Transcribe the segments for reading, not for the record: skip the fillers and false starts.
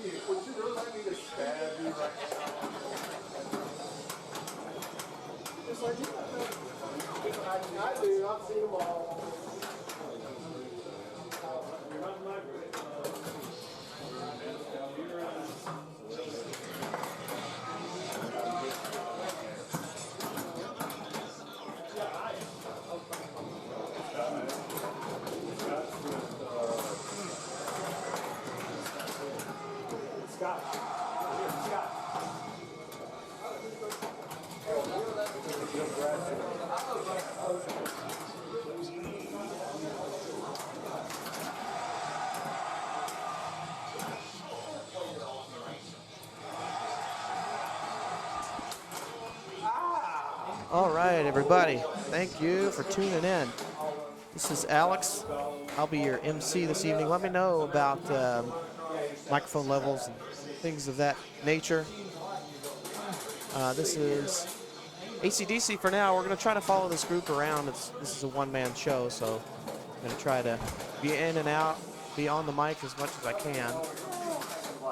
I do. I've seen them all. All right, everybody. Thank you for tuning in. This is Alex. I'll be your MC this evening. Let me know about microphone levels and things of that nature. This is AC/DC for now. We're going to try to follow this group around. This is a one-man show, so I'm going to try to be in and out, be on the mic as much as I can.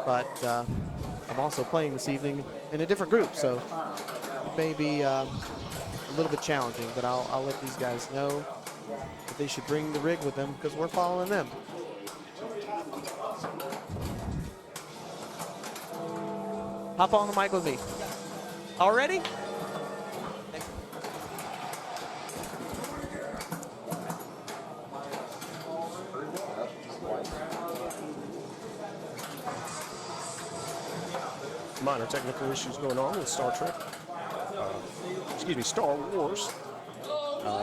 But I'm also playing this evening in a different group, so it may be a little bit challenging, but I'll let these guys know that they should bring the rig with them because we're following them. Hop on the mic with me. Already? Minor technical issues going on with Star Trek. Star Wars.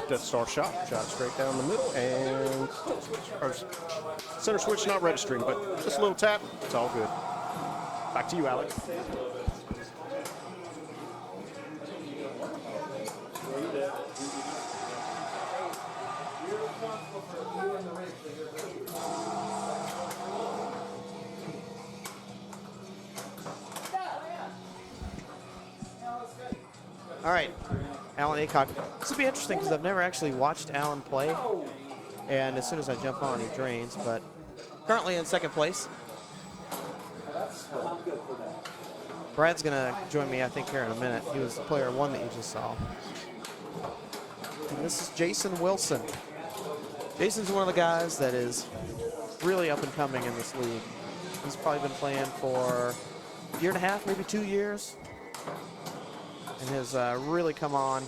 Death Star shot straight down the middle, and center switch not registering, but just a little tap, it's all good. Back to you, Alex. All right, Alan Aycock. This will be interesting because I've never actually watched Alan play, and as soon as I jump on, he drains, but currently in second place. Brad's going to join me, I think, here in a minute. He was player one that you just saw. And this is Jason Wilson. Jason's one of the guys that is really up and coming in this league. He's probably been playing for a year and a half, maybe 2 years. And has really come on.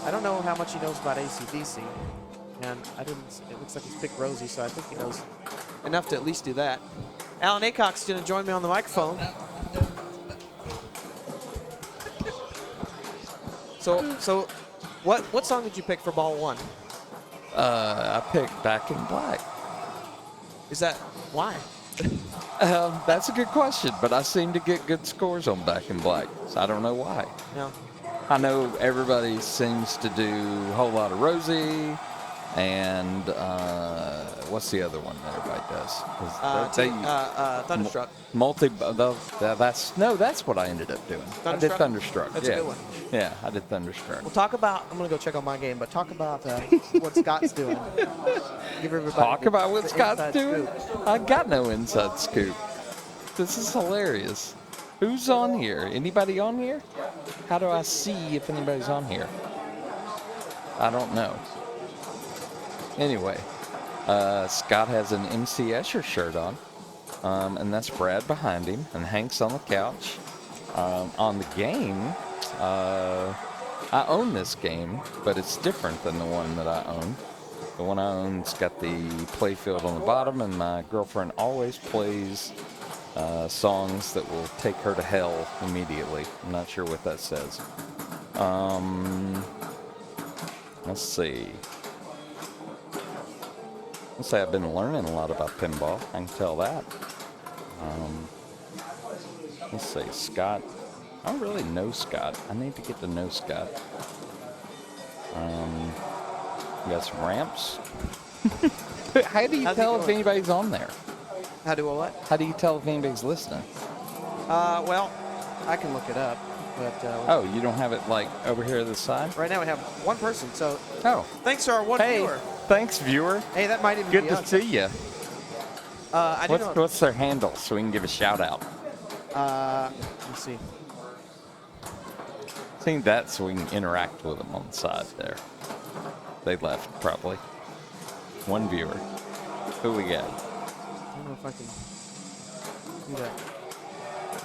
I don't know how much he knows about AC/DC, and it looks like he's picked Rosie, so I think he knows enough to at least do that. Alan Aycock's going to join me on the microphone. So what song did you pick for ball one? I picked Back in Black. Is that why? That's a good question, but I seem to get good scores on Back in Black, so I don't know why. No. I know everybody seems to do a whole lot of Rosie, and what's the other one that everybody does? Thunderstruck. That's what I ended up doing. I did Thunderstruck. That's a good one. Yeah, I did Thunderstruck. Well, talk about. I'm gonna go check on my game, but talk about what Scott's doing. Give everybody. Talk about what Scott's doing. Scoop. I got no inside scoop. This is hilarious. Who's on here? Anybody on here? How do I see if anybody's on here? I don't know. Anyway, Scott has an MC Escher shirt on, and that's Brad behind him, and Hank's on the couch. On the game, I own this game, but it's different than the one that I own. The one I own's got the play field on the bottom, and my girlfriend always plays songs that will take her to hell immediately. I'm not sure what that says. Let's see. Let's say I've been learning a lot about pinball. I can tell that. Let's see, Scott. I don't really know Scott. I need to get to know Scott. We got some ramps. How do you tell if anybody's on there? How do what? How do you tell if anybody's listening? Well, I can look it up, but. Oh, you don't have it like over here to the side? Right now we have one person, so. Oh. Thanks to our one viewer. Thanks, viewer. Hey, that might even Good be to us. see you. I do know. What's their handle so we can give a shout out? Let's see. I think that's so we can interact with them on the side there. They left, probably. One viewer. Who we got? I don't know if I can do that.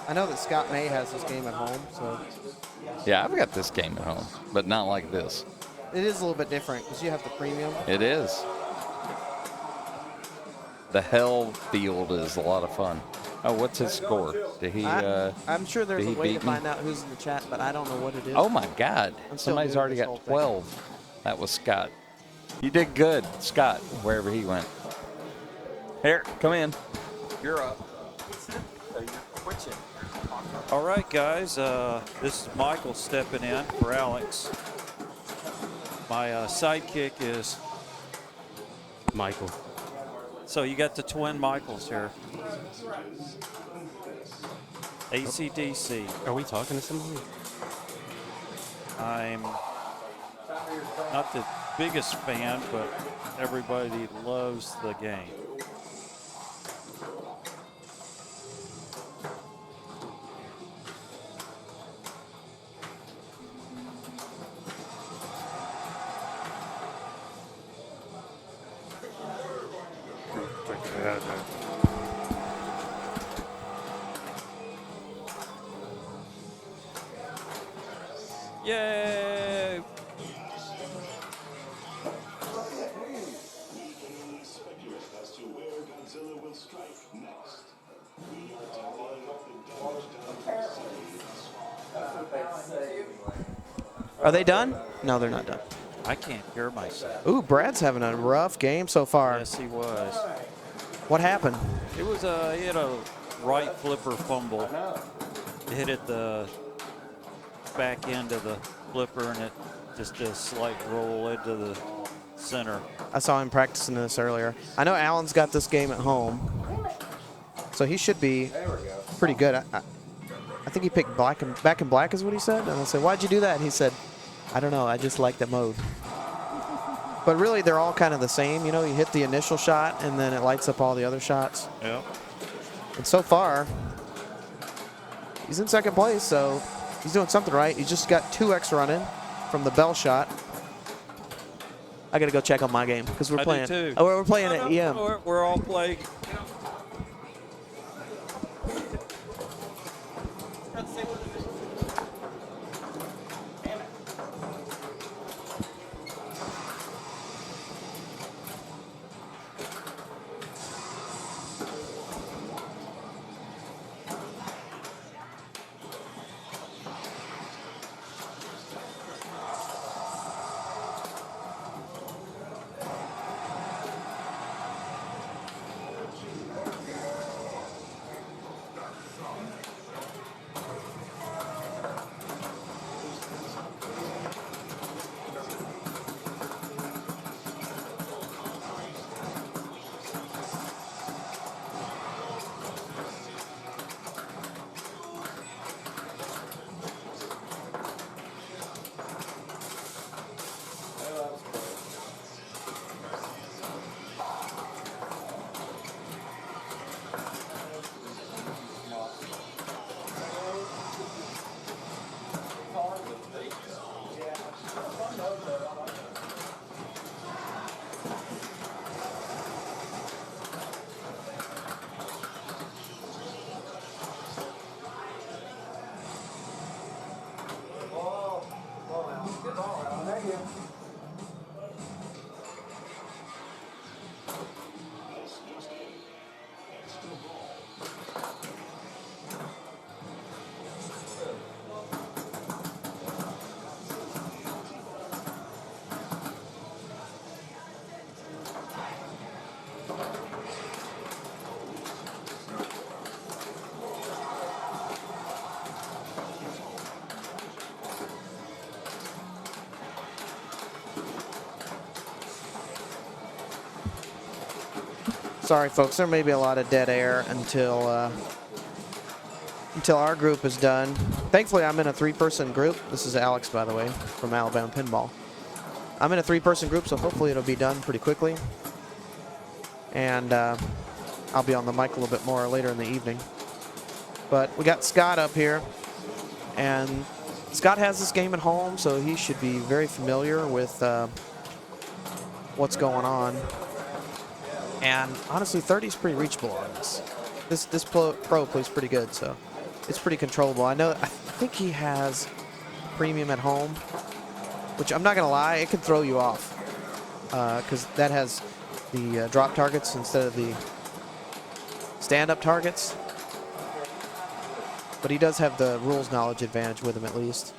I know that Scott May has this game at home, so Yeah, I've got this game at home, but not like this. it is a little bit different because you have the premium. It is. The Hell Field is a lot of fun. Oh, what's his score? Did he? I'm sure there's did a he way to beat me? find out who's in the chat, but I don't know what it is. Oh my God! I'm still Somebody's new to already this whole got thing. 12. That was Scott. You did good, Scott. Wherever he went. Here, come in. You're up. All right, guys. This is Michael stepping in for Alex. My sidekick is Michael. So you got the twin Michaels here. AC/DC. Are we talking to somebody? I'm not the biggest fan, but everybody loves the game. Yay! as to where Godzilla will strike next. We are tallying up the damage done. Are they done? No, they're not done. I can't hear myself. Ooh, Brad's having a rough game so far. Yes, he was. What happened? It was he had a right flipper fumble. It hit at the back end of the flipper, and it just did a slight roll into the center. I saw him practicing this earlier. I know Alan's got this game at home, so he should be pretty good. I think he picked back and black is what he said. And I said, why'd you do that? And he said, I don't know. I just like that mode. But really, they're all kind of the same. You know, you hit the initial shot, and then it lights up all the other shots. Yeah. And so far, he's in second place, so he's doing something right. He's just got 2x running from the bell shot. I got to go check on my game because we're I playing. do too. Oh, we're playing at EM. We're all playing. Sorry, folks. There may be a lot of dead air until our group is done. Thankfully, I'm in a 3-person group. This is Alex, by the way, from Alabama Pinball. I'm in a 3-person group, so hopefully it'll be done pretty quickly. And I'll be on the mic a little bit more later in the evening. But we got Scott up here, and Scott has this game at home, so he should be very familiar with what's going on. And honestly, 30 is pretty reachable on this. This pro plays pretty good, so it's pretty controllable. I think he has premium at home, which I'm not gonna lie, it can throw you off because that has the drop targets instead of the stand-up targets. But he does have the rules knowledge advantage with him at least.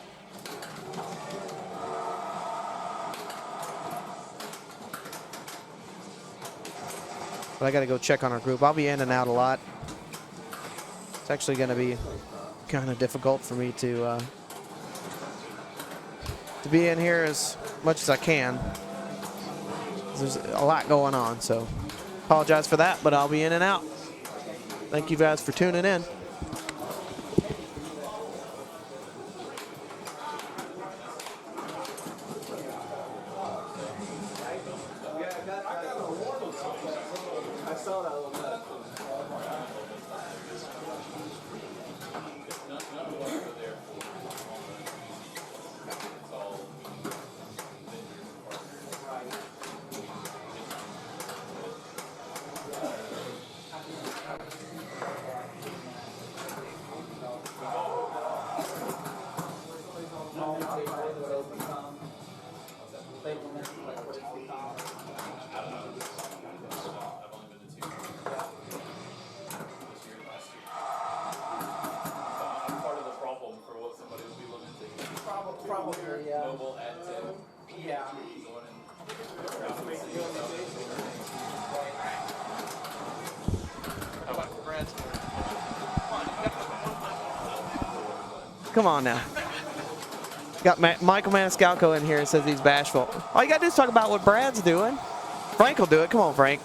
But I got to go check on our group. I'll be in and out a lot. It's actually going to be kind of difficult for me to be in here as much as I can. There's a lot going on, so apologize for that, but I'll be in and out. Thank you guys for tuning in. Come on now. Got Michael Maniscalco in here and says he's bashful. All you got to do is talk about what Brad's doing. Frank will do it. Come on, Frank.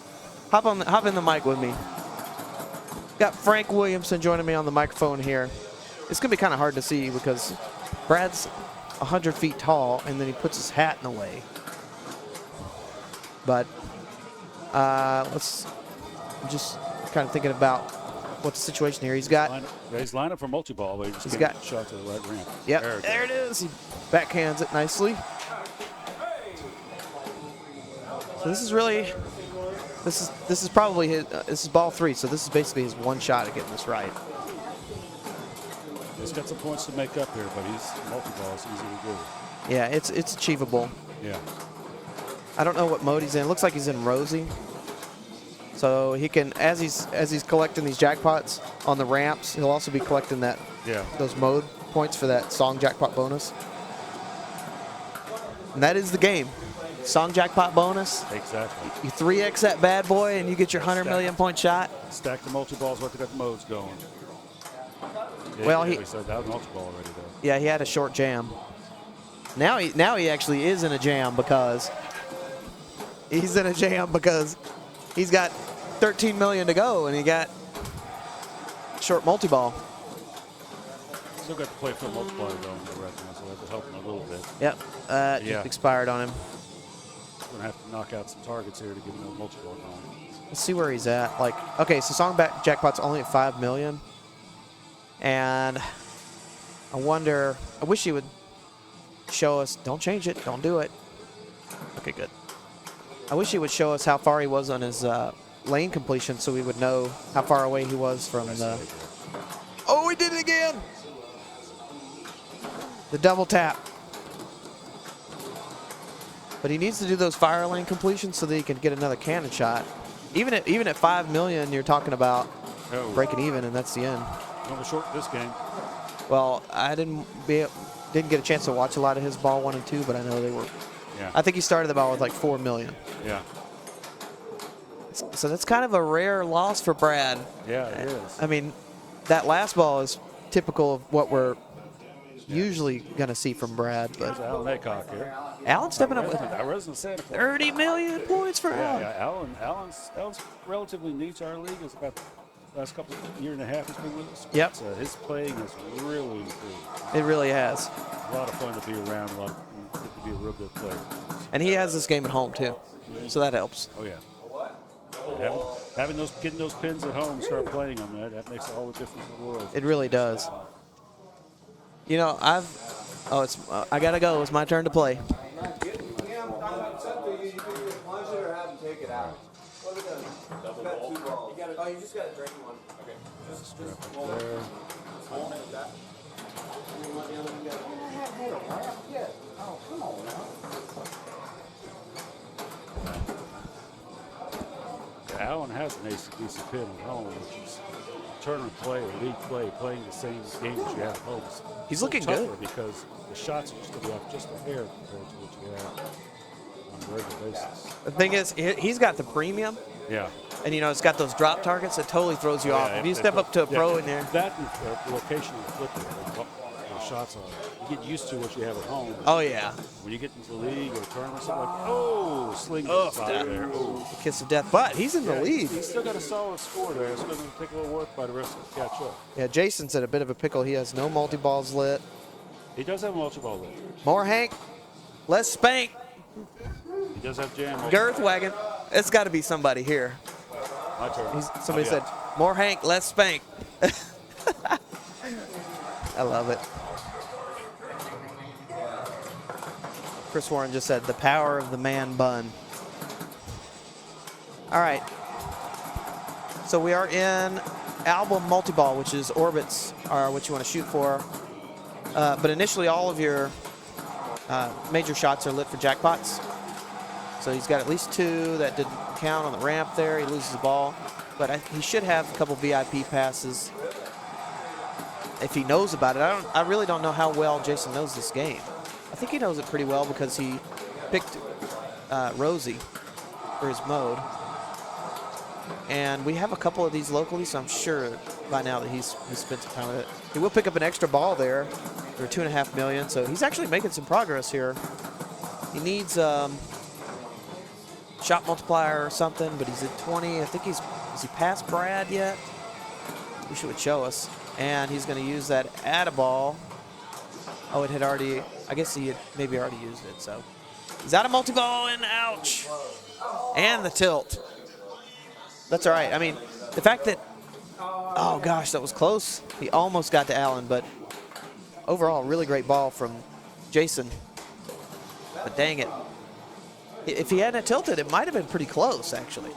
Hop in the mic with me. Got Frank Williamson joining me on the microphone here. It's going to be kind of hard to see because Brad's 100 feet tall, and then he puts his hat in the way. But I'm just kind of thinking about what's the situation here. He's lined up for multi-ball, but he's got shot to the right ramp. Yep, there it is. He backhands it nicely. So this is really, this is probably his. This is ball 3, so this is basically his one shot at getting this right. He's got some points to make up here, but he's multi-ball is easy to do. Yeah, it's achievable. Yeah. I don't know what mode he's in. It looks like he's in Rosie. So he can, as he's collecting these jackpots on the ramps, he'll also be collecting those mode points for that song jackpot bonus. And that is the game. Song jackpot bonus. Exactly. You 3x that bad boy and you get your 100 million point shot. Stack the multi-balls what they got the modes going. Yeah, well, he said that was multi-ball already though. Yeah, he had a short jam. Now he actually is in a jam because he's got 13 million to go, and he got short multi-ball. Still got to play for a multiplier going right now, so that will help him a little bit. Yep, just expired on him. Going to have to knock out some targets here to give him a multiplier going. Let's see where he's at. Okay, so song jackpot's only at 5 million, and I wish he would show us. Don't change it. Don't do it. Okay, good. I wish he would show us how far he was on his lane completion so we would know how far away he was from the... Oh, he did it again! The double tap. But he needs to do those fire lane completions so that he can get another cannon shot. Even at 5 million, you're talking about breaking even, and that's the end. Number short this game. Well, I didn't get a chance to watch a lot of his ball 1 and 2, but I know they were... Yeah. I think he started the ball with like 4 million. Yeah. So that's kind of a rare loss for Brad. Yeah, it is. I mean, that last ball is typical of what we're usually going to see from Brad. But there's Alan Aycock here. Alan stepping up with our resident Santa Claus. 30 million points for Alan. Yeah, Alan's relatively new to our league. It's about the last year and a half he's been with us. Yep. His playing has really improved. It really has. A lot of fun to be around. To be a real good player. And he has this game at home too, so that helps. Oh yeah. Getting those pins at home, start playing them. That makes all the difference in the world. It really does. You know, I gotta go. It's my turn to play. Oh, you just gotta drink one. Okay. Just There. yeah. Oh, come on now. Alan has an ACDC pin at home, which is tournament play or league play, playing the same games you have at home. He's It's looking tougher good. because the shots are just going to be off just a hair compared to what you have on a regular basis. The thing is, he's got the premium, Yeah. and you know, it's got those drop targets that totally throws you off. If you step up to a pro in there. That and the location of the flipper, where the shots are. You get used to what you have at home. Oh yeah, When you get into the league or tournament, something like, oh, sling out there. Oh. the kiss of death. But he's in the lead. He's still got a solid score there. It's going to take a little work by the rest of them to catch up. Yeah, Jason's in a bit of a pickle. He has no multi-balls lit. He does have a multi-ball there. More Hank, less Spank, He does have jam. Girth Wagon. It's got to be somebody here. My turn. Somebody Oh, said, yeah. more Hank, less Spank. I love it. Chris Warren just said, the power of the man bun. All right. So we are in album multi-ball, which is orbits are what you want to shoot for. But initially, all of your major shots are lit for jackpots. So he's got at least 2 that didn't count on the ramp there. He loses the ball. But he should have a couple VIP passes if he knows about it. I really don't know how well Jason knows this game. I think he knows it pretty well because he picked Rosie for his mode. And we have a couple of these locally, so I'm sure by now that he's spent some time with it. He will pick up an extra ball there for $2.5 million, so he's actually making some progress here. He needs shot multiplier or something, but he's at 20. I think is he past Brad yet? Wish it would show us. And he's going to use that add a ball. Oh, it had already, I guess he had maybe already used it, so. He's out of multi-ball and ouch. And the tilt. That's all right. I mean, the fact that, oh gosh, that was close. He almost got to Allen, but overall, really great ball from Jason. But dang it. If he hadn't tilted, it might have been pretty close, actually,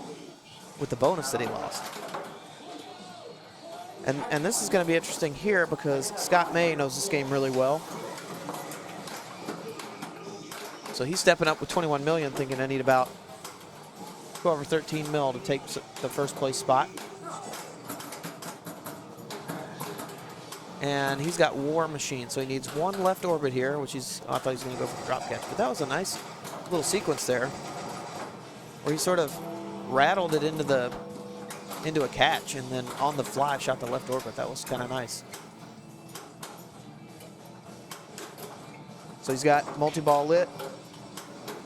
with the bonus that he lost. And this is going to be interesting here because Scott May knows this game really well. So he's stepping up with 21 million, thinking I need about 12 or 13 mil to take the first place spot. And he's got War Machine, so he needs 1 left orbit here, which I thought he was going to go for the drop catch. But that was a nice little sequence there where he sort of rattled it into a catch and then on the fly shot the left orbit. That was kind of nice. So he's got multi-ball lit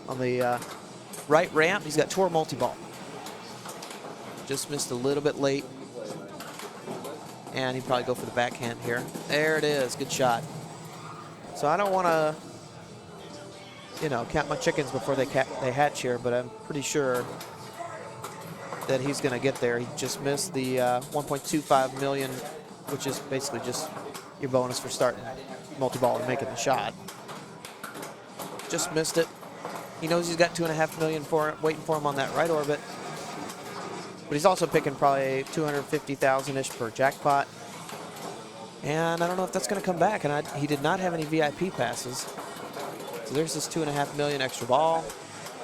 on the right ramp. He's got tour multi-ball. Just missed a little bit late. And he'd probably go for the backhand here. There it is, good shot. So I don't want to, count my chickens before they hatch here, but I'm pretty sure that he's going to get there. He just missed the 1.25 million, which is basically just your bonus for starting multi-ball and making the shot. Just missed it. He knows he's got 2.5 million waiting for him on that right orbit. But he's also picking probably 250,000-ish per jackpot. And I don't know if that's going to come back. And he did not have any VIP passes. So there's this 2.5 million extra ball.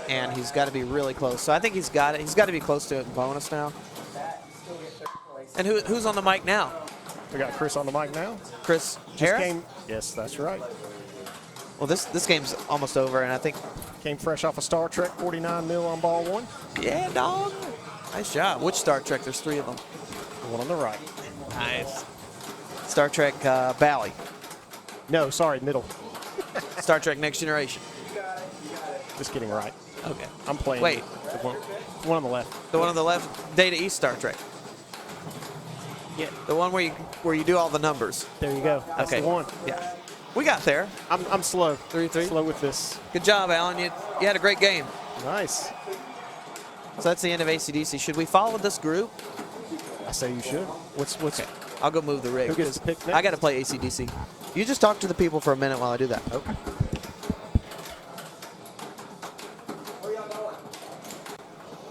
And he's got to be really close. So I think he's got it. He's got to be close to it in bonus now. And who's on the mic now? We got Chris on the mic now. Chris Just Harris? came. Yes, that's right. Well, this game's almost over, and I think. Came fresh off of Star Trek, 49 mil on ball 1. Yeah, dog. Nice job. Which Star Trek? There's 3 of them. The one on the right. Nice. Star Trek Bally. No, sorry, middle. Star Trek Next Generation. Just getting right. Okay. I'm playing. Wait. The one on the left. The one on the left, Data East Star Trek. Yeah. The one where you do all the numbers. There you go. That's okay. the one. Yeah. We got there. I'm slow. 3-3. Slow with this. Good job, Alan. You had a great game. Nice. So that's the end of ACDC. Should we follow this group? I say you should. What's I'll go move the rig. Who gets to pick next? I got to play ACDC. You just talk to the people for a minute while I do that. Okay.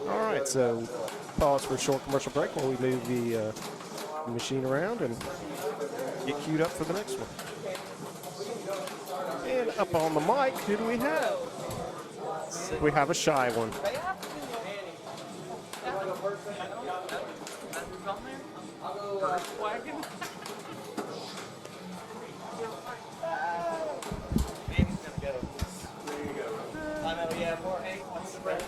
All right, so pause for a short commercial break while we move the machine around and get queued up for the next one. And up on the mic, who do we have? We have a shy one.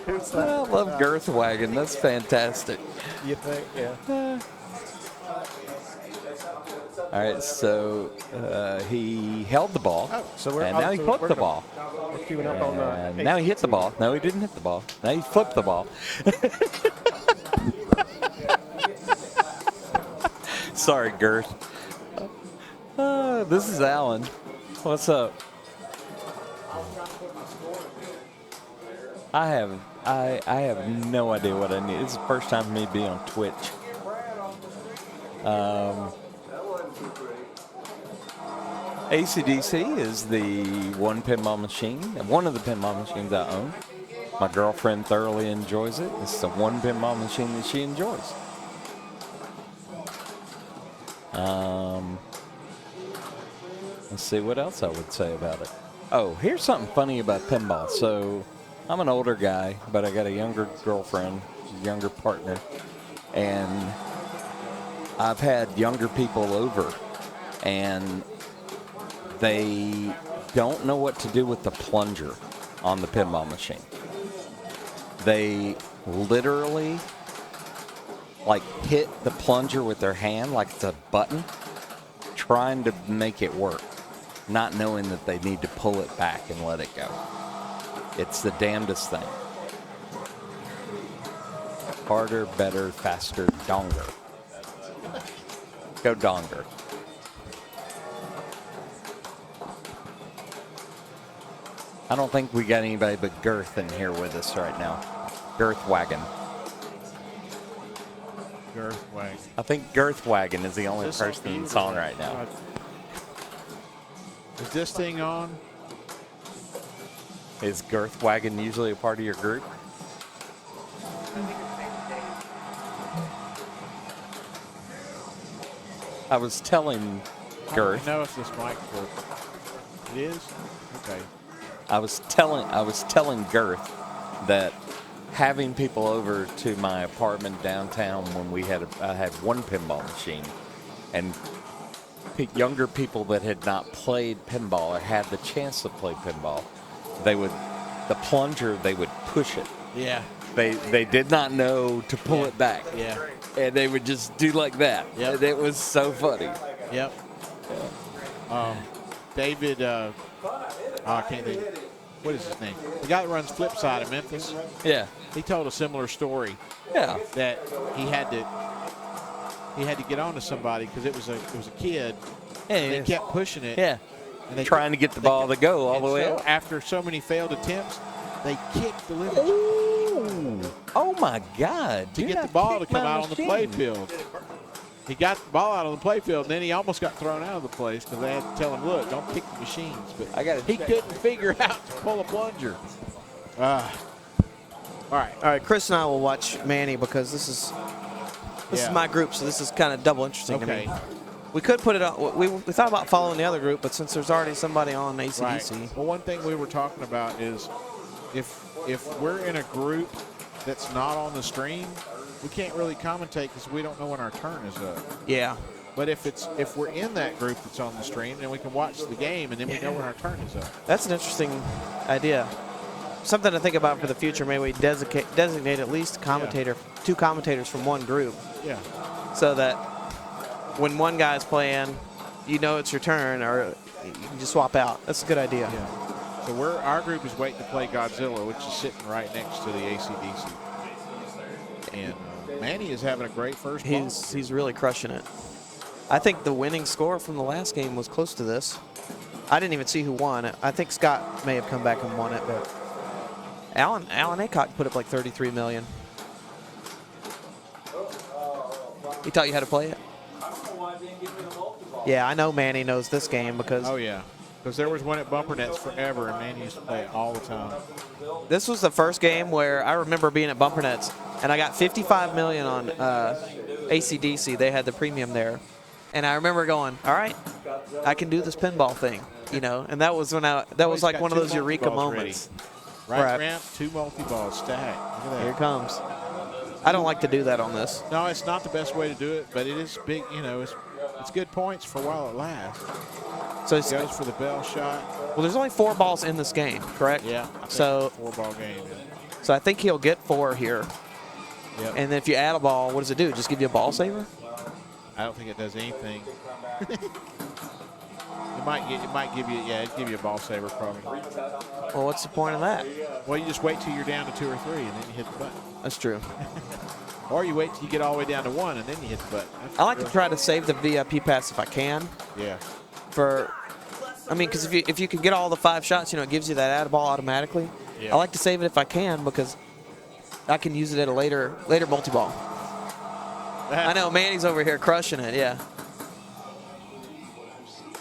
Who's I that? love Girth Wagon. That's fantastic. You think? Yeah. All right, so he held the ball, Oh, so we're and now he flipped the ball. We're queuing up on And the. now he hit the ball. No, he didn't hit the ball. Now he flipped the ball. Sorry, Girth. This is Alan. What's up? I have no idea what I need. It's the first time for me to be on Twitch. ACDC is the one pinball machine, one of the pinball machines I own. My girlfriend thoroughly enjoys it. It's the one pinball machine that she enjoys. Let's see what else I would say about it. Oh, here's something funny about pinball. So I'm an older guy, but I got a younger girlfriend, a younger partner, and I've had younger people over, and they don't know what to do with the plunger on the pinball machine. They literally like hit the plunger with their hand like it's a button, trying to make it work, not knowing that they need to pull it back and let it go. It's the damnedest thing. Harder, better, faster, donger. Go donger. I don't think we got anybody but Girth in here with us right now. Girth Wagon. Girth Wagon. I think Girth Wagon is the only Is this person on that's on right now. Is this thing on? Is Girth Wagon usually a part of your group? I was telling I Girth. don't know if this mic works. It is? Okay. I was telling Girth that having people over to my apartment downtown when I had one pinball machine, and younger people that had not played pinball or had the chance to play pinball, they would push it. Yeah. They did not know to pull it back. Yeah. And they would just do like that. Yep. And it was so funny. Yep. David, I can't think. What is his name? The guy that runs Flipside in Memphis. Yeah. He told a similar story. Yeah. That he had to get on to somebody because it was a kid. Yeah. And they kept pushing it. Yeah. And they trying to get the ball to go all the way up. After so many failed attempts, they kicked the limit Ooh. Oh my God! to get the ball to come out on the playfield. He got the ball out on the playfield, and then he almost got thrown out of the place because they had to tell him, "Look, don't kick the machines." But he couldn't figure out to pull a plunger. All right. Chris and I will watch Manny because this is my group, so this is kind of double interesting to me. We could put it on. We thought about following the other group, but since there's already somebody on ACDC. Right. Well, one thing we were talking about is if we're in a group that's not on the stream, we can't really commentate because we don't know when our turn is up. Yeah. But if we're in that group that's on the stream, then we can watch the game and then we know when our turn is up. That's an interesting idea. Something to think about for the future. Maybe we designate at least two commentators from one group. Yeah. So that when one guy's playing, you know it's your turn, or you can just swap out. That's a good idea. Yeah. So our group is waiting to play Godzilla, which is sitting right next to the ACDC. And Manny is having a great first ball. He's really crushing it. I think the winning score from the last game was close to this. I didn't even see who won it. I think Scott may have come back and won it, but Alan Aycock put up like 33 million. He taught you how to play it? Yeah, I know Manny knows this game because Oh, yeah. Because there was one at Bumper Nets forever, and man used to play it all the time. this was the first game where I remember being at Bumper Nets, and I got 55 million on ACDC. They had the premium there. And I remember going, all right, I can do this pinball thing, you know. And that was when that was like one of those eureka moments. Right ramp, 2 multi-balls stacked. Look at that. Here it comes. I don't like to do that on this. No, it's not the best way to do it, but it is big. You know, it's good points for a while it lasts. So it goes for the bell shot. Well, there's only 4 balls in this game, correct? Yeah. So 4-ball game. Yeah. So I think he'll get 4 here. Yep. And then if you add a ball, what does it do? Just give you a ball saver? I don't think it does anything. It might give you a ball saver probably. Well, what's the point of that? Well, you just wait till you're down to 2 or 3 and then you hit the button. That's true. Or you wait till you get all the way down to 1 and then you hit the button. I like to try to save the VIP pass if I can. Yeah. I mean, because if you can get all the 5 shots, you know, it gives you that add ball automatically. Yeah. I like to save it if I can because I can use it at a later multi-ball. I know Manny's over here crushing it. Yeah.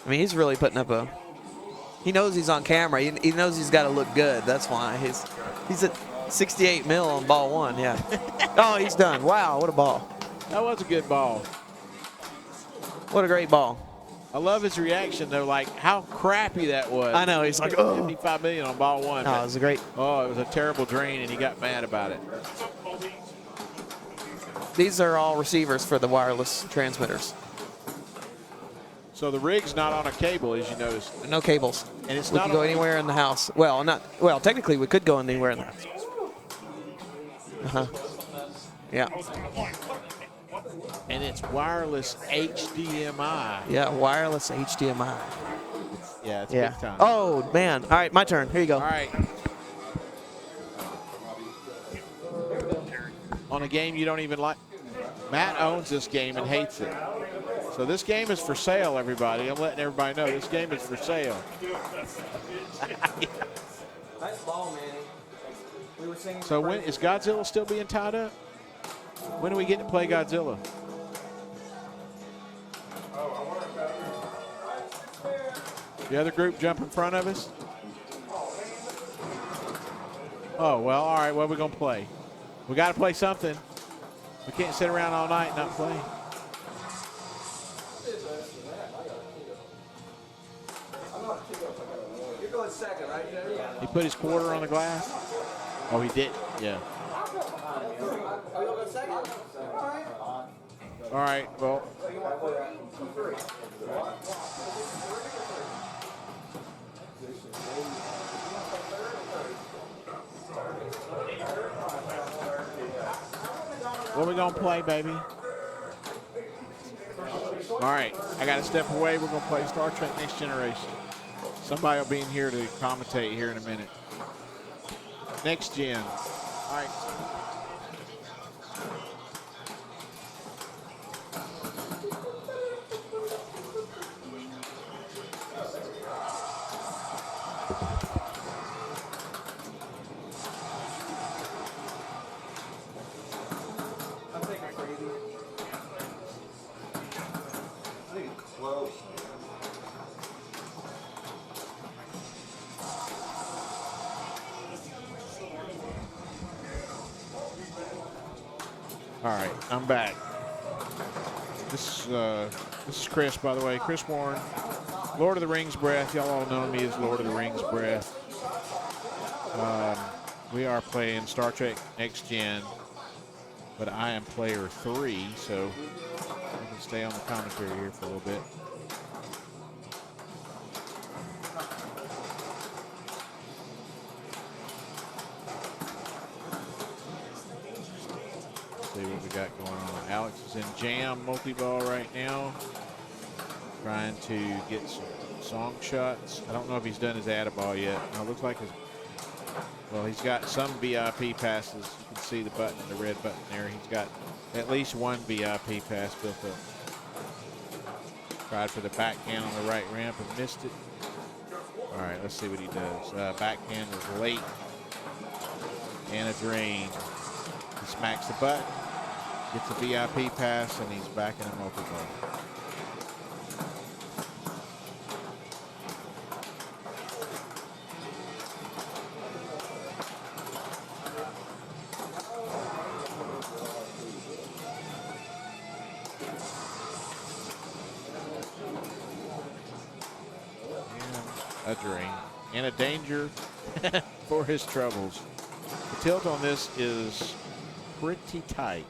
I mean, he's really putting up a. He knows he's on camera. He knows he's got to look good. That's why he's at 68 mil on ball 1. Yeah. Oh, he's done. Wow, what a ball. That was a good ball. What a great ball. I love his reaction though, like how crappy that was. I know. He's like, oh. 55 million on ball 1. No, it was a great. Oh, it was a terrible drain, and he got mad about it. These are all receivers for the wireless transmitters. So the rig's not on a cable, as you noticed. No cables. And it's we not can go on anywhere in the house. Well, technically we could go anywhere in the house. Yeah. And it's wireless HDMI. Yeah, wireless HDMI. Yeah, it's big time. Oh, man. All right, my turn. Here you go. All right. On a game you don't even like. Matt owns this game and hates it. So this game is for sale, everybody. I'm letting everybody know this game is for sale. Nice ball, Manny. We were singing. So when is Godzilla still being tied up? When do we get to play Godzilla? The other group jump in front of us? Oh, well, all right. What are we going to play? We got to play something. We can't sit around all night and not play. You're going second, right, Jerry? He put his quarter on the glass? Oh, he did? Yeah. Are you going second? All right, well. What are we going to play, baby? All right, I got to step away. We're going to play Star Trek Next Generation. Somebody will be in here to commentate here in a minute. Next Gen. All right. All right, I'm back. This is Chris, by the way. Chris Warren, Lord of the Rings Breath. Y'all all know me as Lord of the Rings Breath. We are playing Star Trek Next Gen, but I am player 3, so I can stay on the commentary here for a little bit. See what we got going on. Alex is in jam multi-ball right now, trying to get some song shots. I don't know if he's done his add-a-ball yet. No, it looks like he's got some VIP passes. You can see the button, the red button there. He's got at least one VIP pass built up. Tried for the backhand on the right ramp and missed it. All right, let's see what he does. Backhand was late and a drain. He smacks the button. Gets a VIP pass, and he's back in a multi-ball. A drain and a danger for his troubles. The tilt on this is pretty tight.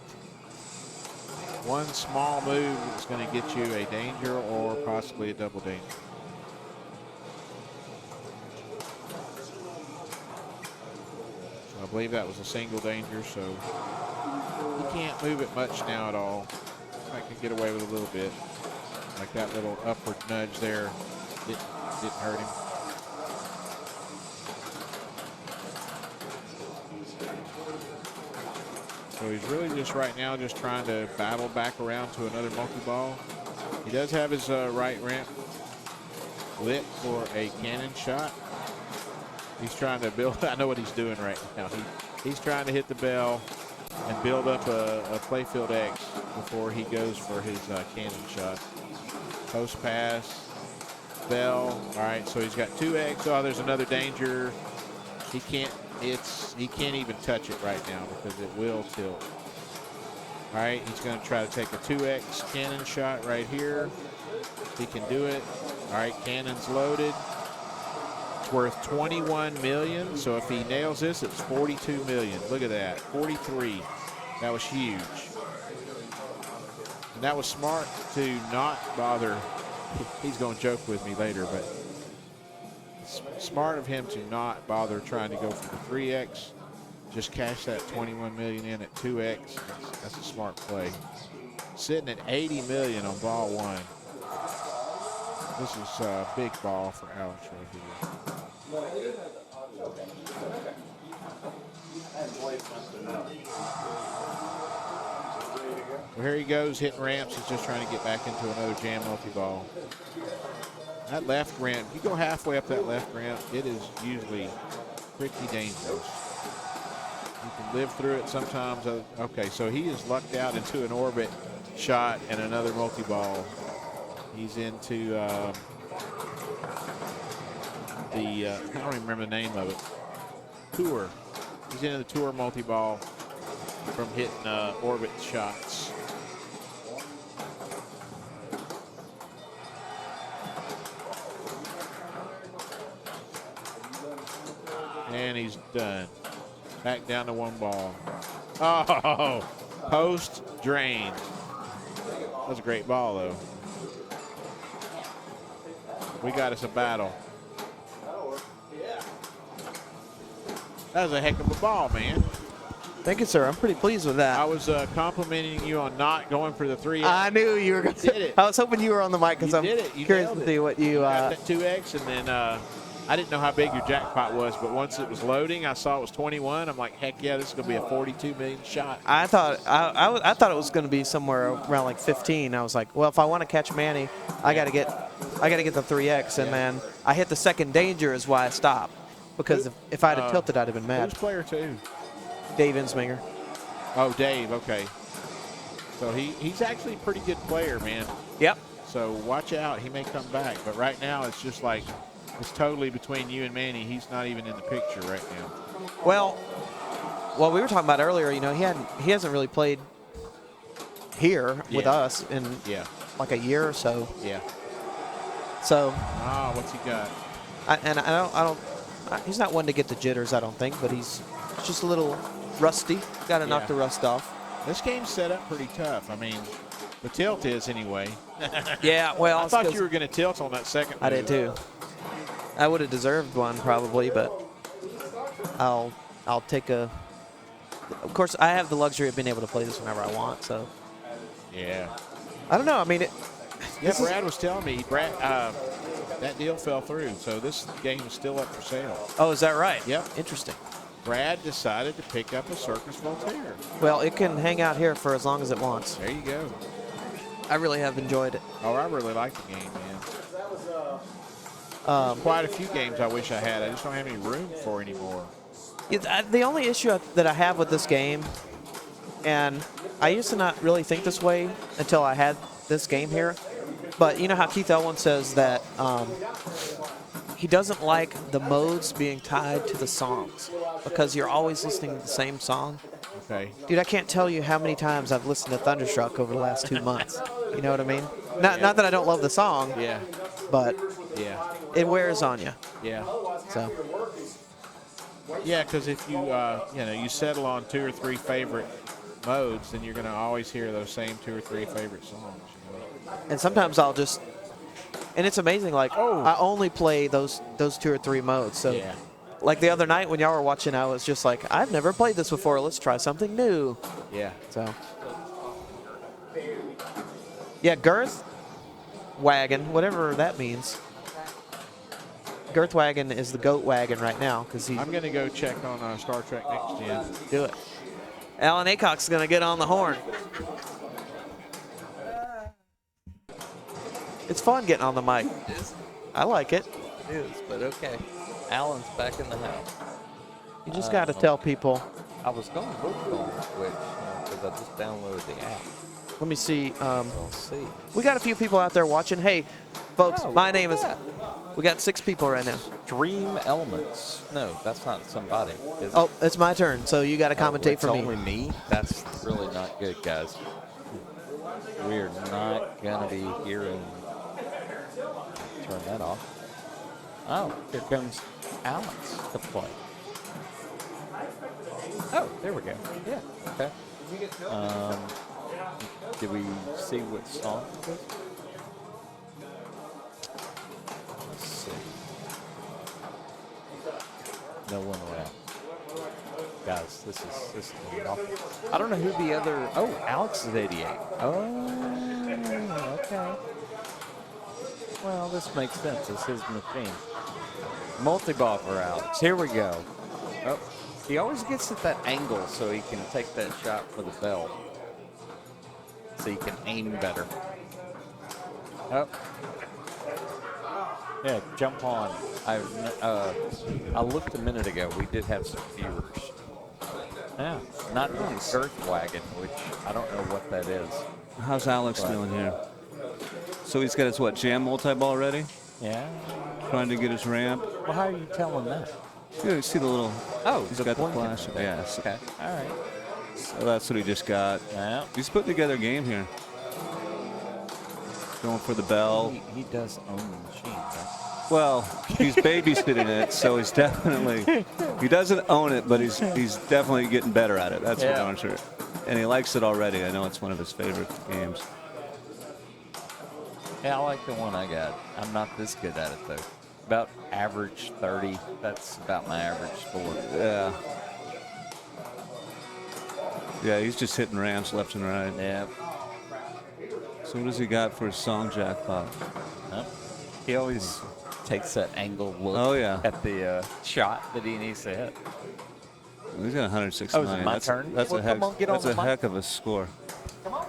One small move is going to get you a danger or possibly a double danger. So I believe that was a single danger, so he can't move it much now at all. I can get away with a little bit. Like that little upward nudge there didn't hurt him. So he's really just right now just trying to battle back around to another multi-ball. He does have his right ramp lit for a cannon shot. He's trying to build, I know what he's doing right now. He's trying to hit the bell and build up a playfield X before he goes for his cannon shot. Post pass, bell. All right, so he's got 2X. Oh, there's another danger. He can't even touch it right now because it will tilt. All right, he's going to try to take a 2X cannon shot right here. He can do it. All right, cannon's loaded. It's worth 21 million. So if he nails this, it's 42 million. Look at that, 43. That was huge. And that was smart to not bother. He's going to joke with me later, but smart of him to not bother trying to go for the 3X. Just cash that 21 million in at 2X. That's a smart play. Sitting at 80 million on ball one. This is a big ball for Alex right here. Well, here he goes hitting ramps. He's just trying to get back into another jam multi-ball. That left ramp, you go halfway up that left ramp, it is usually pretty dangerous. You can live through it sometimes. Okay, so he is lucked out into an orbit shot and another multi-ball. He's into I don't even remember the name of it. Tour. He's into the tour multi-ball from hitting orbit shots. And he's done. Back down to one ball. Oh, post drain. That was a great ball, though. We got us a battle. That was a heck of a ball, man. Thank you, sir. I'm pretty pleased with that. I was complimenting you on not going for the 3X. I knew you were going to. Did it. I was hoping you were on the mic because I'm curious to see what you. Got that 2X, and then I didn't know how big your jackpot was, but once it was loading, I saw it was 21. I'm like, heck yeah, this is going to be a 42 million shot. I thought I thought it was going to be somewhere around like 15. I was like, well, if I want to catch Manny, I got to get the 3X, and then I hit the second danger is why I stopped, because if I'd have tilted, I'd have been mad. Who's player 2? Dave Insminger. Oh, Dave. Okay. So he's actually a pretty good player, man. Yep. So watch out. He may come back. But right now, it's just like it's totally between you and Manny. He's not even in the picture right now. Well, we were talking about earlier, you know, he hasn't really played here with us in like a year or so. Yeah. So. What's he got? I don't. He's not one to get the jitters, I don't think, but he's just a little rusty. Got to knock the rust off. This game's set up pretty tough. I mean, the tilt is anyway. Yeah, well, I thought you were going to tilt on that second move. I did too. I would have deserved one probably, but I'll take a. Of course, I have the luxury of being able to play this whenever I want. So. Yeah. I don't know. I mean, Brad was telling me, that deal fell through, so this game is still up for sale. Oh, is that right? Yep. Interesting. Brad decided to pick up a Circus Voltaire. Well, it can hang out here for as long as it wants. There you go. I really have enjoyed it. Oh, I really like the game, man. Quite a few games I wish I had. I just don't have any room for anymore. The only issue that I have with this game And I used to not really think this way until I had this game here. But you know how Keith Elwin says that he doesn't like the modes being tied to the songs because you're always listening to the same song. Okay. Dude, I can't tell you how many times I've listened to Thunderstruck over the last 2 months. You know what I mean? Not that I don't love the song, Yeah. but Yeah. it wears on you. Yeah. So Yeah, because if you you settle on 2 or 3 favorite modes, then you're going to always hear those same 2 or 3 favorite songs. and sometimes I'll just, and it's amazing. Like I only play those 2 or 3 modes. So Yeah. like the other night when y'all were watching, I was just like, I've never played this before. Let's try something new. Yeah. So yeah, Girth Wagon, whatever that means. Girth Wagon is the goat wagon right now because he's I'm going to go check on Star Trek Next Gen. do it. Alan Acock's going to get on the horn. It's fun getting on the mic. I like it. It is, but okay. Alan's back in the house. You just got to tell people. I was going to look on Twitch because I just downloaded the app. Let me see. We'll see. We got a few people out there watching. Hey, folks, Oh, my look name at is. that. We got 6 people right now. Dream Elements. No, that's not somebody. Is it? Oh, it's my turn, so you got to commentate it's for me. only me? That's really not good, guys. We're not going to be hearing. Turn that off. Oh, here comes Alex to play. Oh, there we go. Yeah, okay. Did we see what song it is? Let's see. No one around. Guys, this is awful. I don't know who the other. Oh, Alex is 88. Oh, okay. Well, this makes sense. It's his machine. Multi-ball for Alex. Here we go. Oh, he always gets at that angle so he can take that shot for the bell. So he can aim better. Oh. Yeah, jump on. I looked a minute ago. We did have some viewers. Yeah, not really Girth Wagon, which I don't know what that is. How's Alex doing here? So he's got his, what, jam multi-ball ready? Yeah. Trying to get his ramp? Well, how are you telling that? You see the little... Oh, he's the got the blinking. flash. Yeah. So, Okay, all right. so that's what he just got. Yeah. He's putting together a game here. Going for the bell. He does own the machine, right? Well, he's babysitting it, so he's definitely... He doesn't own it, but he's definitely getting better at it. That's for darn sure. And he likes it already. I know it's one of his favorite games. Yeah, I like the one I got. I'm not this good at it, though. About average 30. That's about my average score. Yeah. Yeah, he's just hitting ramps left and right. Yeah. So what does he got for his song jackpot? He always takes that angle look Oh, yeah. at the shot that he needs to hit. He's got 169. Oh, is it my turn? That's Well, a heck. come on, get on That's the a mic. heck of a score. Come on.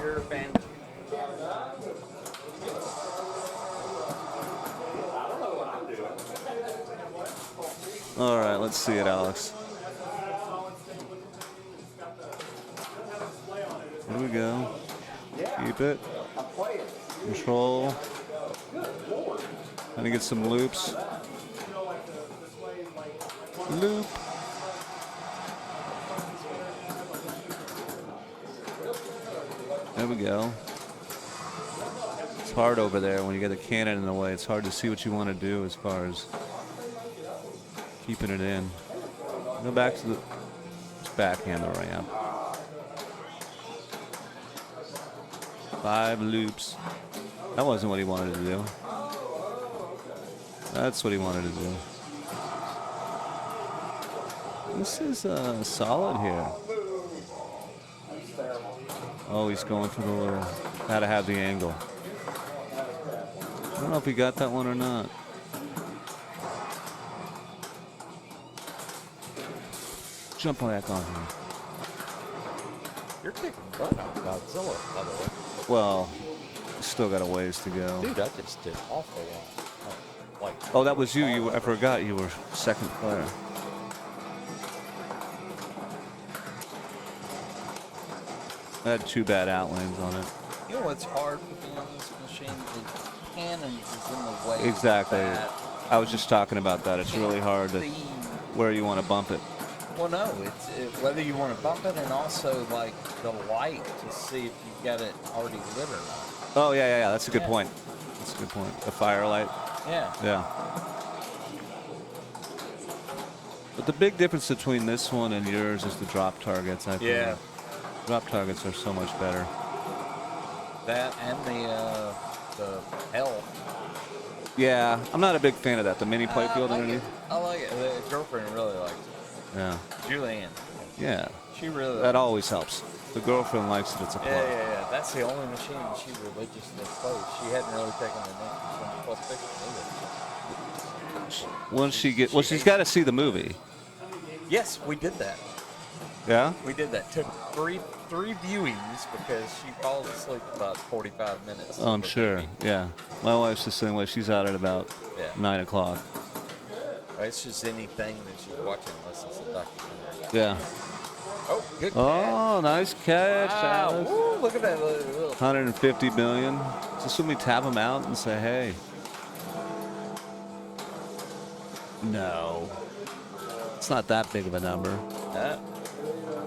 You're a fan. All right, let's see it, Alex. Here we go. Keep it. Control. Trying to get some loops. Loop. There we go. It's hard over there when you get the cannon in the way. It's hard to see what you want to do as far as keeping it in. Go back to the backhand the ramp. 5 loops. That wasn't what he wanted to do. That's what he wanted to do. This is solid here. Oh, he's going for the little, how to have the angle. I don't know if he got that one or not. Jump back on here. You're kicking butt on Godzilla, by the way. Well, still got a ways to go. Dude, I just did awful well. Like, Oh, that was you. I forgot you were second player. had 2 bad outlanes on it. You know what's hard with me on this machine? The cannon is in the way. Exactly. of that. I was just talking about that. It's really hard to where you want to bump it. Well, no, whether you want to bump it and also like the light to see if you've got it already lit or not. Oh, yeah. That's a good point. That's a good point. The firelight. Yeah. Yeah. But the big difference between this one and yours is the drop targets, I think. Yeah. Drop targets are so much better. That and the L. Yeah, I'm not a big fan of that. The mini playfield like underneath. I like it. The girlfriend really likes it. Yeah. Julianne. Yeah. She really. That always helps. The girlfriend likes it. It's a plus. Yeah. That's the only machine she religiously plays. She hadn't really taken the name from 12 pictures either. Once she get, well, she's got to see the movie. Yes, we did that. Yeah. We did that. Took three viewings because she falls asleep about 45 minutes. Oh, I'm sure. Yeah. My wife's the same way. She's out at about 9 o'clock. It's just anything that she's watching unless it's a documentary. Yeah. Oh, good catch. Oh, nice catch. Wow. Alice. Ooh, look at that little. 150 million. Just when we tap them out and say, hey. No. It's not that big of a number.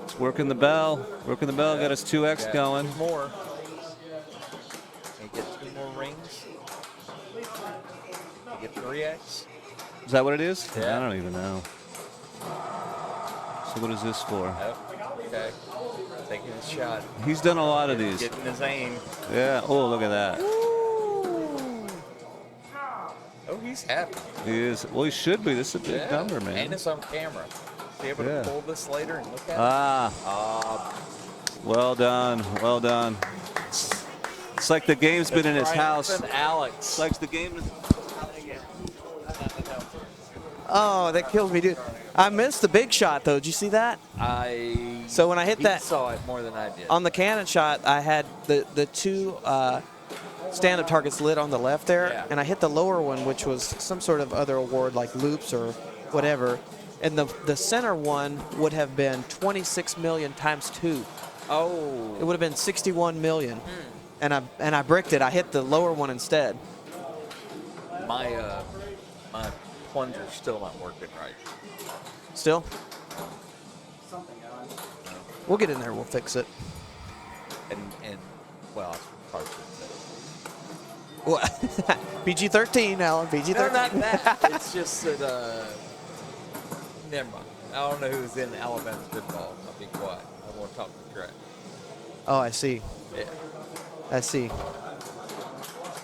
It's working the bell. Working the bell. Got us 2x going. Two more. Can you get 2 more rings? Can you get 3x? Is that what it is? Yeah. I don't even know. So what is this for? Oh, okay. Taking his shot. He's done a lot of these. Getting his aim. Yeah. Oh, look at that. Oh, he's happy. He is. Well, he should be. This is a big number, man. And it's on camera. Be able to pull this later and look at it. Well done. Well done. It's like the game's been in his house. Alex. It's like the game is. Oh, that kills me, dude. I missed the big shot, though. Did you see that? So when I hit that, saw it more than I did. on the cannon shot, I had the 2 stand-up targets lit on the left there, and I hit the lower one, which was some sort of other award like loops or whatever. And the center one would have been 26 million times 2. Oh. It would have been 61 million. And I bricked it. I hit the lower one instead. My plunger's still not working right. Still? We'll get in there. We'll fix it. And well, I probably shouldn't say it. What? PG-13, Alan. PG-13. No, not that. It's just that, never mind. I don't know who's in Alabama football. I'll be quiet. I want to talk to track. Oh, I see. Yeah. I see.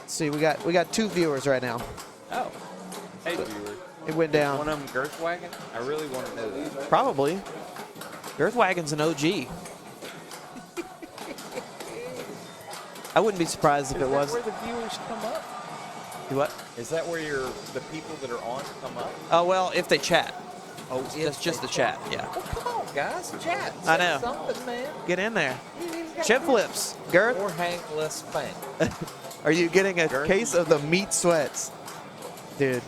See, we got 2 viewers right now. Oh. Hey, viewer. It went down. One of them Girthwagon? I really want to know that. Probably. Girthwagon's an OG. I wouldn't be surprised if it was. Is that where the viewers come up? Do what? Is that where the people that are on come up? Oh, well, if they chat. Oh, That's just the chat, yeah. Well, come on, guys. Chat. I Say know. something, man. Get in there. Chip flips. Girth, Or Hank less Spank. are you getting a Girth? case of the meat sweats? Dude.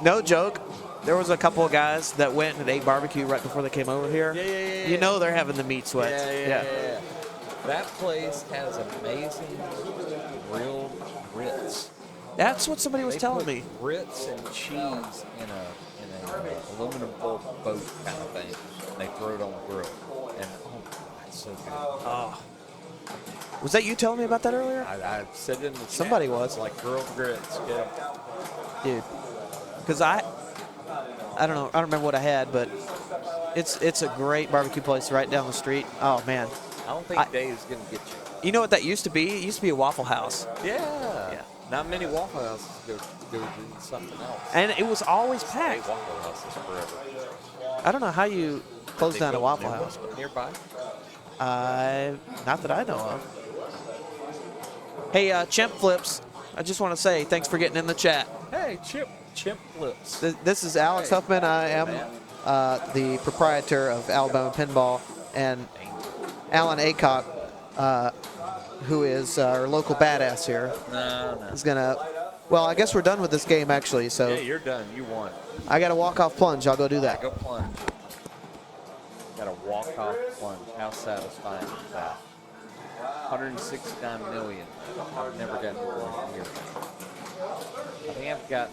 No joke. There was a couple of guys that went and ate barbecue right before they came over here. Yeah. You know they're having the meat sweats. Yeah. That place has amazing grilled grits. That's what somebody was They telling put me. Grits and cheese in a aluminum foil boat kind of thing. And they throw it on the grill. And oh my God, it's so good. Oh. Was that you telling me about that earlier? I said it in the chat. Somebody was. Like grilled grits. Yeah. Dude. Because I don't know. I don't remember what I had, but it's a great barbecue place right down the street. Oh, man. I don't think Dave's going to get you. You know what that used to be? It used to be a Waffle House. Yeah. Not many Waffle Houses go do something else. And it was always Hey, packed. Waffle Houses forever. I don't know how you close down a Waffle House. Nearby. Not that I know of. Hey, Chimp Flips, I just want to say thanks for getting in the chat. Hey, Chimp Flips. This is Alex Huffman. I am the proprietor of Alabama Pinball, and Alan Aycock, who is our local badass here, is gonna. Well, I guess we're done with this game actually. So Yeah, you're done. You won. I got a walk-off plunge. I'll go do that. Go plunge. Got a walk-off plunge. How satisfying is that? 169 million. I've never gotten one here. I think I've got.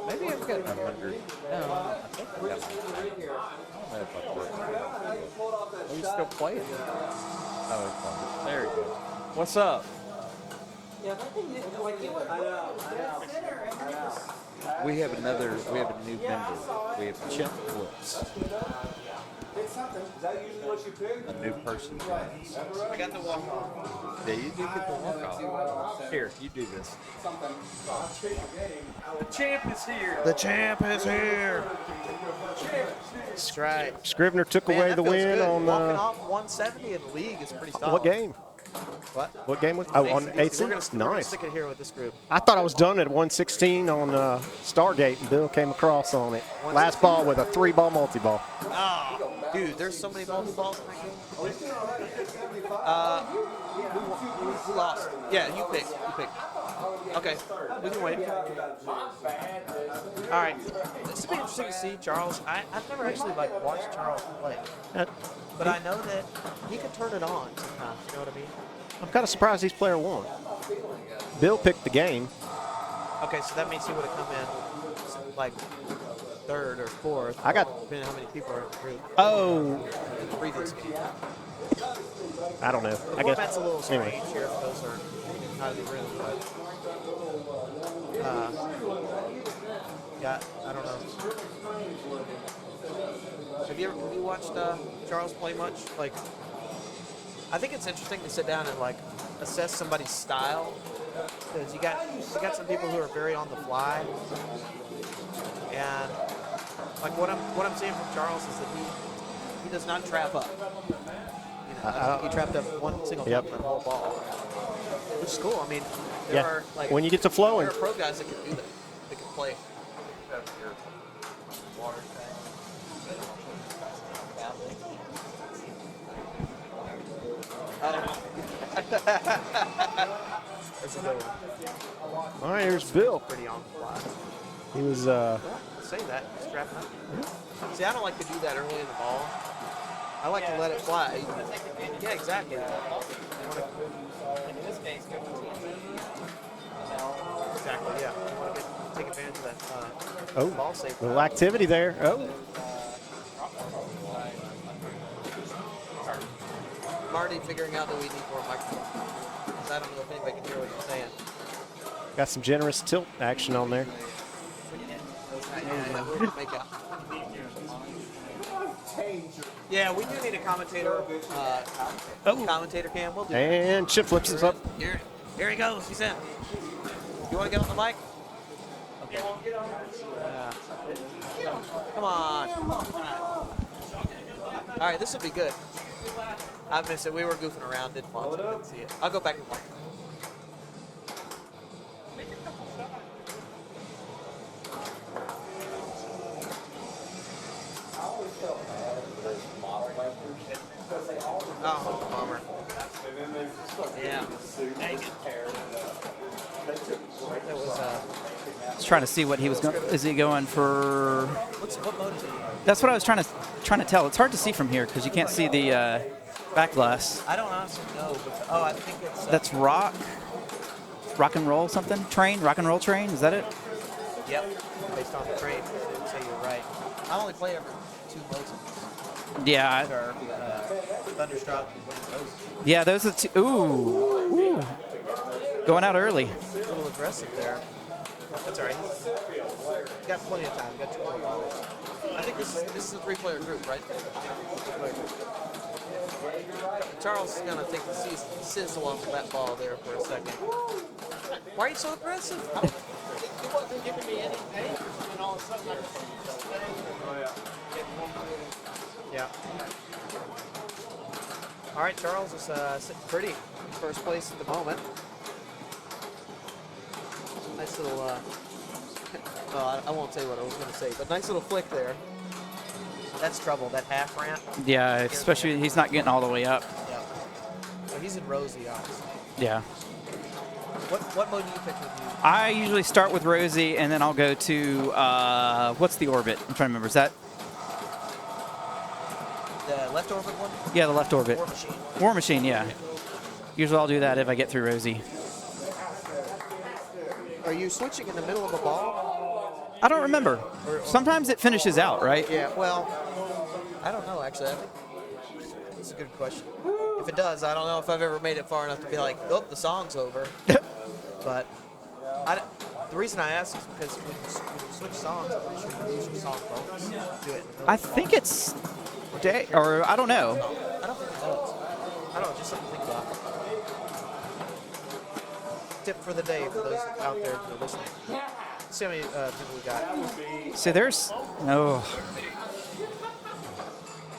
Maybe I've got 100. No, I think I've got 100. I don't know if I've got 100. Are you still playing? Oh, it's fine. There you go. What's up? We have a new member. We have Chimp Flips. A new person. I got the walk off. Yeah, you do get the walk off. Here, you do this. The champ is here. The champ is here. That's right. Scrivener took Man, away that the feels win good. on Walking off 170 in the league is pretty solid. what game? What? What game was? Oh, on We're 8C. gonna Nice. stick it here with this group. I thought I was done at 116 on Stargate, and Bill came across on it. Last ball with a 3-ball multi-ball. Oh, dude, there's so many multi-balls in that game. Who lost? Yeah, you pick. Okay, we can wait. All right, this would be interesting to see Charles. I've never actually watched Charles play, but I know that he can turn it on sometimes. You know what I mean? I'm kind of surprised he's player 1. Bill picked the game. Okay, so that means he would have come in like 3rd or 4th. I got. Depending on how many people are in the group. Oh, In the previous game. I don't know. The I format's guess. a little strange Anyway. here if those are out of the room, but I don't know. Have you watched Charles play much? Like, I think it's interesting to sit down and assess somebody's style, because you got some people who are very on the fly, and what I'm seeing from Charles is that he does not trap up. He trapped up one single time for the whole ball, which is cool. I mean, there are when you get to flowing. there are pro guys that can do that. They can play. That's a good one. All right, here's Bill. Pretty on the fly. He was. Say that. He's strapping up. See, I don't like to do that early in the ball. I like to let it fly. Yeah, exactly. Exactly, yeah. You want to take advantage of that ball safe. Little activity there. Oh. I'm already figuring out that we need more microphones, because I don't know if anybody can hear what you're saying. Got some generous tilt action on there. Yeah, we do need a commentator. Commentator cam. We'll do. And chip flips is up. Here he goes. He's in. You want to get on the mic? Okay. Come on. All right, this will be good. I missed it. We were goofing around. Didn't watch it. Didn't see it. I'll go back and watch it. Oh, bummer. Yeah. Dang it. That was I was trying to see what he was going. Is he going for? what mode is he? That's what I was trying to tell. It's hard to see from here because you can't see the back glass. I don't honestly know, but I think it's. That's rock and roll something. Rock and roll train. Is that it? Yep. Based on the train, I'd say you're right. I only play every 2 modes. Yeah. Thunderstruck. Yeah, those are two. Ooh. Going out early. A little aggressive there. That's all right. You got plenty of time. You got 2 more balls. I think this is a 3-player group, right? Charles is going to take the sizzle off of that ball there for a second. Why are you so aggressive? He wasn't giving me any danger, and all of a sudden I just... Yeah. All right, Charles is sitting pretty in first place at the moment. Nice little, well, I won't say what I was going to say, but nice little flick there. That's trouble, that half ramp. Yeah, especially he's not getting all the way up. Yeah. So he's in Rosie, obviously. Yeah. What mode do you pick with you? I usually start with Rosie, and then I'll go to, what's the orbit? I'm trying to remember. Is that? The left orbit one? Yeah, the left orbit. War Machine. War Machine, yeah. Usually I'll do that if I get through Rosie. Are you switching in the middle of a ball? I don't remember. Sometimes it finishes out, right? Yeah, well, I don't know, actually. I think that's a good question. If it does, I don't know if I've ever made it far enough to be like, oh, the song's over. But the reason I ask is because when you switch songs, I'm pretty sure you use your song bonus. Do it. I think it's day, or I don't know. I don't think it does. I don't know, just something to think about. Tip for the day for those out there that are listening. Let's see how many people we got. See, there's no.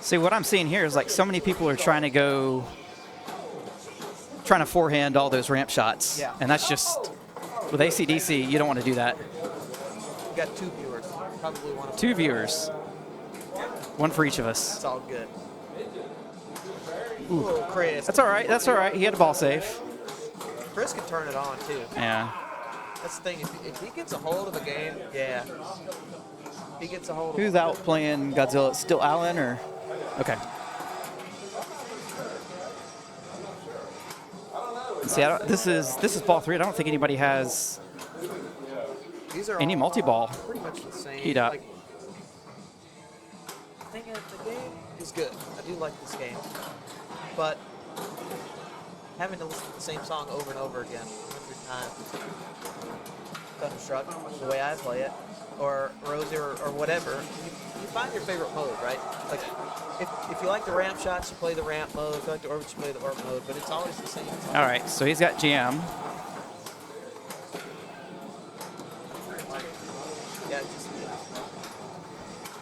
See, what I'm seeing here is like so many people are trying to forehand all those ramp shots. Yeah. And that's just, with AC/DC, you don't want to do that. We got 2 viewers. Probably one of them. 2 viewers. One for each of us. It's all good. Ooh, Chris. That's all right. That's all right. He had a ball safe. Chris can turn it on, too. Yeah. That's the thing. If he gets a hold of a game, yeah. If he gets a hold of Who's out playing Godzilla? Still Alan or? Okay. See, this is ball 3. I don't think anybody has These are any all multi-ball. pretty much the same. Heat up. Like, the thing is, the game is good. I do like this game. But having to listen to the same song over and over again 100 times. Thunderstruck, the way I play it, or Rosie or whatever, you find your favorite mode, right? Like, if you like the ramp shots, you play the ramp mode. If you like the orbits, you play the orbit mode. But it's always the same song. All right, so he's got jam. Yeah,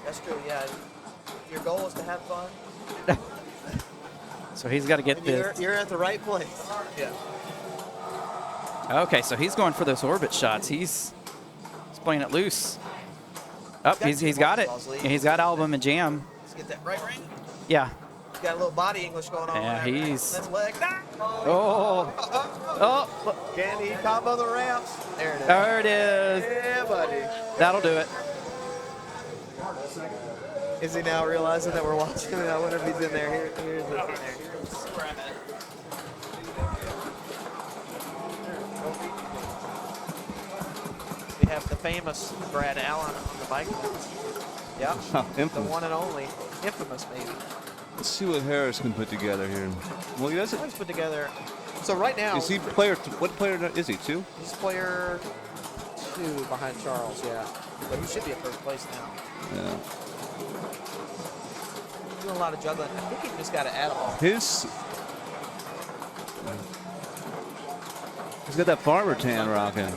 that's true. Yeah, if your goal is to have fun, So he's got to get you're, this. you're at the right place. Yeah. Okay, so he's going for those orbit shots. He's playing it loose. Oh, he's got it. Yeah, he's got album and jam. Let's get that right ring. Yeah. He's got a little body English going on. Yeah, there. he's. That's leg. Oh. Oh. Can he combo the ramps? There it is. There it is. Yeah, buddy. That'll do it. Is he now realizing that we're watching him? I wonder if he's in there. Here's it in there. Where I'm at. We have the famous Brad Allen on the bike. Yep. The Infamous. one and only. Infamous, maybe. Let's see what Harris can put together here. Well, he doesn't. He's put together. So right now. Is he player? What player is he? 2? He's player 2 behind Charles, yeah. But he should be at first place now. Yeah. Doing a lot of juggling. I think he just got to add them all. He's got that farmer tan rocking.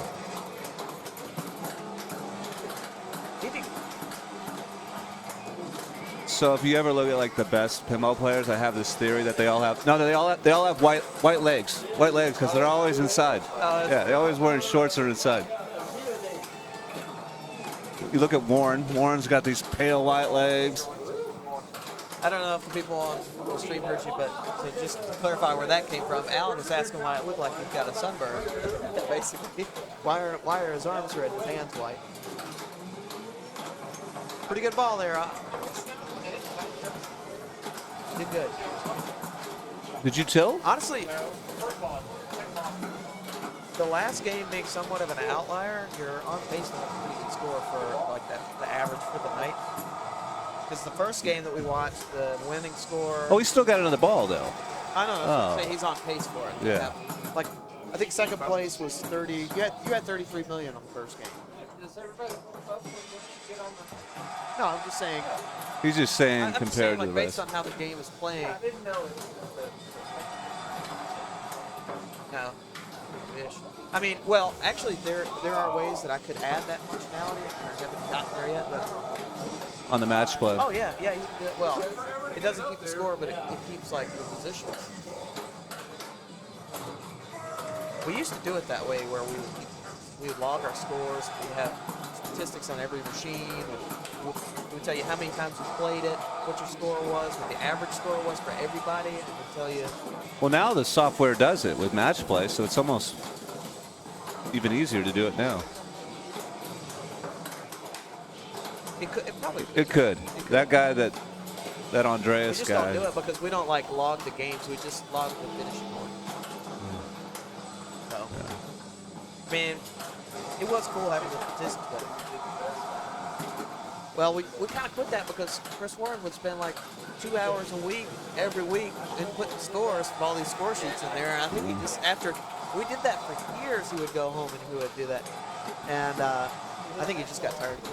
So if you ever look at like the best pinball players, I have this theory that they all have they all have white legs because they're always inside. Yeah, they're always wearing shorts or inside. You look at Warren. Warren's got these pale white legs. I don't know if the people on the stream heard you, but to just clarify where that came from, Alan was asking why it looked like he's got a sunburn. Basically, why are his arms red and his hands white? Pretty good ball there. Did good. Did you tilt? Honestly, the last game being somewhat of an outlier, you're on pace to have a pretty good score for like the average for the night. Because the first game that we watched, the winning score. Oh, he still got another ball though. I don't know. Say he's on pace for it. Yeah. Like, I think second place was 30. You had 33 million on the first game. No, I'm just saying. He's just saying I'm compared just saying, to like, the based rest. on how the game is playing. No. Ish. I mean, well, actually, there are ways that I could add that functionality. I haven't gotten there yet, but. On the match play. Oh yeah, you can do it. Well, it doesn't keep the score, but it keeps like the positions. We used to do it that way, where we would log our scores. We have statistics on every machine. We would tell you how many times you played it, what your score was, what the average score was for everybody, and we'd tell you. Well, now the software does it with match play, so it's almost even easier to do it now. It probably could. It could. That guy that That We Andreas just guy. don't do it because we don't like log the games. We just log the finishing order. So, I mean, it was cool having the statistics. But well, we kind of quit that because Chris Warren would spend like 2 hours a week, every week, inputting scores from all these score sheets in there. And I think he just, after we did that for years, he would go home and he would do that. And I think he just got tired of it.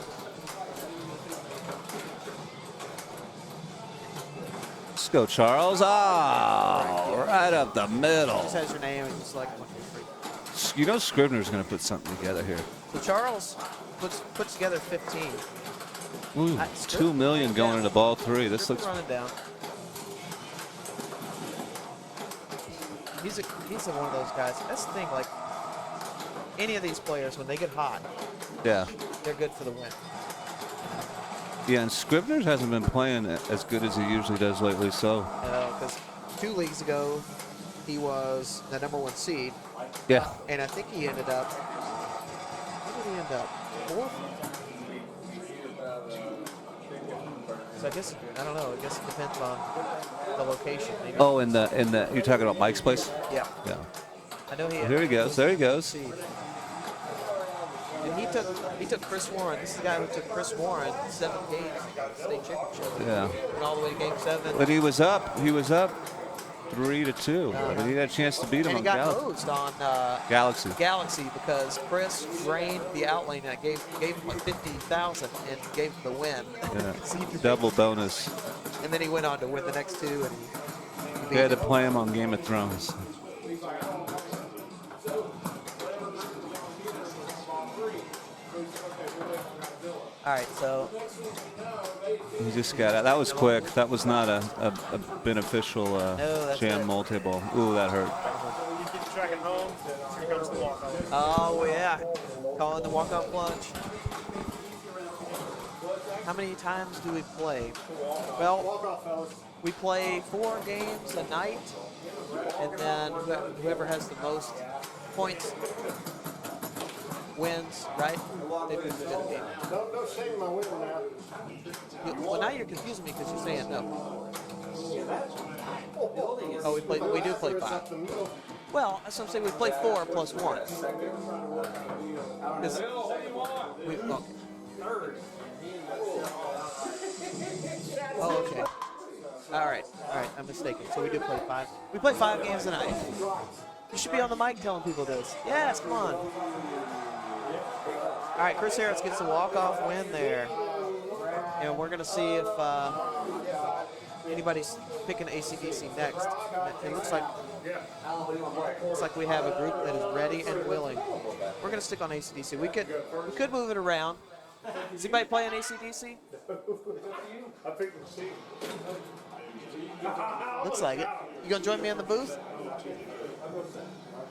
Let's go, Charles. Oh, right up the middle. Just has your name and just like 1, 2, 3. You know Scribner's going to put something together here. So Charles puts together 15. Ooh, $2 million going into ball 3. This looks running down. He's one of those guys. That's the thing. Like any of these players, when they get hot, yeah. they're good for the win. Yeah, and Scribner's hasn't been playing as good as he usually does lately. So Because 2 leagues ago, he was the #1 seed. yeah, And I think he ended up. Where did he end up? 4th. So I guess I don't know. I guess it depends on the location. Maybe. oh, in the you're talking about Mike's place? Yeah. Yeah. I know he. Here he goes. There he goes. Seed. And he took Chris Warren. This is the guy who took Chris Warren 7 games in the state championship. Yeah. Went all the way to game 7. But he was up 3-2. I mean, he had a chance to beat him And on he got hosed on Galaxy. because Chris drained the outlane that gave him like 50,000 and gave him the win. Yeah. Double bonus. And then he went on to win the next 2 and He had to play him on Game of Thrones. All right, so He just got out. That was quick. That was not a beneficial that's jam it. multi-ball. Ooh, that hurt. You keep tracking home. Here comes the walk-off. oh yeah, calling the walk-off plunge. How many times do we play? Well, we play 4 games a night, and then whoever has the most points wins, right? They lose the game. Don't shame my winner now. Well, now you're confusing me because you're saying no. Oh, we do play 5. Well, that's what I'm saying. We play 4 plus 1. Okay. Oh, okay. All right. I'm mistaken. So we do play 5. We play 5 games a night. You should be on the mic telling people this. Yes, come on. All right, Chris Harris gets a walk-off win there. And we're going to see if anybody's picking AC/DC next. It looks like we have a group that is ready and willing. We're going to stick on AC/DC. We could move it around. Is anybody playing AC/DC? I picked the seat. Looks like it. You going to join me in the booth?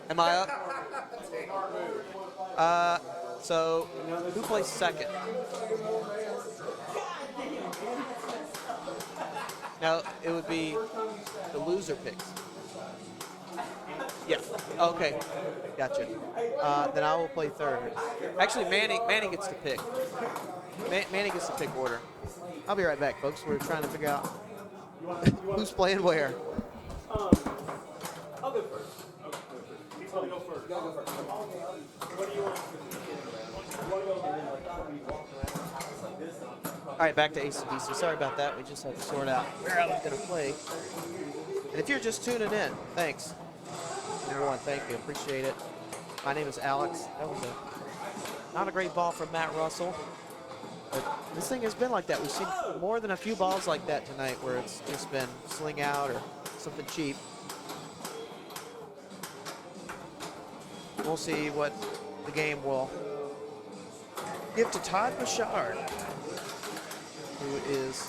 Am I up? So who plays second? No, it would be the loser picks. Yeah. Okay. Gotcha. Then I will play third. Actually, Manny gets to pick. Manny gets to pick order. I'll be right back, folks. We're trying to figure out who's playing where. I'll go first. He's going to go first. What do you want? All right, back to AC/DC. Sorry about that. We just had to sort out where I was going to play. And if you're just tuning in, thanks. Number 1, thank you. Appreciate it. My name is Alex. That was not a great ball from Matt Russell. But this thing has been like that. We've seen more than a few balls like that tonight where it's just been sling out or something cheap. We'll see what the game will give to Todd Bouchard, who is,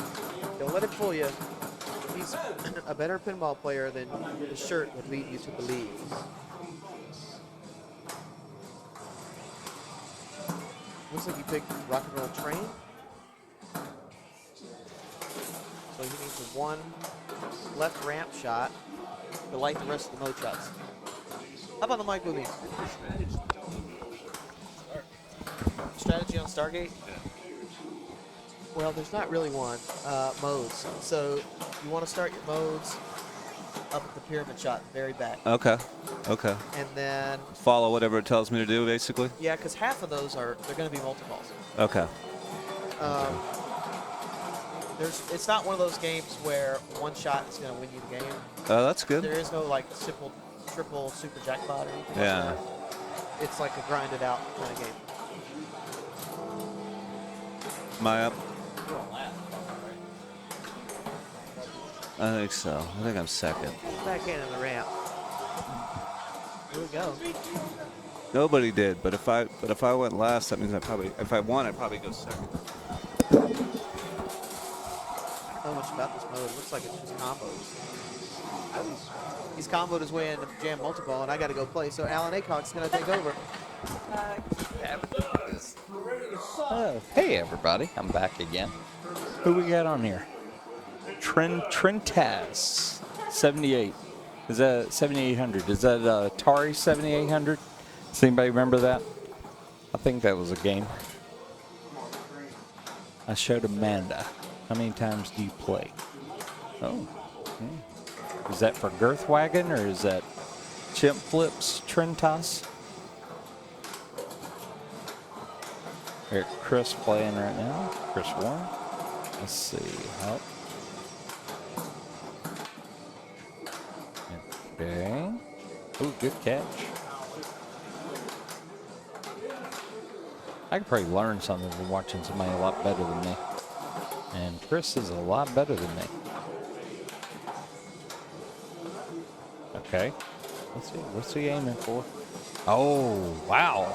don't let it fool you, he's a better pinball player than his shirt would lead you to believe. Looks like you picked Rock and Roll Train. So he needs a 1 left ramp shot to light the rest of the mode shots. How about the mic movie? Strategy on Stargate? Well, there's not really one. Modes. So you want to start your modes up at the pyramid shot, very back. Okay. Okay. And then, Follow whatever it tells me to do, basically. yeah, because half of those they're going to be multi-balls. Okay. It's not one of those games where one shot is going to win you the game. Oh, that's good. There is no like triple super jackpot or anything. Yeah. Like that. It's like a grinded out kind of game. Am I up? I think so. I think I'm second. Back in the ramp. Here we go. Nobody did, but if I went last, that means if I won, I'd probably go second. I don't know much about this mode. It looks like it's just combos. He's comboed his way into Jam Multiball, and I got to go play. So Alan Acock's going to take over. Oh, hey everybody, I'm back again. Who we got on here? Trentaz 78. Is that 7800? Is that Atari 7800? Does anybody remember that? I think that was a game. I showed Amanda. How many times do you play? Oh. Is that for Girthwagon or is that Chimp Flips Trentaz? Here, Chris playing right now. Chris Warren. Let's see. Oh. Okay. Ooh, good catch. I could probably learn something from watching somebody a lot better than me. And Chris is a lot better than me. Okay. Let's see. What's he aiming for? Oh, wow.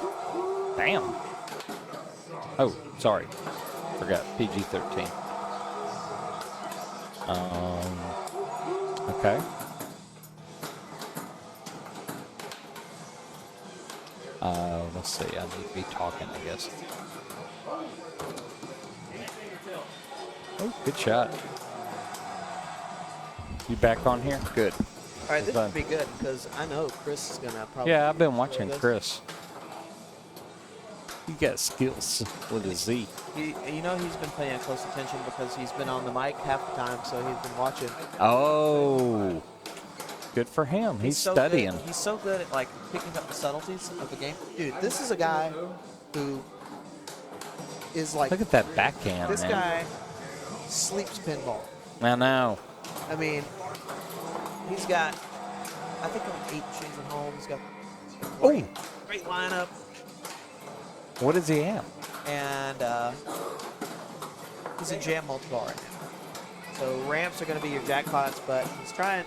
Damn. Oh, sorry. Forgot. PG-13. Okay. Let's see. I need to be talking, I guess. Oh, good shot. You back on here? Good. All right, this should be good because I know Chris is going to probably... Yeah, I've been watching Chris. He got skills with a Z. You know he's been paying close attention because he's been on the mic half the time, so he's been watching. Oh, good for him. He's so studying. Good. He's so good at like picking up the subtleties of the game. Dude, this is a guy who is like... Look at that backhand, This man. guy sleeps pinball. I know. I mean, he's got, I think, like 8 machines at home. He's got great lineup. What does he have? And he's in Jam Multiball right now. So ramps are going to be your jackpots, but he's trying.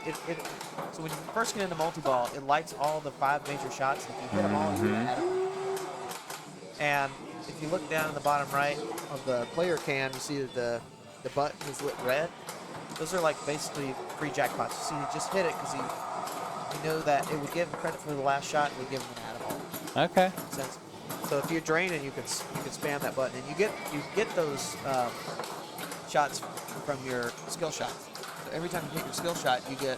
So when you first get into Multiball, it lights all the 5 major shots. If you hit them all, you add them. And if you look down in the bottom right of the player cam, you see that the button is lit red. Those are like basically free jackpots. You see, he just hit it because he know that it would give him credit for the last shot and would give him an add ball. Okay. Makes sense. So if you're draining, you can spam that button, and you get those shots from your skill shots. So every time you hit your skill shot, you get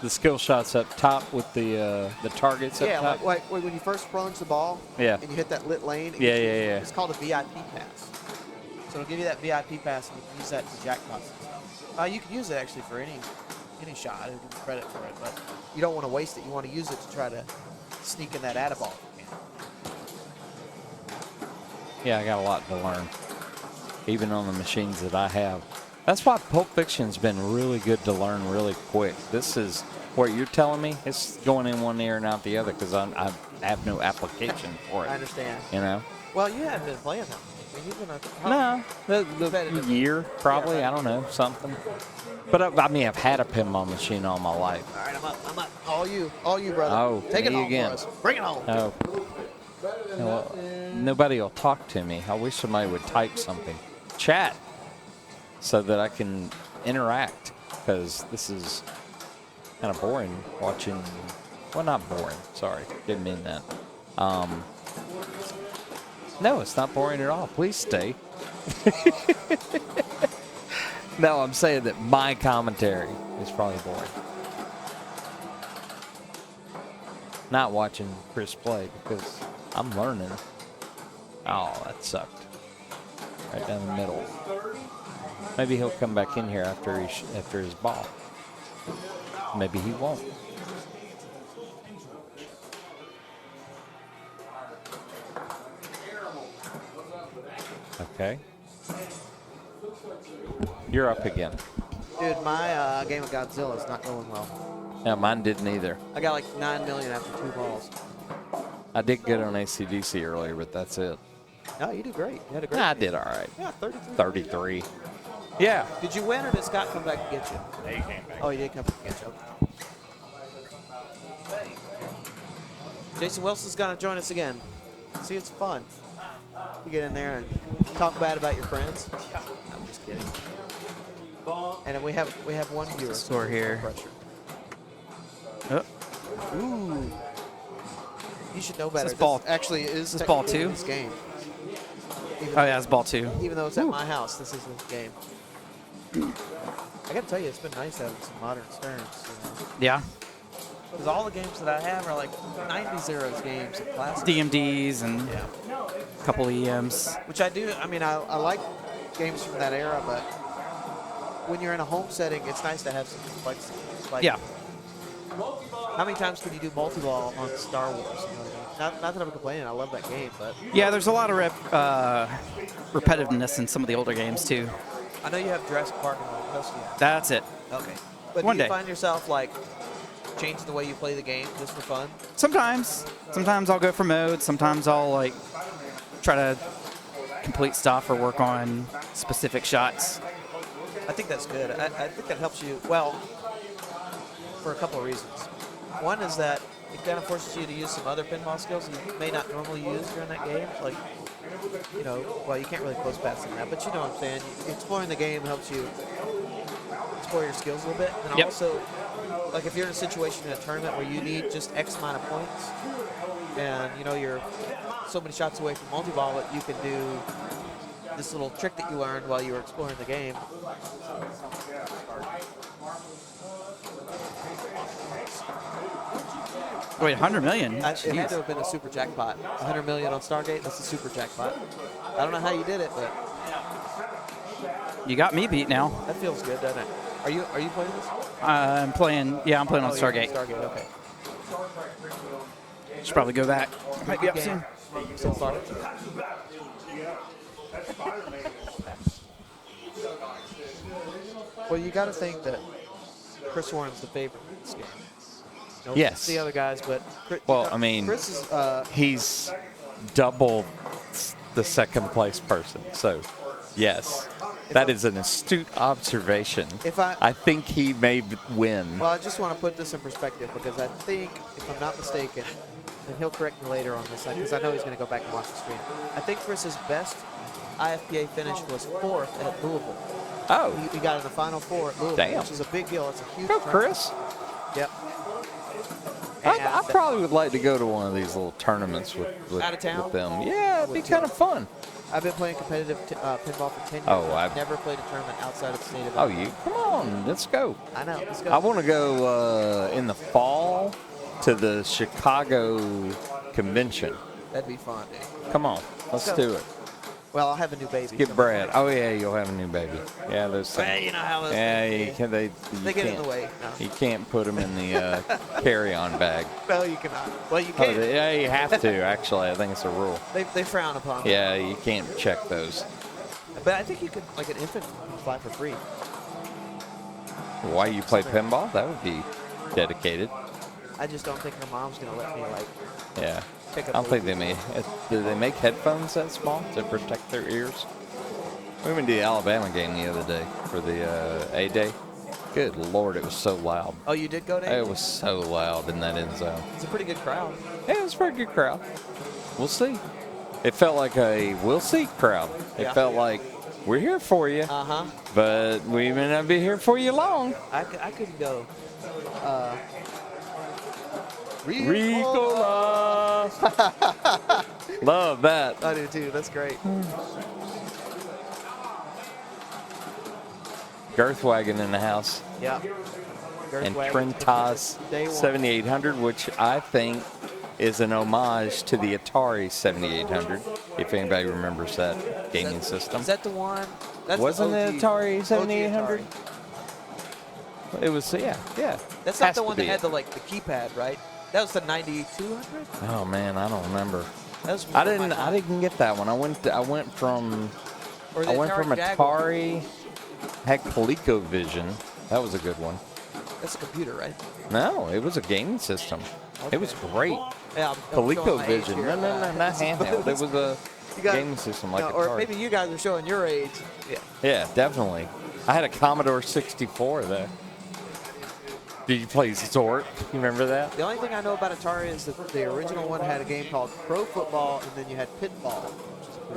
the skill shots up top with the targets up top. Yeah, like when you first plunge the ball. Yeah. And you hit that lit lane. Yeah. It's called a VIP pass. So it'll give you that VIP pass, and you can use that for jackpots. You can use it actually for any shot. It'll give you credit for it, but you don't want to waste it. You want to use it to try to sneak in that add-a-ball. Yeah, I got a lot to learn, even on the machines that I have. That's why Pulp Fiction's been really good to learn really quick. This is what you're telling me. It's going in one ear and out the other because I have no application for it. I understand. You know? Well, you haven't been playing them. I mean, you've been the year, probably. I don't know, something. But I mean, I've had a pinball machine all my life. All right, I'm up. All you, brother. Oh, Take it me home again. for us. Bring it home. Oh. Well, nobody will talk to me. I wish somebody would type something. Chat. So that I can interact. Because this is kind of boring watching. Well, not boring. Sorry. Didn't mean that. No, it's not boring at all. Please stay. No, I'm saying that my commentary is probably boring. Not watching Chris play because I'm learning. Oh, that sucked. right down the middle. Maybe he'll come back in here after after his ball. Maybe he won't. Okay. You're up again. Dude, my game of Godzilla is not going well. Yeah, mine didn't either. I got like 9 million after 2 balls. I did good on ACDC earlier, but that's it. No, you did great. You had a great Nah, I game. did all right. Yeah, 33. 33. Yeah. Did you win or did Scott come back and get you? He came back. Oh, he did come back and get you. Jason Wilson's going to join us again. See, it's fun. You get in there and talk bad about your friends. I'm just kidding. And then we have one viewer. Score here. Oh. Ooh. You should know better. This ball actually is this ball technically 2? This game. Oh yeah, it's ball 2. Even though it's at my house, this is this game. I gotta tell you, it's been nice having some modern Sterns. You know? Yeah. Because all the games that I have are like 90s games and classics. DMDs and a couple EMs. Which I do. I mean, I like games from that era, but when you're in a home setting, it's nice to have some complexity. Like, Yeah. How many times can you do multi-ball on Star Wars? You know what I mean? Not that I'm complaining. I love that game, but Yeah, there's a lot of repetitiveness in some of the older games too. I know you have Jurassic Park and what else do you have? That's it. Okay. But One do you day. find yourself like changing the way you play the game just for fun? Sometimes I'll go for mode. Sometimes I'll like try to complete stuff or work on specific shots. I think that's good. I think that helps you, well, for a couple of reasons. One is that it kind of forces you to use some other pinball skills you may not normally use during that game. Like, you know, well, you can't really close pass in that, but you know what I'm saying. Exploring the game helps you explore your skills a little bit. And Yep. also, like if you're in a situation in a tournament where you need just X amount of points, and you know you're so many shots away from multi-ball, that you can do this little trick that you learned while you were exploring the game. Wait, 100 million? It had to have been a super jackpot. 100 million on Stargate, that's a super jackpot. I don't know how you did it, but You got me beat now. that feels good, doesn't it? Are you playing this? I'm playing on you're Stargate. playing Stargate, okay. Should probably go back. Might be up Good soon. game. So far. Well, you got to think that Chris Warren's the favorite in this game. No Yes. offense to the other guys, but Well, I mean, Chris is he's double the second place person. So, yes, that is an astute observation. If I think he may win. Well, I just want to put this in perspective because I think, if I'm not mistaken, and he'll correct me later on this, because I know he's going to go back and watch the stream. I think Chris's best IFPA finish was 4th at Louisville. Oh. He got in the Final 4 at Louisville, Damn. which is a big deal. It's a huge Go, tournament. Chris. Yep. I probably would like to go to one of these little tournaments with Out of town? with them. Yeah, it'd be kind of fun. I've been playing competitive pinball for 10 years. Oh, I've I've- never played a tournament outside of the state of Oh, you come on, let's go. I know. Let's go. I want to go in the fall to the Chicago convention. That'd be fun, dude. Come on, let's go. do it. Well, I'll have a new baby. Get Brad. Oh yeah, you'll have a new baby. Yeah, those things. Well, you know how those Yeah, things you can, they get in can't- the way. No. You can't put them in the carry-on bag. No, you cannot. Well, you Oh, can. yeah, you have to. Actually, I think it's a rule. They frown upon it. Yeah, you can't check those. But I think you could, like an infant, fly for free. Why you play pinball? That would be dedicated. I just don't think her mom's gonna let me like. Yeah. Pick I up don't think they babies. make. Do they make headphones that small to protect their ears? We went to the Alabama game the other day for the A Day. Good Lord, it was so loud. Oh, you did go to? It was so loud in that end zone. It's a pretty good crowd. Yeah, it was a pretty good crowd. We'll see. It felt like a we'll see crowd. It Yeah. felt like we're here for you, but we may not be here for you long. I couldn't go. Ricola. Love that. I do too. That's great. Girthwagon in the house. Yeah. And Girthwagon's been Trentas day one. 7800, which I think is an homage to the Atari 7800, if anybody remembers that gaming system. Is that the one? That's Wasn't the it OG, Atari OG 7800? Atari. It was, yeah. That's not Has the to one that be had it. the keypad, right? That was the 9200. Oh man, I don't remember. That was I before my didn't time. get that one. I went from Or the Jaguar. Atari, heck, ColecoVision. That was a good one. That's a computer, right? No, it was a gaming system. It was great. Yeah, I'm showing my age ColecoVision. here. No, not handheld. It was a You got- gaming system like No, Atari. or maybe you guys are showing your age. Yeah. Yeah, definitely. I had a Commodore 64 there. Did you play Zort? You remember that? The only thing I know about Atari is that the original one had a game called Pro Football, and then you had Pitfall.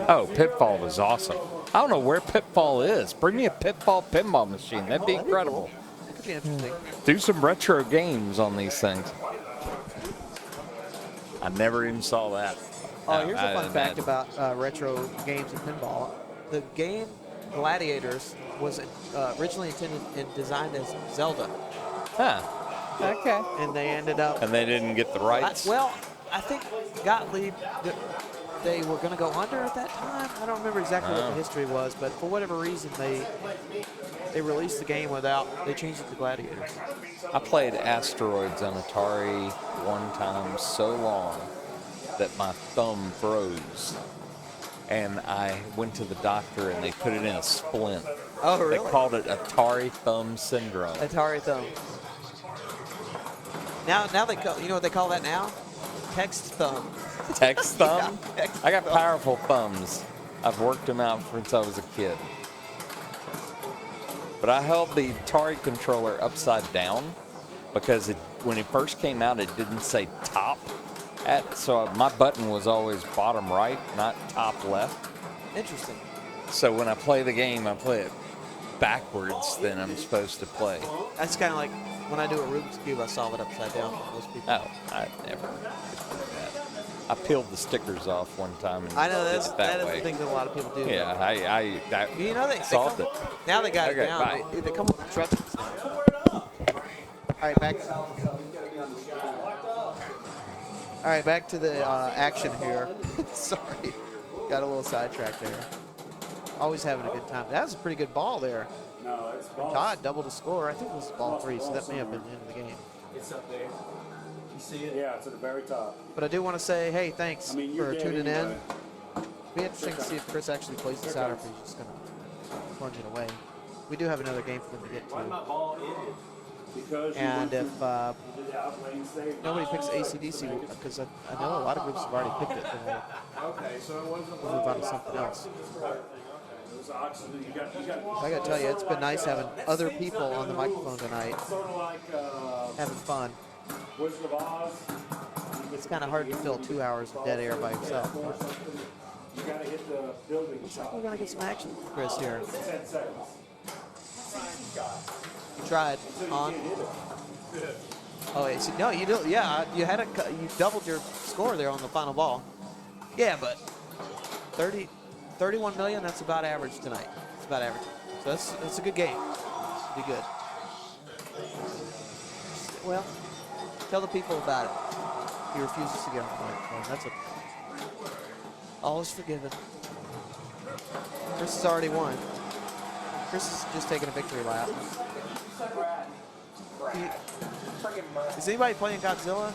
Oh, Pitfall was awesome. I don't know where Pitfall is. Bring me a Pitfall pinball machine. That'd be incredible. That could be interesting. Do some retro games on these things. I never even saw that. Oh, here's a I fun didn't fact imagine. about retro games and pinball. The game Gladiators was originally intended and designed as Zelda, Huh. Okay. and they ended up. And they didn't get the rights? I think Gottlieb, they were going to go under at that time. I don't remember exactly what the history was, but for whatever reason, they released the game without. They changed it to Gladiators. I played Asteroids on Atari one time so long that my thumb froze. And I went to the doctor and they put it in a splint. Oh, really? They called it Atari thumb syndrome. Atari thumb. Now they call, you know what they call that now? Text thumb. Text thumb? Yeah, text I got thumb. powerful thumbs. I've worked them out since I was a kid. But I held the Atari controller upside down because when it first came out, it didn't say top. So my button was always bottom right, not top left. Interesting. So when I play the game, I play it backwards than I'm supposed to play. That's kind of like when I do a Rubik's Cube, I solve it upside down for most people. Oh, I never did that. I peeled the stickers off one time and I know did that's it that that is way. the thing that a lot of people do. Yeah, I You know they solved come, it. Now they got Okay, it down. bye. They come with instructions. All right, back. All right, back to the action here. Sorry, got a little sidetracked there. Always having a good time. That was a pretty good ball there. No, it's ball. Todd doubled the score. I think it was ball 3, so that may have been the end of the game. It's up there. You see it? Yeah, it's at the very top. But I do want to say, hey, thanks I mean, you're for dead tuning in. anyway. It'll be interesting to see if Chris actually plays this out or if he's just going to plunge it away. We do have another game for them to get Why to. my ball in it? Because you And went if to the outlaying stage. nobody picks ACDC, because I know a lot of groups have already picked it, then Okay, so it wasn't we'll move on to something else. It was oxygen. You got I got to tell you, it's been nice having other people on the microphone tonight, sort of like having fun. Wizard of Oz. It's kind of hard to fill 2 hours of dead air by yourself. You got to hit the building shot. We're going to get some action from Chris here. 10 seconds. You tried on. Oh, wait, so, no, you do. Yeah, you had you doubled your score there on the final ball. Yeah, but 31 million. That's about average tonight. It's about average. So that's a good game. Be good. Well, tell the people about it. He refuses to get on the microphone. That's a all is forgiven. Chris has already won. Chris is just taking a victory lap. Is anybody playing Godzilla?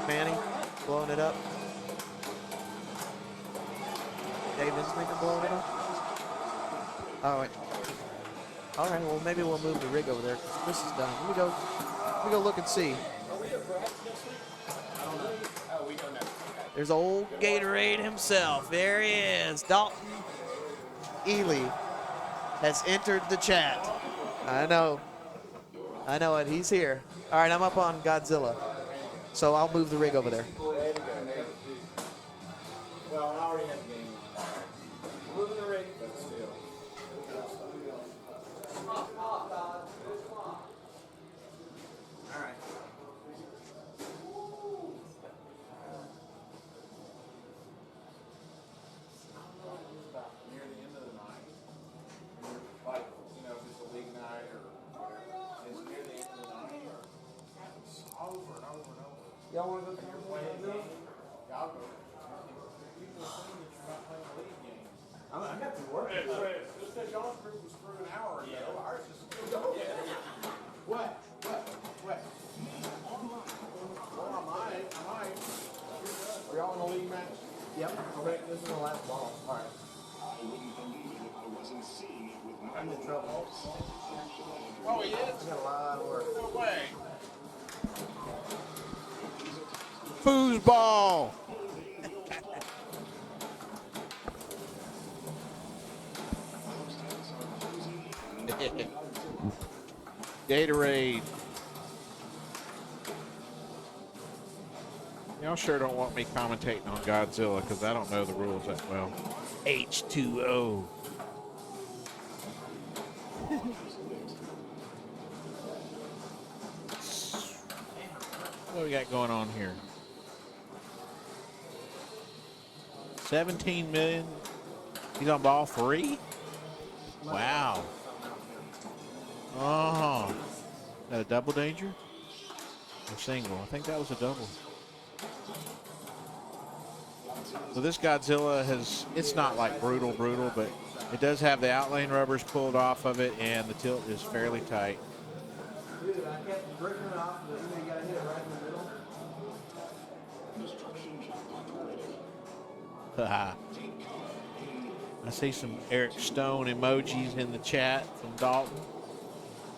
Manny, blowing it up. David's maybe blowing it up. All right. All right. Well, maybe we'll move the rig over there because Chris is done. Let me go look and see. There's old Gatorade himself. There he is. Dalton Ely has entered the chat. I know it. He's here. All right, I'm up on Godzilla. So I'll move the rig over there. Well, I already had the game. Moving the rig, but still. All right. Near the end of the night, like, you know, if it's a league night or whatever, it's near the end of the night. It's over and over and over. Y'all want to go Godzilla? I got to work. Just because y'all's group was through an hour ago, ours is still going. What? Well, I might. Are y'all in a league match? Yep. Okay, this is the last ball. All right. I wouldn't believe it if I wasn't seeing it with my I'm in trouble. Oh, he is? I got a lot of work. No way. Foosball. Gatorade. Y'all sure don't want me commentating on Godzilla because I don't know the rules that well. H2O. What do we got going on here? 17 million. He's on ball 3? Wow. Oh. Is that a double danger? Or single? I think that was a double. So this Godzilla has, it's not like brutal, but it does have the outlane rubbers pulled off of it, and the tilt is fairly tight. Dude, I kept breaking it off, but you got to hit it right in the middle. Haha. I see some Eric Stone emojis in the chat from Dalton.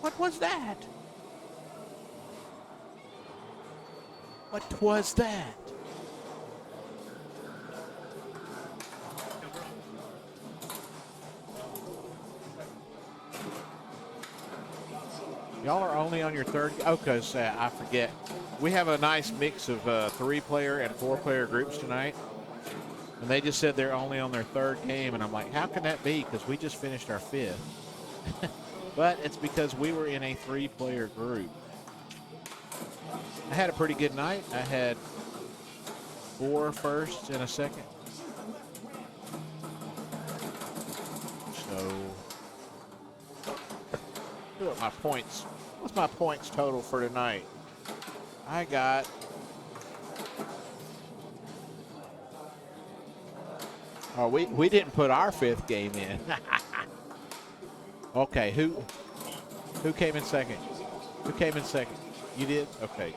What was that? What was that? Y'all are only on your third. Oh, because I forget. We have a nice mix of 3-player and 4-player groups tonight. And they just said they're only on their third game. And I'm like, how can that be? Because we just finished our 5th. But it's because we were in a 3-player group. I had a pretty good night. I had 4 firsts and a second. So, look at my points. What's my points total for tonight? I got oh, we didn't put our 5th game in. Okay, who came in second? Who came in second? You did? Okay.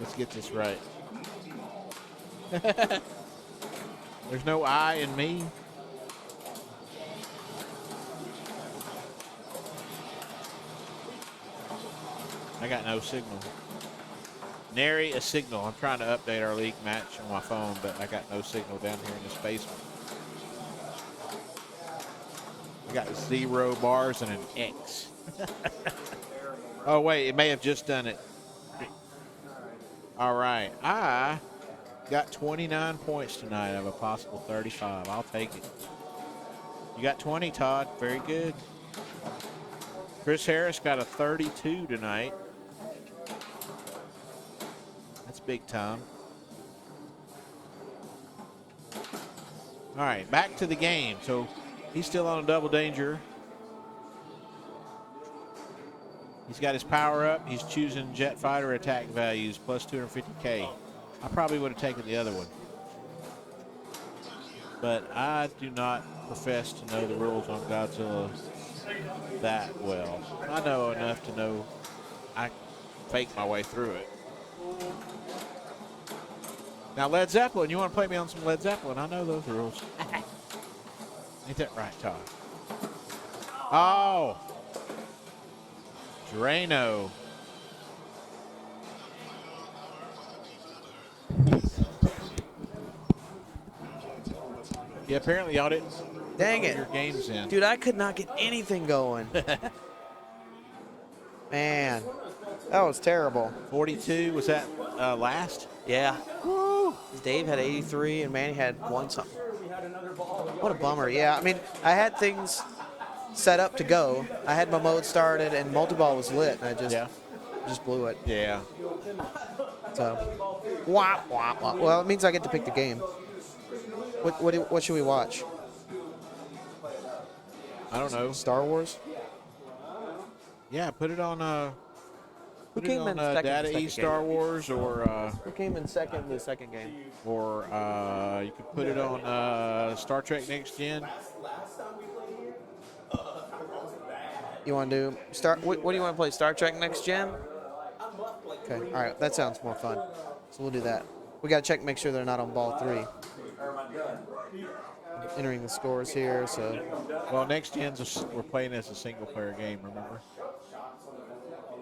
Let's get this right. There's no I in me. I got no signal. Nary a signal. I'm trying to update our league match on my phone, but I got no signal down here in this basement. I got 0 bars and an X. Oh, wait. It may have just done it. All right. I got 29 points tonight out of a possible 35. I'll take it. You got 20, Todd. Very good. Chris Harris got a 32 tonight. That's big time. All right, back to the game. So he's still on a double danger. He's got his power up. He's choosing jet fighter attack values plus 250K. I probably would have taken the other one. But I do not profess to know the rules on Godzilla that well. I know enough to know I fake my way through it. Now, Led Zeppelin, you want to play me on some Led Zeppelin? I know those rules. Ain't that right, Todd? Oh. Drano. Yeah, apparently y'all didn't Dang put it. your games in. Dude, I could not get anything going. Man, that was terrible. 42, was that last? Yeah. Woo. Dave had 83 and Manny had 1 something. What a bummer. Yeah, I mean, I had things set up to go. I had my mode started and multi-ball was lit, and I just blew it. Yeah. So, wah, wah, wah. Well, it means I get to pick the game. What should we watch? I don't know. Star Wars? Yeah, put it on Who Put it came on in second? the Data second East Star game? Wars, or Who came in second in the second game? you could put it on Star Trek Next Gen. You want to do What do you want to play? Star Trek Next Gen? Okay. All right. That sounds more fun. So we'll do that. We got to check, make sure they're not on ball 3. Entering the scores here. So. Well, Next Gen's we're playing as a single-player game. Remember?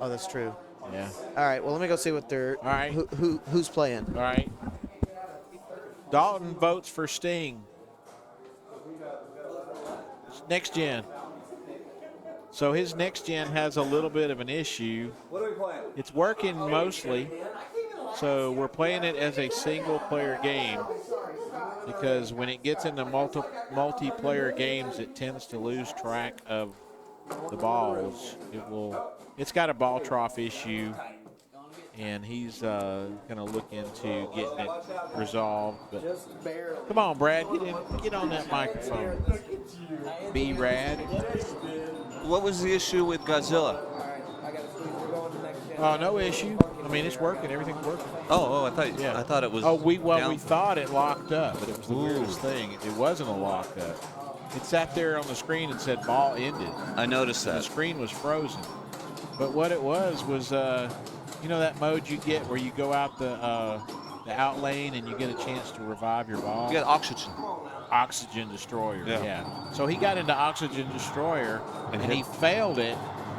Oh, that's true. Yeah. All right. Well, let me go see what they're. All right. Who's playing? All right. Dalton votes for Sting. Next Gen. So his Next Gen has a little bit of an issue. What are we playing? It's working mostly. So we're playing it as a single-player game because when it gets into multiplayer games, it tends to lose track of the balls. It's got a ball trough issue, and he's going to look into getting it resolved. But come on, Brad, get on that microphone. Be rad. What was the issue with Godzilla? Oh, no issue. I mean, it's working. Everything's working. Oh, I thought it was. Oh, we down. thought it locked up, but it was the weirdest thing. It wasn't a locked up. It sat there on the screen and said ball ended. I noticed that. The screen was frozen. But what it was you know that mode you get where you go out the out lane and you get a chance to revive your ball? You got oxygen. Oxygen Destroyer, yeah. So he got into Oxygen Destroyer, and he failed it,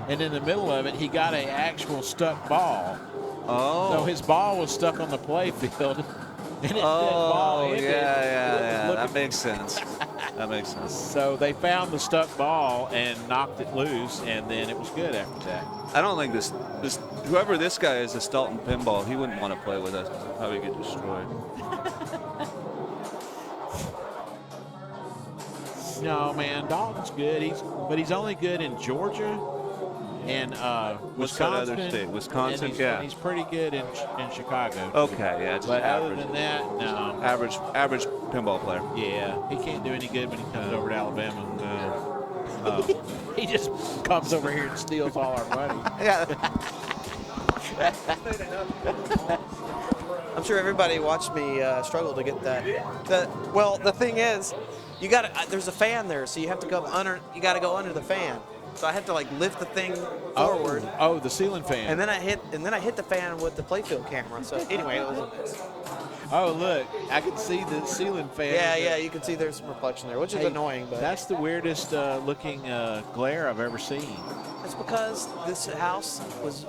and in the middle of it, he got an actual stuck ball. Oh. So his ball was stuck on the play field, and it said ball ended. Yeah. That makes sense. That makes sense. So they found the stuck ball and knocked it loose, and then it was good after that. I don't think this whoever this guy is, the Salty Pinball, he wouldn't want to play with us. He'd probably get destroyed. No, man, Dalton's good. But he's only good in Georgia and What's that Wisconsin. other state? Wisconsin, and yeah. he's pretty good in Chicago. Okay, yeah. Just But average. other than that, no. Average pinball player. Yeah, he can't do any good when he comes over to Alabama. No. He just comes over here and steals all our money. I'm sure everybody watched me struggle to get that. The thing is, there's a fan there, so you have to go under. You got to go under the fan. So I had to lift the thing forward. Oh, the ceiling fan. And then I hit the fan with the playfield camera. So anyway, it was a mess. Oh, look, I can see the ceiling fan. Yeah, you can see there's some reflection there, which is annoying. But that's the weirdest looking glare I've ever seen. it's because this house was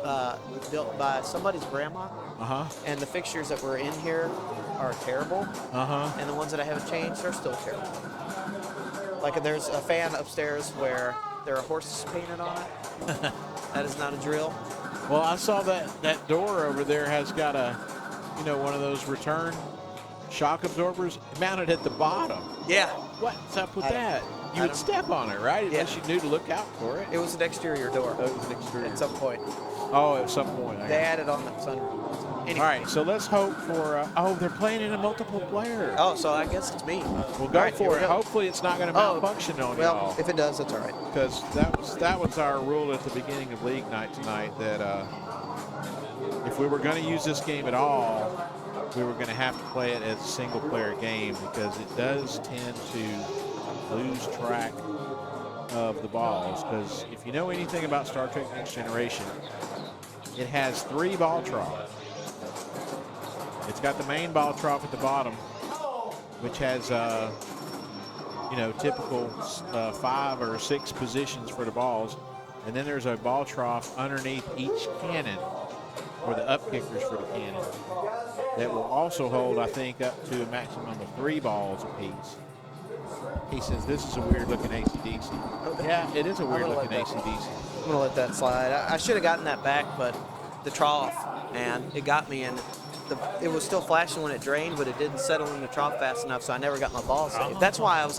built by somebody's grandma. And the fixtures that were in here are terrible. And the ones that I haven't changed are still terrible. Like there's a fan upstairs where there are horses painted on it. That is not a drill. Well, I saw that door over there has got one of those return shock absorbers mounted at the bottom. Yeah. What's up with that? You would step on it, right? Yeah. Unless you knew to look out for it. It was an exterior door. Oh, it was an exterior. At some point. Oh, at some point. They added on the sunroof. Anyway. All right, so let's hope for. They're playing in a multiple player. Oh, so I guess it's me. We'll go for it. Hopefully, it's not going to malfunction on well, y'all. if it does, that's all right. Because that was our rule at the beginning of league night tonight that if we were going to use this game at all, we were going to have to play it as a single-player game because it does tend to lose track of the balls. Because if you know anything about Star Trek Next Generation, it has 3 ball troughs. It's got the main ball trough at the bottom, which has typical 5 or 6 positions for the balls, and then there's a ball trough underneath each cannon, or the up kickers for the cannon, that will also hold, I think, up to a maximum of 3 balls apiece. He says this is a weird looking ACDC. Yeah, it is a weird looking ACDC. I'm gonna let that slide. I should have gotten that back, but the trough, and it got me in. It was still flashing when it drained, but it didn't settle in the trough fast enough, so I never got my ball saved. That's why I was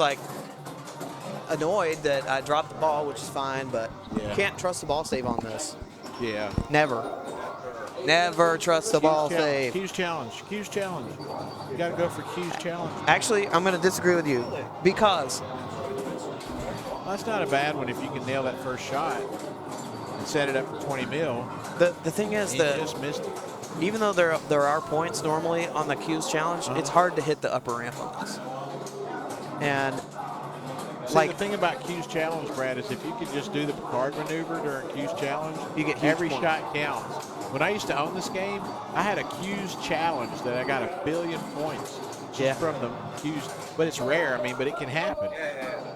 annoyed that I dropped the ball, which is fine, but you can't trust the ball save on this. Yeah. Never trust the ball save. Q's challenge. You got to go for Q's challenge. Actually, I'm going to disagree with you because Well, that's not a bad one if you can nail that first shot. and set it up for 20 mil. The thing is He that just missed it. even though there are points normally on the Q's challenge, it's hard to hit the upper ramp on this. And See, the thing about Q's challenge, Brad, is if you could just do the Picard maneuver during Q's challenge, you get every huge shot counts. When I used to own this game, I had a Q's challenge that I got 1 billion points just from the Q's. But it's rare, I mean, but it can happen.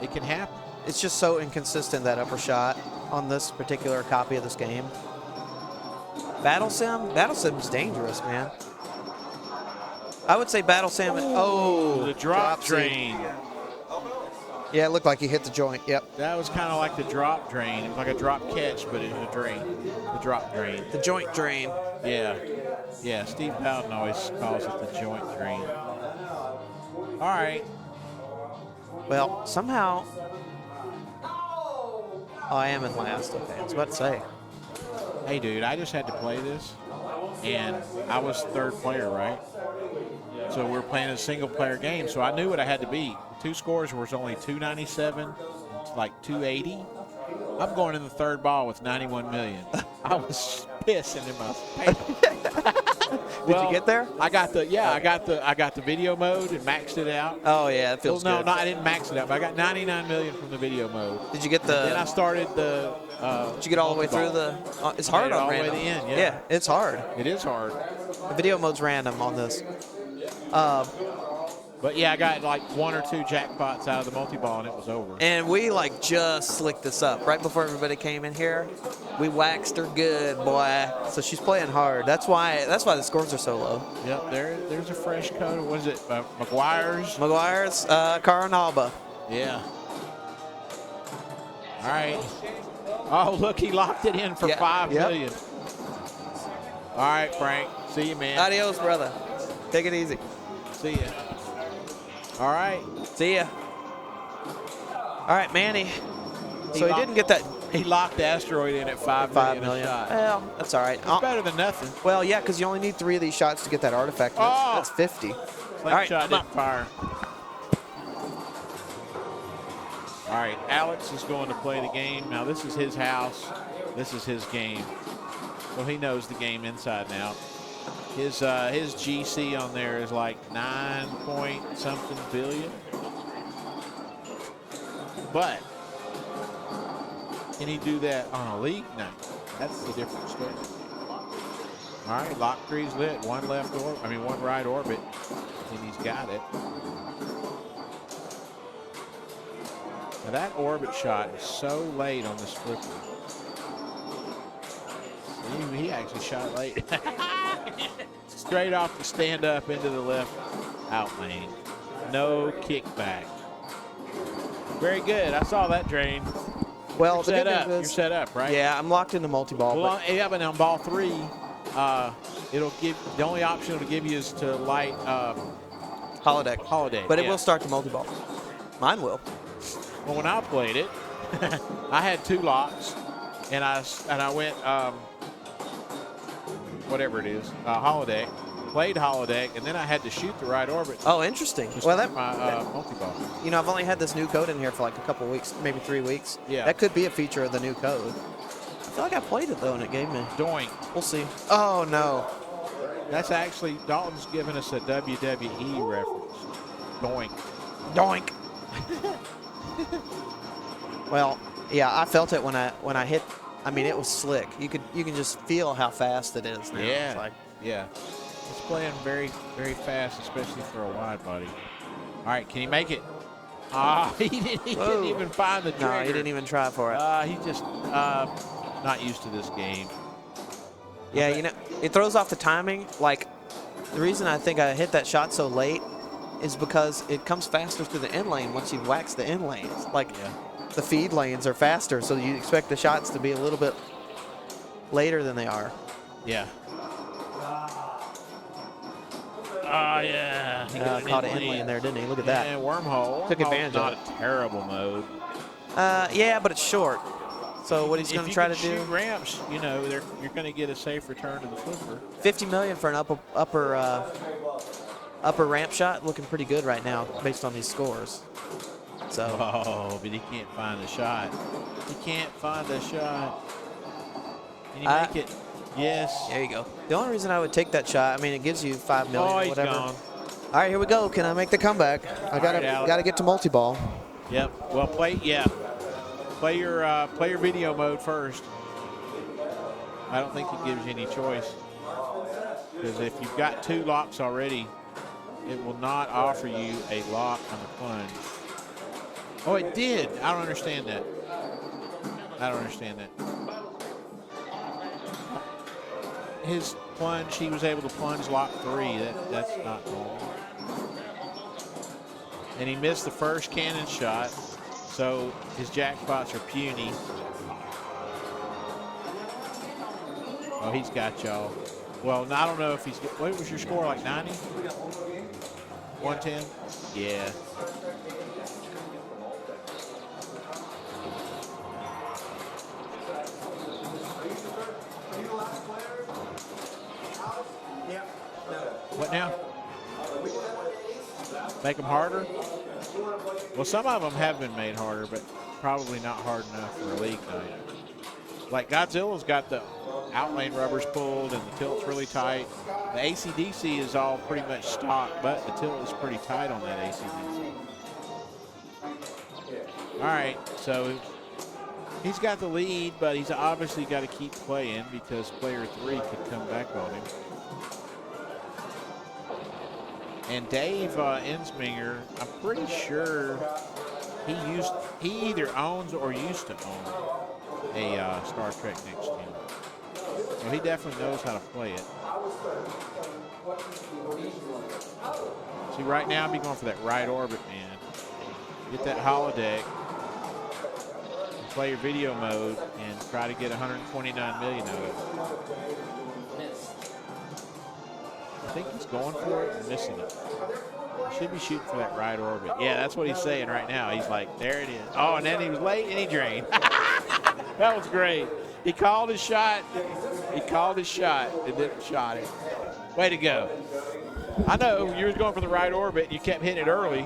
It can happen. It's just so inconsistent, that upper shot on this particular copy of this game. Battle Sim's dangerous, man. I would say Battle Sim. Oh, the drop drain. Yeah, it looked like he hit the joint. Yep. That was kind of like the drop drain. It was like a drop catch, but it was a drain. The drop drain. The joint drain. Yeah. Yeah, Steve Powden always calls it the joint drain. All right. Well, somehow. Oh, I am in last. Okay, I was about to say. Hey, dude, I just had to play this, and I was third player, right? So we're playing a single-player game, so I knew what I had to beat. Two scores was only 297, like 280. I'm going in the third ball with 91 million. I was pissing in my pants. Did you get there? I got the video mode and maxed it out. Oh yeah, it feels good. good. No, I didn't max it out, but I got 99 million from the video mode. Did you get the? And then I started the. Did you get all the way through the? It's hard on all random. the way to the end. Yeah. Yeah, it's hard. It is hard. The video mode's random on this. But yeah, I got like 1 or 2 jackpots out of the multi-ball, and it was over. And we like just slicked this up right before everybody came in here. We waxed her good, boy. So she's playing hard. That's why the scores are so low. Yep, there's a fresh coat. What is it? McGuire's? McGuire's, Caranalba. Yeah. All right. Oh, look, he locked it in for 5 million. All right, Frank. See you, man. Adios, brother. Take it easy. See ya. All right. See ya. All right, Manny. So he didn't get that. He locked the asteroid in at 5 million. Shot. Well, that's all right. It's better than nothing. Well, yeah, because you only need 3 of these shots to get that artifact. That's 50. All right, shot didn't fire. All right, Alex is going to play the game. Now, this is his house. This is his game. So he knows the game inside and out. His GC on there is like 9-point-something billion. But can he do that on a league? No, that's the different story. All right, lock 3's lit. One right orbit, and he's got it. Now that orbit shot is so late on this flipper. He actually shot late. Straight off the stand up into the left out lane. No kickback. Very good. I saw that drain. Well, You're set up, right? Yeah, I'm locked into multi-ball. Well, yeah, but on ball 3, it'll give the only option it'll give you is to light holodeck. But it will start to multi-ball. Mine will. Well, when I played it, I had 2 locks, and I went whatever it is, holodeck. Played holodeck, and then I had to shoot the right orbit. Oh, interesting. Well, that my multi-ball. You know, I've only had this new code in here for like a couple weeks, maybe 3 weeks. Yeah. That could be a feature of the new code. I feel like I played it though, and it gave me. Doink. We'll see. Oh no. That's actually Dalton's giving us a WWE reference. Doink. Doink. Well, yeah, I felt it when I hit. I mean, it was slick. You can just feel how fast it is now. Yeah. It's like, yeah. It's playing very, very fast, especially for a wide body. All right, can he make it? Ah, he didn't even find the trigger. No, he didn't even try for it. He just not used to this game. Yeah, you know, it throws off the timing. Like, the reason I think I hit that shot so late is because it comes faster through the in lane once you wax the in lanes. Like, the feed lanes are faster, so you expect the shots to be a little bit later than they are. Yeah. Yeah. He caught an in lane there, didn't he? Look at that. Yeah, wormhole. Took advantage not of it. a terrible mode. Yeah, but it's short. So what he's going to try to do? If you shoot ramps, you know, you're going to get a safe return to the flipper. 50 million for an upper ramp shot, looking pretty good right now based on these scores. So. Oh, but he can't find a shot. He can't find a shot. Can you make it? Yes. There you go. The only reason I would take that shot, I mean, it gives you $5 million Oh, or he's whatever. gone. All right, here we go. Can I make the comeback? I gotta get to multi-ball. Yep. Well, play your video mode first. I don't think it gives you any choice, because if you've got 2 locks already, it will not offer you a lock on the plunge. Oh, it did. I don't understand that. His plunge, he was able to plunge lock 3. That's not normal. And he missed the first cannon shot, so his jackpots are puny. Oh, he's got y'all. Well, I don't know if he's. What was your score, like 90? 110? Yeah. What now? Make them harder? Well, some of them have been made harder, but probably not hard enough for a league night. Like Godzilla's got the outlane rubbers pulled and the tilt's really tight. The AC/DC is all pretty much stock, but the tilt is pretty tight on that AC/DC. All right, so he's got the lead, but he's obviously got to keep playing because player 3 could come back on him. And Dave Ensminger, I'm pretty sure he either owns or used to own a Star Trek Next Gen. So he definitely knows how to play it. See, right now I'll be going for that right orbit, man. Get that holodeck, play your video mode, and try to get 129 million of it. I think he's going for it and missing it. He should be shooting for that right orbit. Yeah, that's what he's saying right now. He's like, there it is. Oh, and then he was late and he drained. That was great. He called his shot. He called his shot and then shot it. Way to go. I know you were going for the right orbit and you kept hitting it early.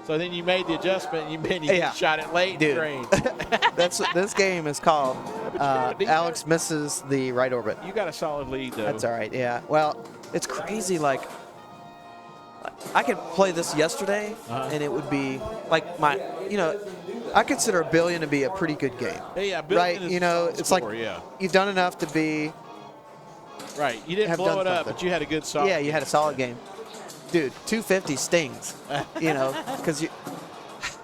So then you made the adjustment and you shot it late and drained. This game is called Alex misses the right orbit. You got a solid lead, though. That's all right, yeah. Well, it's crazy. Like, I could play this yesterday, and it would be like I consider $1 billion to be a pretty good game. Yeah, right? It's score, like you've done enough to be. Right, you didn't blow it up, but you had a good solid. Yeah, you had a solid game, dude. 250 stings, because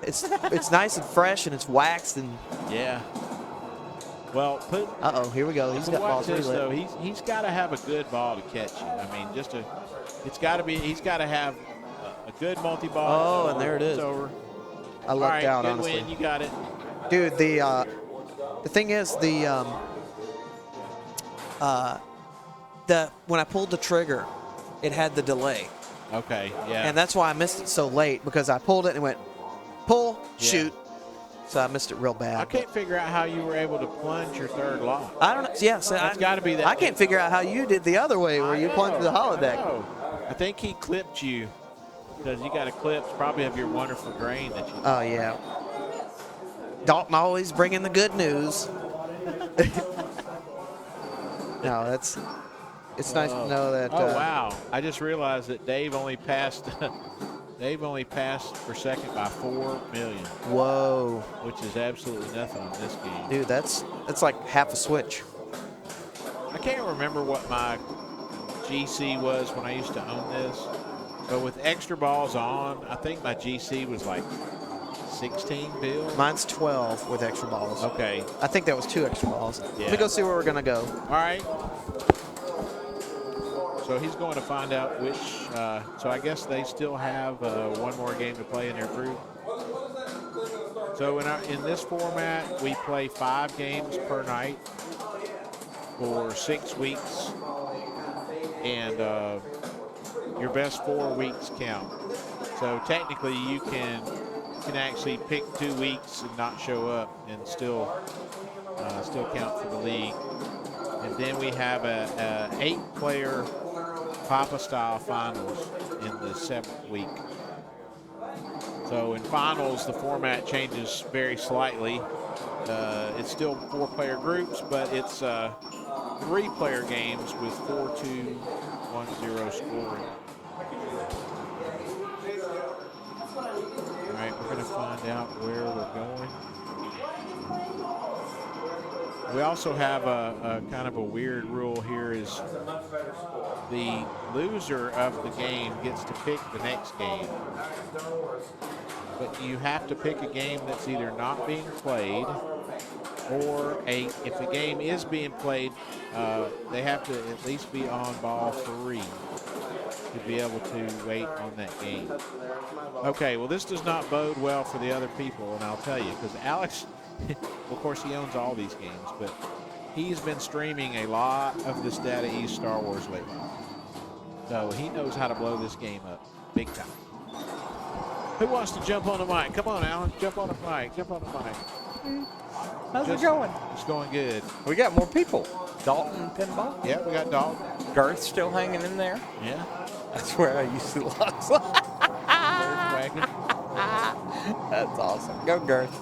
it's nice and fresh and it's waxed and. Yeah. Well, here we go. He's got balls this, relit. though. He's got to have a good ball to catch you. I mean, he's got to have a good multi-ball. Oh, and there it is. It's over. I lucked out, good honestly. win. You got it. Dude, the thing is, when I pulled the trigger, it had the delay. Okay, yeah. And that's why I missed it so late, because I pulled it and went, pull, shoot. So I missed it real bad. I can't figure out how you were able to plunge your third lock. I don't know. Yeah, so it's got to be that. I can't figure out how you did the other way, where you plunged the holodeck. I think he clipped you, because you got a clip probably of your wonderful grain that you. Oh yeah. Dalton always bringing the good news. No, it's nice to know that. Oh wow! I just realized that Dave only passed. Dave only passed for second by 4 million. Whoa! Which is absolutely nothing on this game. Dude, that's like half a switch. I can't remember what my GC was when I used to own this, but with extra balls on, I think my GC was like 16 bill. Mine's 12 with extra balls. Okay. I think that was 2 extra balls. Yeah. Let me go see where we're gonna go. All right. So he's going to find out which. So I guess they still have one more game to play in their group. So in this format, we play 5 games per night for 6 weeks, and your best 4 weeks count. So technically, you can actually pick 2 weeks and not show up and still count for the league. And then we have a 8-player Papa-style finals in the 7th week. So in finals, the format changes very slightly. It's still 4-player groups, but it's 3-player games with 4-2-1-0 scoring. All right, we're going to find out where we're going. We also have a kind of a weird rule here is the loser of the game gets to pick the next game. But you have to pick a game that's either not being played or if the game is being played, they have to at least be on ball 3 to be able to wait on that game. Okay, well, this does not bode well for the other people, and I'll tell you, because Alex, of course, he owns all these games, but he's been streaming a lot of this Data East Star Wars lately. So he knows how to blow this game up big time. Who wants to jump on the mic? Come on, Alan. Jump on the mic. Jump on the mic. How's it going? It's going good. We got more people. Dalton Pinball? Yeah, we got Dalton. Garth still hanging in there? Yeah. That's where I used to lock. That's awesome. Go, Garth.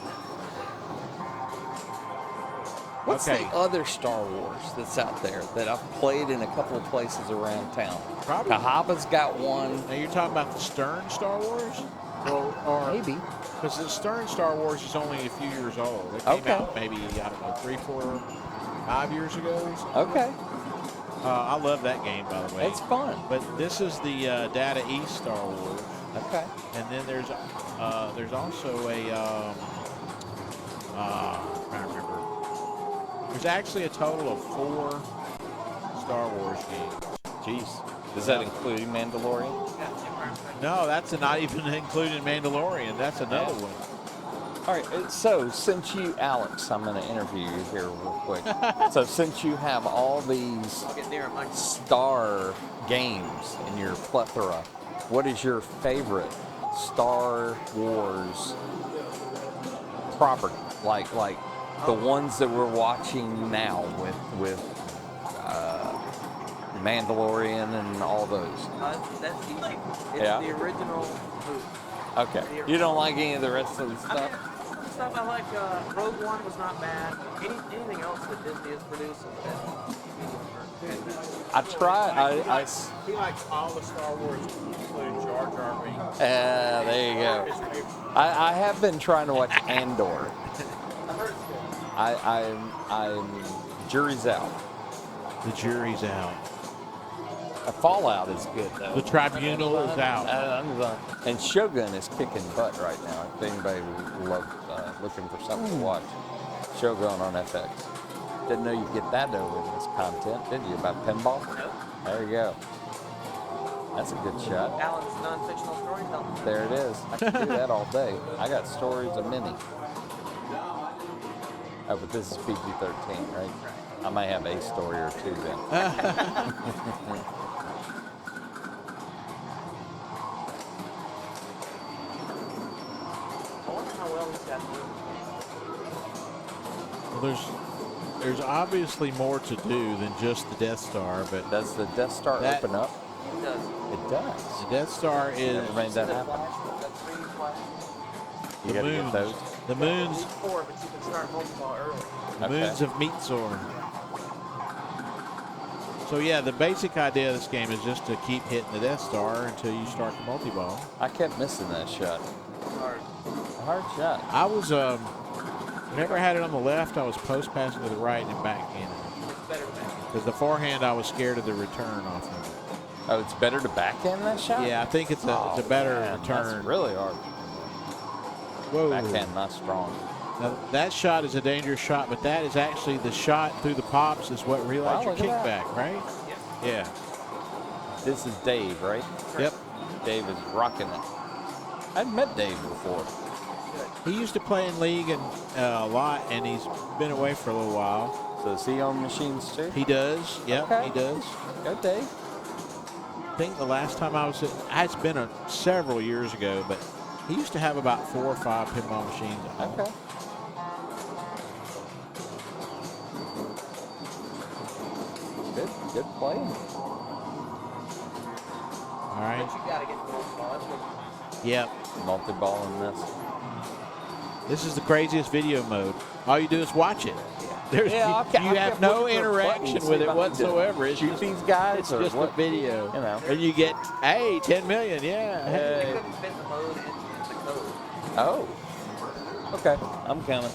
What's the other Star Wars that's out there that I've played in a couple of places around town? Probably. Cahaba's got one. Now you're talking about the Stern Star Wars? Or maybe. Because the Stern Star Wars is only a few years old. It came out maybe, I don't know, 3, 4, 5 years ago or something. Okay. I love that game, by the way. It's fun. But this is the Data East Star Wars. Okay. And then there's also a, I'm trying to remember. There's actually a total of 4 Star Wars games. Jeez. Does that include Mandalorian? No, that's not even including Mandalorian. That's another one. All right, so since you, Alex, I'm going to interview you here real quick. So since you have all these Star games in your plethora, what is your favorite Star Wars property? Like the ones that we're watching now with Mandalorian and all those. That's easy. It's Yeah? the original movie. Okay. You don't like any of the rest of the I mean, stuff? some stuff I like. Rogue One was not bad. Anything else that Disney has produced has been I try. He likes all the Star Wars, including Jar Jar Binks. There you go. I have been trying to watch Andor. I'm jury's out. The jury's out. Fallout is good though. The Tribunal is out. And Shogun is kicking butt right now. If anybody loves looking for something to watch, Shogun on FX. Didn't know you'd get that over in this content, did you? About pinball? Nope. There you go. That's a good shot. Alan's non-fictional storytelling. There it is. I can do that all day. I got stories a many. Oh, but this is PG-13, right? I may have a story or two then. I wonder how well he's got Well, there's obviously more to do than just the Death Star, but does the Death Star open up? It does. It does. The Death Star is Never made that happen. You gotta get those. The moons. 4, but you can start multi-ball early. The moons of Meatzor. So yeah, the basic idea of this game is just to keep hitting the Death Star until you start the multi-ball. I kept missing that shot. Hard shot. I was whenever I had it on the left, I was post passing to the right and backhanding. It's better to backhand. Because the forehand, I was scared of the return off of it. Oh, it's better to backhand that shot? Yeah, I think it's a better return. That's really hard. Whoa. Backhand not strong. Now, that shot is a dangerous shot, but that is actually the shot through the pops is what realized your look at that. kickback, right? Yeah. This is Dave, right? Yep. Dave is rocking it. I've met Dave before. He used to play in League and a lot, and he's been away for a little while. So is he on machines too? He does. Yep, Okay. he does. Go Dave. I think the last time I was it's been several years ago, but he used to have about 4 or 5 pinball machines at home. Okay. Good playing. All right. But you got to get the multi-ball. That's what Yep. Multi-ball in this. This is the craziest video mode. All you do is watch it. There's, Yeah, you have no interaction with it whatsoever. It's shoot just, these guys it's or just what? a video. You know. And you get, hey, 10 million, yeah. You Hey. couldn't fit the mode into the code. Oh. Okay, I'm coming.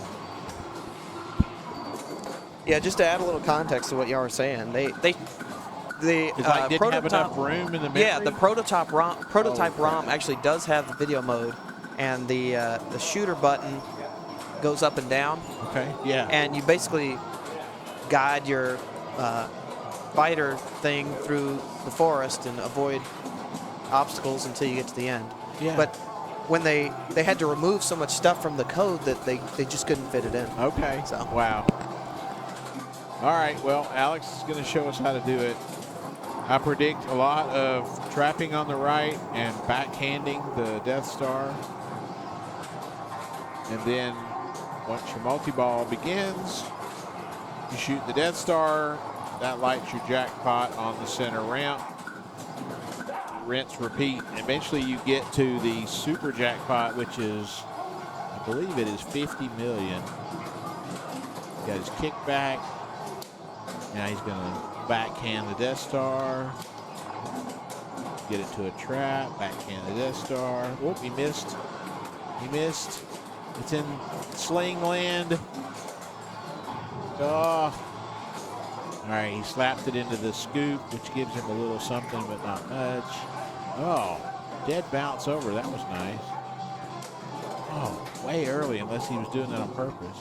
Yeah, just to add a little context to what y'all were saying, the It's like didn't have prototype enough room in the memory? Yeah, the prototype ROM actually does have the video mode, and the shooter button goes up and down. Okay, yeah. And you basically guide your fighter thing through the forest and avoid obstacles until you get to the end. Yeah. But when they had to remove so much stuff from the code that they just couldn't fit it in. Okay. So. Wow. All right. Well, Alex is going to show us how to do it. I predict a lot of trapping on the right and backhanding the Death Star. And then once your multi-ball begins, you shoot the Death Star. That lights your jackpot on the center ramp. Rinse, repeat. Eventually you get to the super jackpot, which is, I believe it is 50 million. Got his kickback. Now he's going to backhand the Death Star. Get it to a trap. Backhand the Death Star. Whoop, he missed. He missed. It's in sling land. Oh. All right, he slapped it into the scoop, which gives him a little something, but not much. Oh, dead bounce over. That was nice. Oh, way early, unless he was doing that on purpose.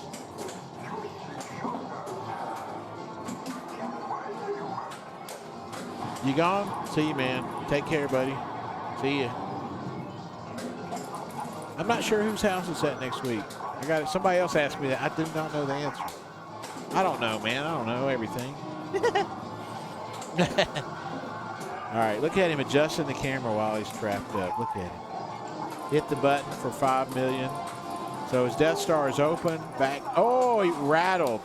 You gone? See you, man. Take care, buddy. See ya. I'm not sure whose house is that next week. I got it. Somebody else asked me that. I did not know the answer. I don't know, man. I don't know everything. All right, look at him adjusting the camera while he's trapped up. Look at him. Hit the button for 5 million. So his Death Star is open. Back. Oh, he rattled.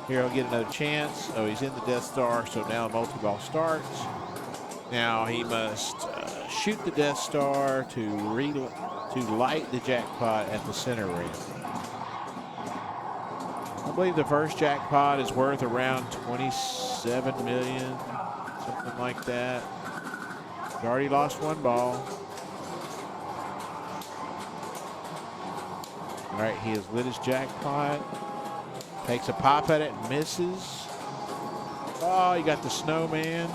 Here, he'll get another chance. Oh, he's in the Death Star, so now the multi-ball starts. Now he must shoot the Death Star to light the jackpot at the center ring. I believe the first jackpot is worth around 27 million, something like that. He already lost one ball. All right, he has lit his jackpot. Takes a pop at it and misses. Oh, you got the snowman.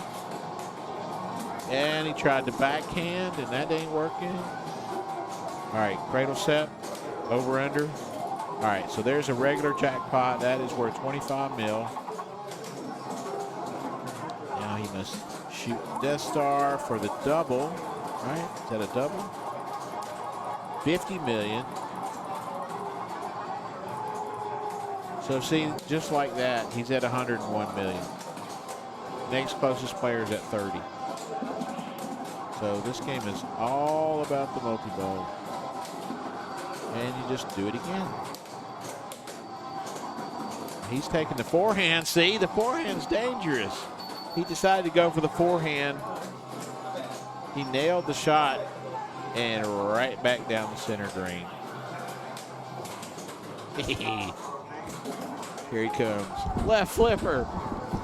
And he tried to backhand, and that ain't working. All right, cradle set, over under. All right, so there's a regular jackpot. That is worth 25 mil. Now he must shoot Death Star for the double, right? Is that a double? 50 million. So see, just like that, he's at 101 million. Next closest player is at 30. So this game is all about the multi-ball. And you just do it again. He's taking the forehand. See, the forehand's dangerous. He decided to go for the forehand. He nailed the shot and right back down the center green. Here he comes. Left flipper.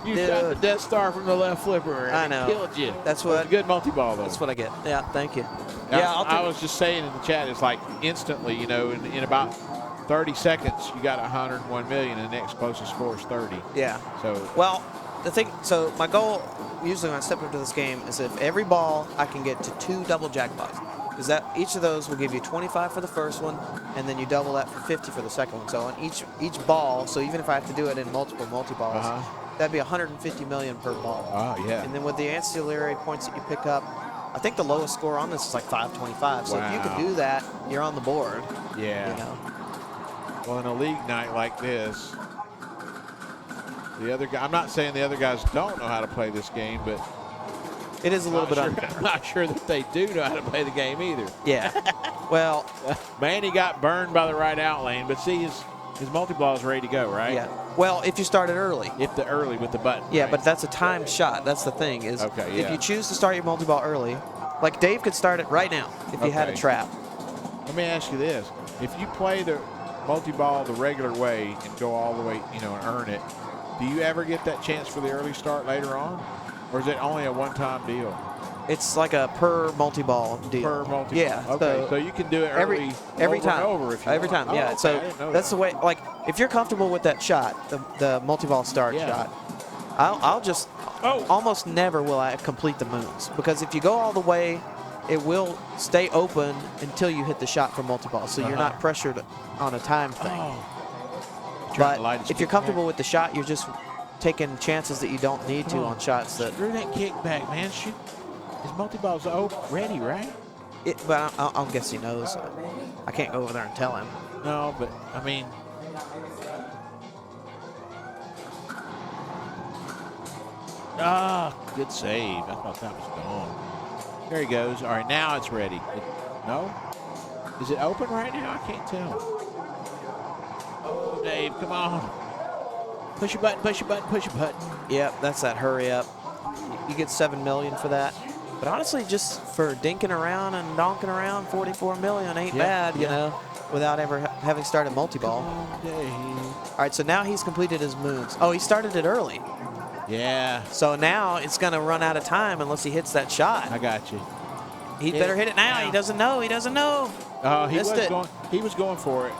You shot the Death Star from the left flipper. And I know. It killed you. That's what. Good multi-ball, though. That's what I get. Yeah, thank you. Now, I was just saying in the chat, it's like instantly, you know, in about 30 seconds, you got 101 million, and the next closest score is 30. Yeah. So. Well, the thing. So my goal, usually when I step into this game, is if every ball I can get to 2 double jackpots, because that each of those will give you 25 for the first one, and then you double that for 50 for the second one. So on each ball, so even if I have to do it in multiple multi-balls, that'd be 150 million per ball. Oh yeah. And then with the ancillary points that you pick up, I think the lowest score on this is like 525. So if you can do that, you're on the board. Yeah. You know. Well, in a league night like this, the other guy, I'm not saying the other guys don't know how to play this game, but it is a little bit unfair. I'm not sure that they do know how to play the game either. Yeah. Well, Manny got burned by the right out lane, but see, his multi-ball is ready to go, right? Yeah. Well, if you started early. If the early with the button. Yeah, right? but that's a timed shot. That's the thing is, okay, yeah. if you choose to start your multi-ball early, like Dave could start it right now if he had a trap. Let me ask you this: if you play multi-ball the regular way and go all the way, you know, and earn it, do you ever get that chance for the early start later on? Or is it only a one-time deal? It's like a per multi-ball deal. Per multi-ball. Yeah. Okay, so you can do it every time. over if you every want. time, yeah. okay, I So didn't know that's that. the way. Like, if you're comfortable with that shot, the multi-ball start shot, I'll just almost never will I complete the moons, because if you go all the way, it will stay open until you hit the shot for multi-ball. So you're not pressured on a time thing. But if you're comfortable with the shot, you're just taking chances that you don't need to on shots that. Screw that kickback, man. Shoot. His multi-ball's ready, right? But I'll guess he knows. I can't go over there and tell him. No, but I mean. Good save. I thought that was gone. There he goes. All right, now it's ready. No? Is it open right now? I can't tell. Oh, Dave, come on. Push your button, push your button, push your button. Yep, that's that hurry up. You get $7 million for that. But honestly, just for dinking around and donking around, $44 million ain't bad, you know, without ever having started multi-ball. All right, so now he's completed his moves. Oh, he started it early. Yeah. So now it's going to run out of time unless he hits that shot. I got you. He better hit it now. He doesn't know. He doesn't know. Oh, he Missed it. He was going for it.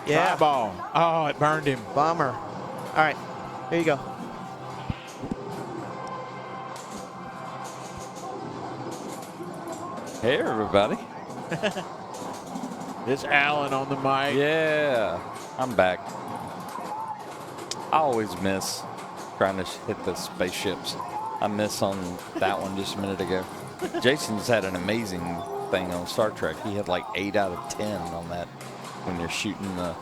Yeah. Try ball. Oh, it burned him. Bummer. All right, here you go. Hey, everybody. It's Alan on the mic. Yeah, I'm back. I always miss trying to hit the spaceships. I missed on that one just a minute ago. Jason's had an amazing thing on Star Trek. He had like 8 out of 10 on that when you're shooting the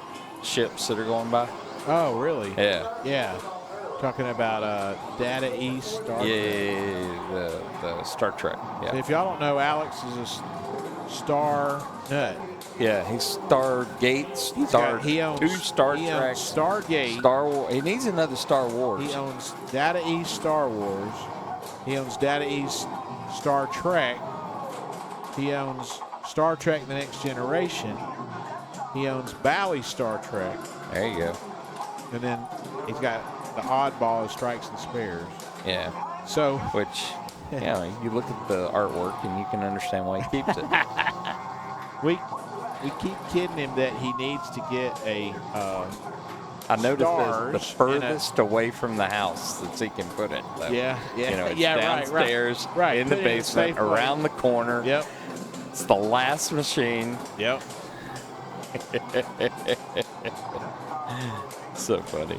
ships that are going by. Oh, really? Yeah. Yeah. Talking about Data East Star Trek. Yeah, the Star Trek. Yeah. So if y'all don't know, Alex is a star nut. Yeah, he's Stargate. He owns 2 Star he Trek. owns Stargate. Star Wars. He needs another Star Wars. He owns Data East Star Wars. He owns Data East Star Trek. He owns Star Trek The Next Generation. He owns Bally Star Trek. There you go. And then he's got the oddball of Strikes and Spares. Yeah. So, which, you know, you look at the artwork and you can understand why he keeps it. we keep kidding him that he needs to get a I noticed stars the furthest away from the house that he can put it. Though. Yeah, yeah. You know, it's Yeah, downstairs, right. in the Put it in a basement, safe around the corner. Yep. It's the last machine. Yep. So funny.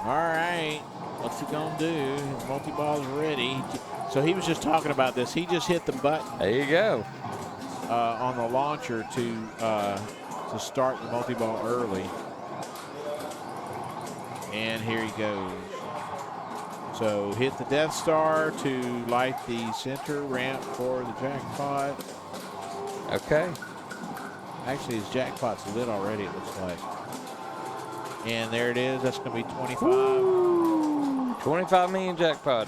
All right. What's he going to do? His multi-ball's ready. So he was just talking about this. He just hit the button. There you go. On the launcher to start the multi-ball early. And here he goes. So hit the Death Star to light the center ramp for the jackpot. Okay. Actually, his jackpot's lit already, it looks like. And there it is. That's going to be 25. Woo! 25 million jackpot.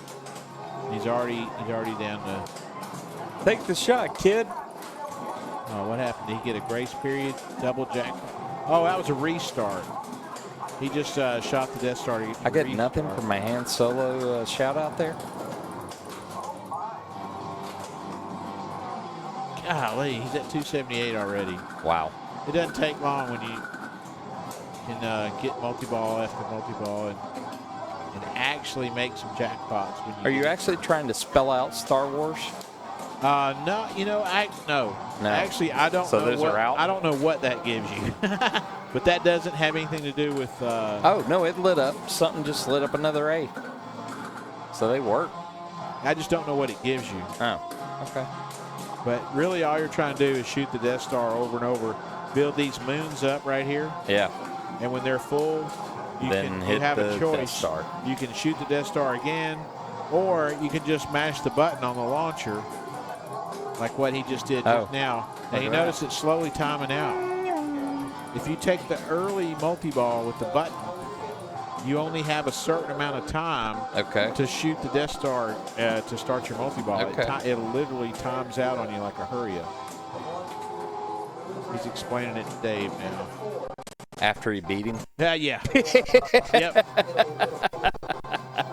He's already down to. Take the shot, kid. Oh, what happened? Did he get a grace period? Double jackpot? Oh, that was a restart. He just shot the Death Star. I get nothing from my Han Solo shout out there. Golly, he's at 278 already. Wow. It doesn't take long when you can get multi-ball after multi-ball and actually make some jackpots. When Are you actually trying to spell out Star Wars? No, you know, no. Actually, I don't so know those what, are out? I don't know what that gives you. But that doesn't have anything to do with... oh, no, it lit up. Something just lit up another A. So they work. I just don't know what it gives you. Oh, okay. But really all you're trying to do is shoot the Death Star over and over. Build these moons up right here. Yeah. And when they're full, you have a choice. Death Star. You can shoot the Death Star again, or you can just mash the button on the launcher, like what he just did just now. And you notice it's slowly timing out. If you take the early multi-ball with the button, you only have a certain amount of time to shoot the Death Star to start your multi-ball. It literally times out on you like a hurry-up. He's explaining it to Dave now. After he beat him? Yeah. Yep.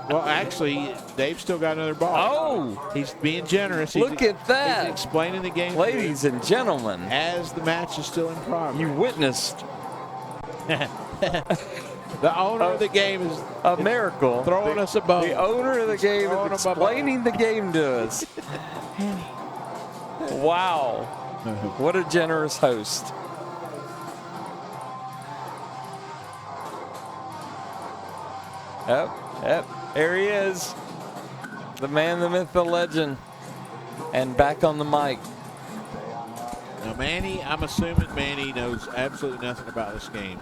Well, actually, Dave's still got another ball. Oh! He's being generous. Look at that. He's explaining the game. Ladies and gentlemen. As the match is still in progress. You witnessed the owner of the game is a miracle. Throwing us a bone. The owner of the game is explaining the game to us. Wow. What a generous host. Yep, there he is. The man, the myth, the legend. And back on the mic. Now, Manny, I'm assuming Manny knows absolutely nothing about this game.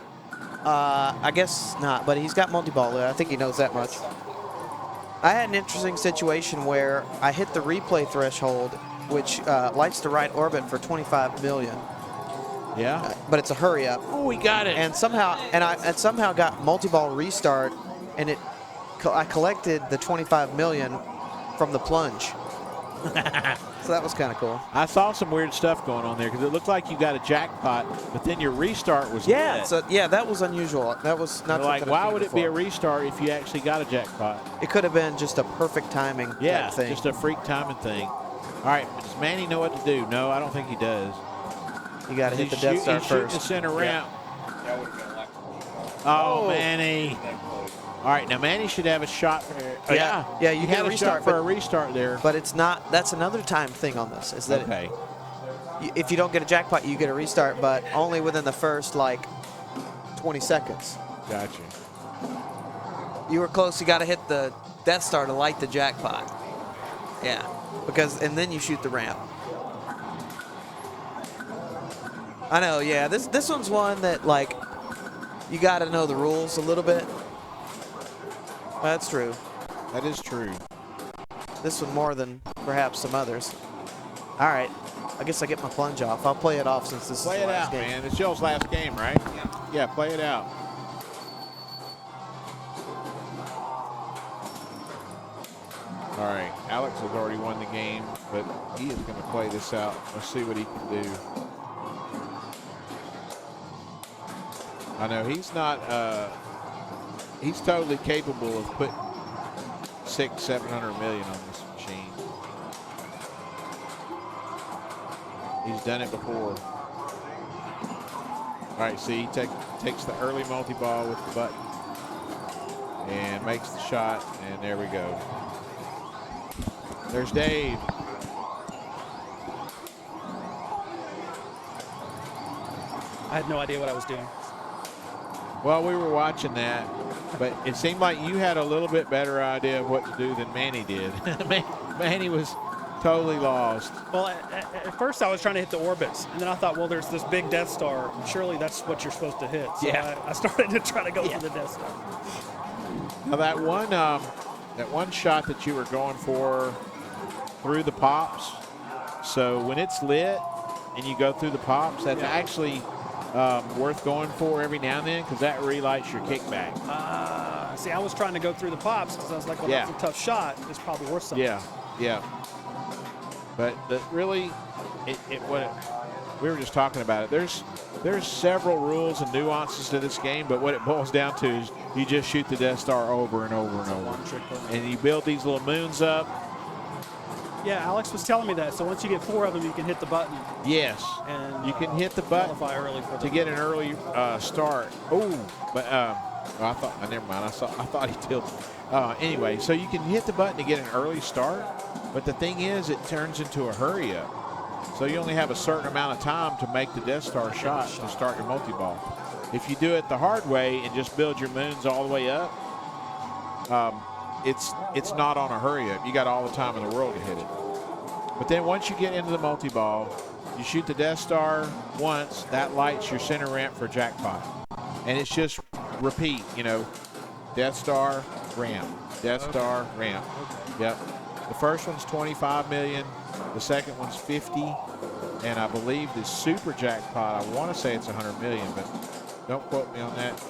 I guess not, but he's got multi-ball. I think he knows that much. I had an interesting situation where I hit the replay threshold, which lights the right orbit for 25 million. Yeah. But it's a hurry up. Oh, we got it. And somehow, I somehow got multi-ball restart, and I collected the 25 million from the plunge. So that was kind of cool. I saw some weird stuff going on there because it looked like you got a jackpot, but then your restart was lit. So that was unusual. That was not like, why would it be a restart if you actually got a jackpot? It could have been just a perfect timing type thing. Just a freak timing thing. All right, does Manny know what to do? No, I don't think he does. You got to hit the Death Star first. He's shooting the center ramp. Oh, Manny. All right, now Manny should have a shot for Yeah, you had get a a restart shot for a restart there. But it's not. That's another time thing on this. Is that if you don't get a jackpot, you get a restart, but only within the first 20 seconds. Gotcha. You were close. You got to hit the Death Star to light the jackpot. Yeah, and then you shoot the ramp. I know. Yeah, this one's one that you got to know the rules a little bit. That's true. That is true. This one more than perhaps some others. All right. I guess I get my plunge off. I'll play it off since this is the last game. Man. It's Joe's last game, right? Yeah, play it out. All right. Alex has already won the game, but he is going to play this out. Let's see what he can do. I know he's not... he's totally capable of putting 600-700 million on this machine. He's done it before. All right, see, he takes the early multi-ball with the button and makes the shot, and there we go. There's Dave. I had no idea what I was doing. Well, we were watching that, but it seemed like you had a little bit better idea of what to do than Manny did. Manny was totally lost. Well, at first I was trying to hit the orbits, and then I thought, well, there's this big Death Star. Surely that's what you're supposed to hit. So I started to try to go for the Death Star. Now that one shot that you were going for through the pops, so when it's lit and you go through the pops, that's actually worth going for every now and then because that relights your kickback. See, I was trying to go through the pops because I was like, well, that's a tough shot. It's probably worth something. Yeah. But really, what we were just talking about it. There's several rules and nuances to this game, but what it boils down to is you just shoot the Death Star over and over and over, and you build these little moons up. Yeah, Alex was telling me that. So once you get 4 of them, you can hit the button. Yes. And you can hit the button early to get an early start. Oh, but I thought never mind. I thought he tilted. Anyway, so you can hit the button to get an early start, but the thing is, it turns into a hurry up. So you only have a certain amount of time to make the Death Star shot to start your multi-ball. If you do it the hard way and just build your moons all the way up, it's not on a hurry up. You got all the time in the world to hit it. But then once you get into the multi-ball, you shoot the Death Star once, that lights your center ramp for jackpot. And it's just repeat, Death Star, ramp, Death Star, ramp. Yep. The first one's 25 million, the second one's 50, and I believe the super jackpot, I want to say it's 100 million, but don't quote me on that.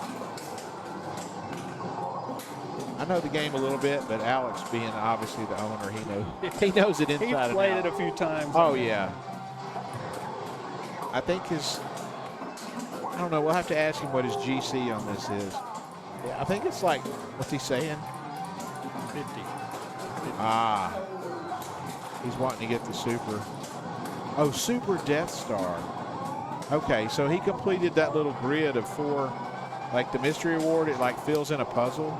I know the game a little bit, but Alex, being obviously the owner, he knows it inside and out. He played it a few times. Oh yeah. I think I don't know. We'll have to ask him what his GC on this is. Yeah, I think it's like, what's he saying? 50. Ah. He's wanting to get the super. Oh, Super Death Star. Okay, so he completed that little grid of 4, like the mystery award, it like fills in a puzzle.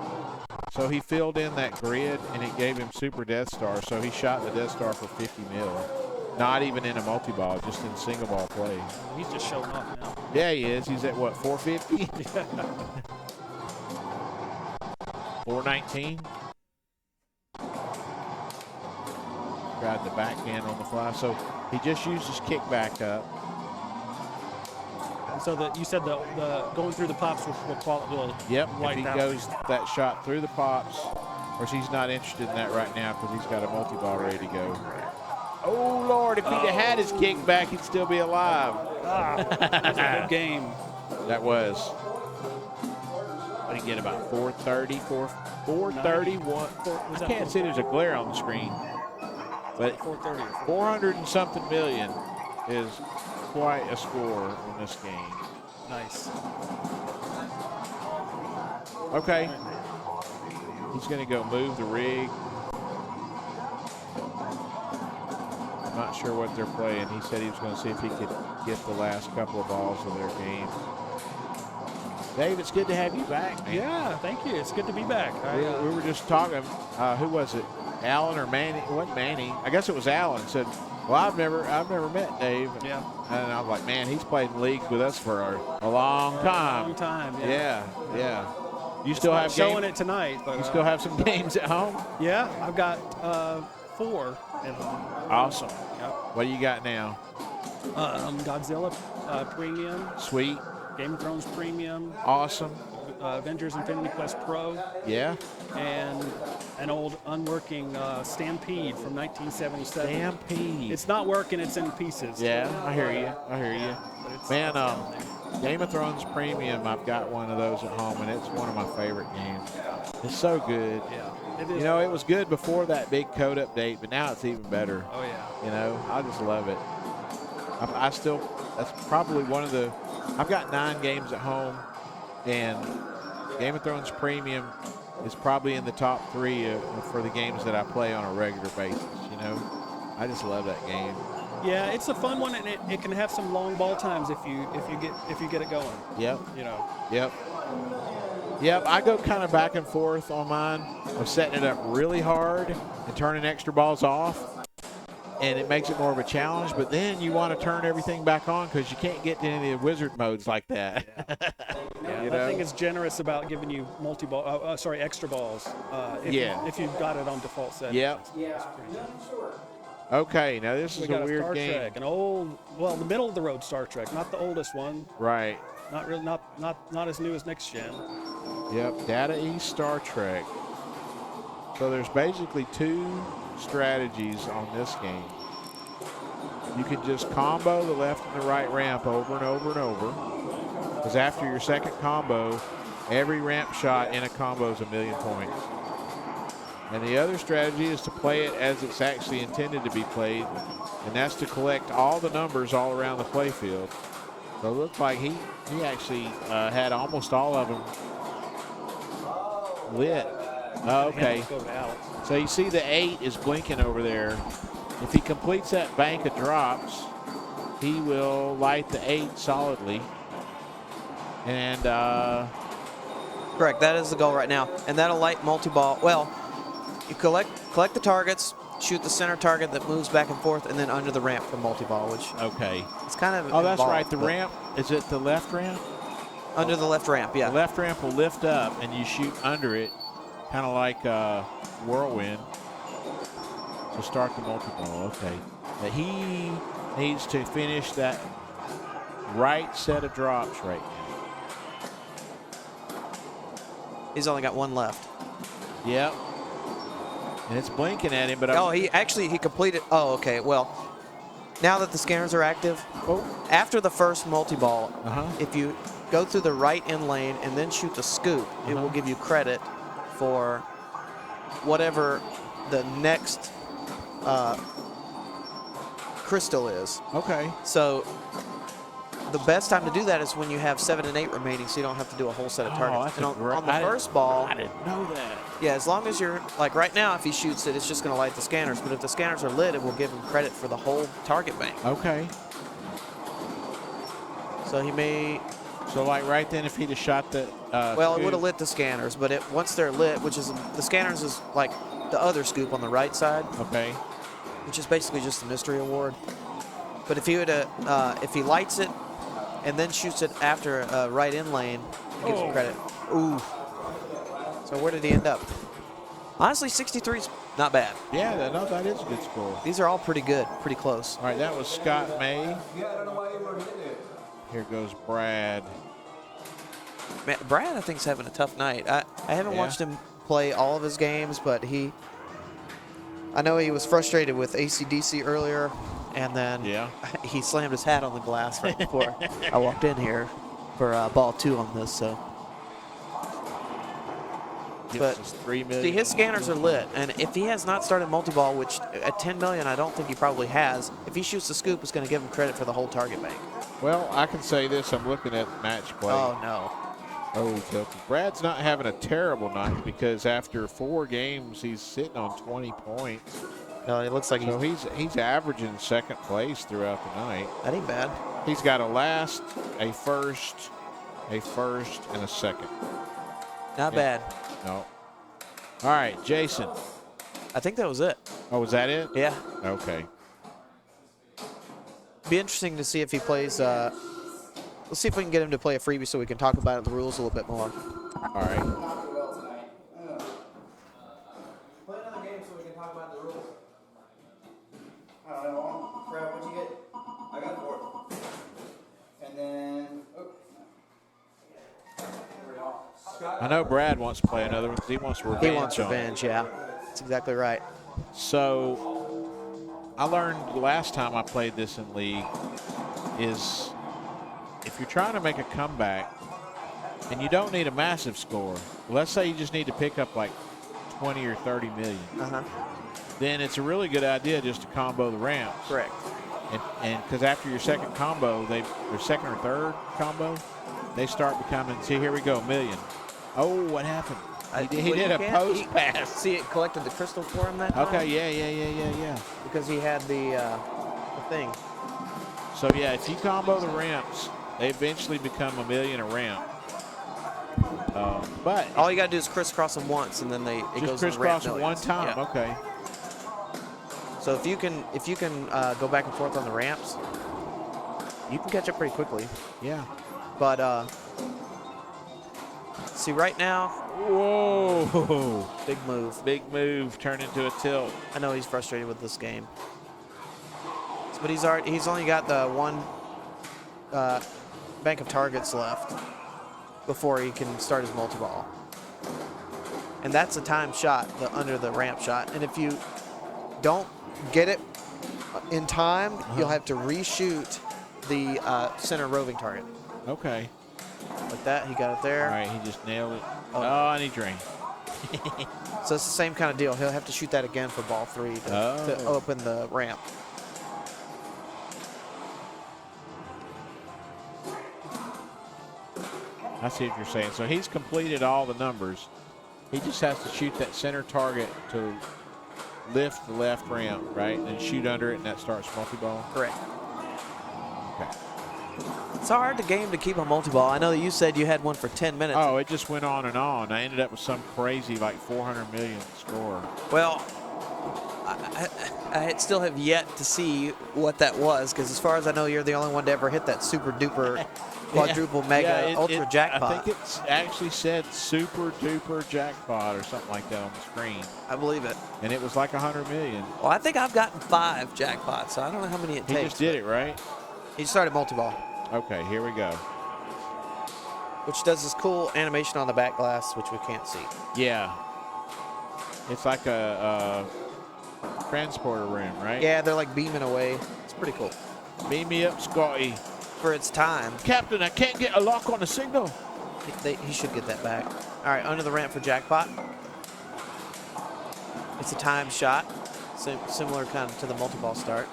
So he filled in that grid and it gave him Super Death Star. So he shot the Death Star for 50 mil. Not even in a multi-ball, just in single ball play. He's just showing off now. Yeah, he is. He's at what, 450? 419? Tried the backhand on the fly. So he just used his kickback up. So that you said the going through the pops will Yep, light if he that goes that shot through the pops, of course he's not interested in that right now because he's got a multi-ball ready to go. Oh, Lord, if he'd have had his kickback, he'd still be alive. That was a good game. That was. What did he get, about 430, 431? I can't see, there's a glare on the screen. But 400 and something million is quite a score in this game. Nice. Okay. He's going to go move the rig. I'm not sure what they're playing. He said he was going to see if he could get the last couple of balls of their game. Dave, it's good to have you back, man. Yeah, thank you. It's good to be back. We were just talking. Who was it? Alan or Manny? It wasn't Manny. I guess it was Alan. Said, "Well, I've never met Dave." Yeah. And I was like, "Man, he's played in leagues with us for a long time." A long time. Yeah. You It's still not have showing games? it tonight, but You still have some games at home? Yeah, I've got 4 at home. Awesome. Yep. What do you got now? Godzilla Premium. Sweet. Game of Thrones Premium. Awesome. Avengers Infinity Quest Pro. Yeah. And an old unworking Stampede from 1977. Stampede. It's not working. It's in pieces. Yeah, I hear you. Man, Game of Thrones Premium, I've got one of those at home, and it's one of my favorite games. It's so good. Yeah, it is. You know, it was good before that big code update, but now it's even better. Oh, yeah. You know, I just love it. I still, that's probably one of the, I've got 9 games at home, and Game of Thrones Premium is probably in the top 3 for the games that I play on a regular basis, you know. I just love that game. Yeah, it's a fun one, and it can have some long ball times if you get it going. Yep. You know. Yep, I go kind of back and forth on mine of setting it up really hard and turning extra balls off, and it makes it more of a challenge, but then you want to turn everything back on because you can't get to any of the wizard modes like that. Yeah, I think it's generous about giving you extra balls. If you've got it on default settings. Yep. Okay, now this is a weird Star game. Trek, an old, well, the middle of the road Star Trek, not the oldest one. Right. Not real, not as new as next gen. Yep, Data East Star Trek. So there's basically 2 strategies on this game. You can just combo the left and the right ramp over and over and over. Because after your second combo, every ramp shot in a combo is 1,000,000 points. And the other strategy is to play it as it's actually intended to be played, and that's to collect all the numbers all around the play field. So it looks like he actually had almost all of them lit. Okay. So you see the 8 is blinking over there. If he completes that bank of drops, he will light the 8 solidly. And correct, that is the goal right now. And that'll light multi-ball. Well, you collect the targets, shoot the center target that moves back and forth, and then under the ramp for multi-ball, which it's kind of that's involved, right. The ramp, is it the left ramp? Under the left ramp, yeah. The left ramp will lift up, and you shoot under it, kind of like Whirlwind, to start the multi-ball. Okay. But he needs to finish that right set of drops right now. He's only got 1 left. Yep. And it's blinking at him, but he completed. Oh, okay. Well, now that the scanners are active, after the first multi-ball, if you go through the right in lane and then shoot the scoop, it will give you credit for whatever the next crystal is. Okay. So the best time to do that is when you have 7 and 8 remaining, so you don't have to do a whole set of targets. that's And a on, great- on the I didn't- first ball, I didn't know that. yeah, as long as you're, like right now, if he shoots it, it's just going to light the scanners. But if the scanners are lit, it will give him credit for the whole target bank. Okay. So he may, So like right then, if he'd have shot the well, it scoop- would have lit the scanners, but once they're lit, which is, the scanners is like the other scoop on the right side, Okay. which is basically just the mystery award. But if he would if he lights it and then shoots it after right in lane, it gives him credit. Ooh. So where did he end up? Honestly, 63 is not bad. Yeah, no, that is a good score. These are all pretty good, pretty close. All right, that was Scott May. Here goes Brad. Man, Brad, I think, is having a tough night. I haven't watched him play all of his games, but I know he was frustrated with AC/DC earlier, and then he slammed his hat on the glass right before I walked in here for ball 2 on this. So, but $3 million. see, his scanners are lit, and if he has not started multi-ball, which at 10 million, I don't think he probably has. If he shoots the scoop, it's going to give him credit for the whole target bank. Well, I can say this. I'm looking at match play. Oh no. Oh, so Brad's not having a terrible night because after 4 games, he's sitting on 20 points. No, it looks like he's averaging second place throughout the night. That ain't bad. He's got a last, a first, and a second. Not bad. No. All right, Jason. I think that was it. Oh, was that it? Yeah. Okay. Be interesting to see if he plays. Let's see if we can get him to play a freebie so we can talk about the rules a little bit more. All right. Play another game so we can talk about the rules. I don't know. Brad, what'd you get? I got 4. And then. I know Brad wants to play another one because he wants revenge. He wants on it. revenge, yeah. That's exactly right. So I learned the last time I played this in League is if you're trying to make a comeback and you don't need a massive score, let's say you just need to pick up like 20 or 30 million, then it's a really good idea just to combo the ramps. Correct. And because after your second combo, your second or third combo, they start becoming, see, here we go, $1 million. Oh, what happened? He did a post pass. See, it collected the crystal for him that time? Okay, yeah. Because he had the thing. So, yeah, if you combo the ramps, they eventually become $1 million a ramp. But all you got to do is crisscross them once, and then it goes to the ramp crisscross them one time. Yeah. Okay. So if you can go back and forth on the ramps, you can catch up pretty quickly. Yeah. But see, right now, whoa, big move, turned into a tilt. I know he's frustrated with this game, but he's only got the one bank of targets left before he can start his multi-ball, and that's a time shot, under the ramp shot. And if you don't get it in time, you'll have to reshoot the center roving target. Okay. Like that, he got it there. All right, he just nailed it. Oh, and he drained. So it's the same kind of deal. He'll have to shoot that again for ball 3 to open the ramp. I see what you're saying. So he's completed all the numbers. He just has to shoot that center target to lift the left ramp, right, and shoot under it, and that starts multi-ball? Correct. Okay. It's a hard game to keep a multi-ball. I know that you said you had one for 10 minutes. Oh, it just went on and on. I ended up with some crazy, like, 400 million score. Well, I still have yet to see what that was, because as far as I know, you're the only one to ever hit that super-duper quadruple mega ultra jackpot. I think it actually said super duper jackpot or something like that on the screen. I believe it. And it was like 100 million. Well, I think I've gotten 5 jackpots, so I don't know how many it takes. He just did it, right? He started multi-ball. Okay, here we go. Which does this cool animation on the back glass, which we can't see. Yeah. It's like a transporter room, right? Yeah, they're like beaming away. It's pretty cool. Beam me up, Scotty. For its time. Captain, I can't get a lock on the signal. He should get that back. All right, under the ramp for jackpot. It's a time shot, similar kind of to the multi-ball start.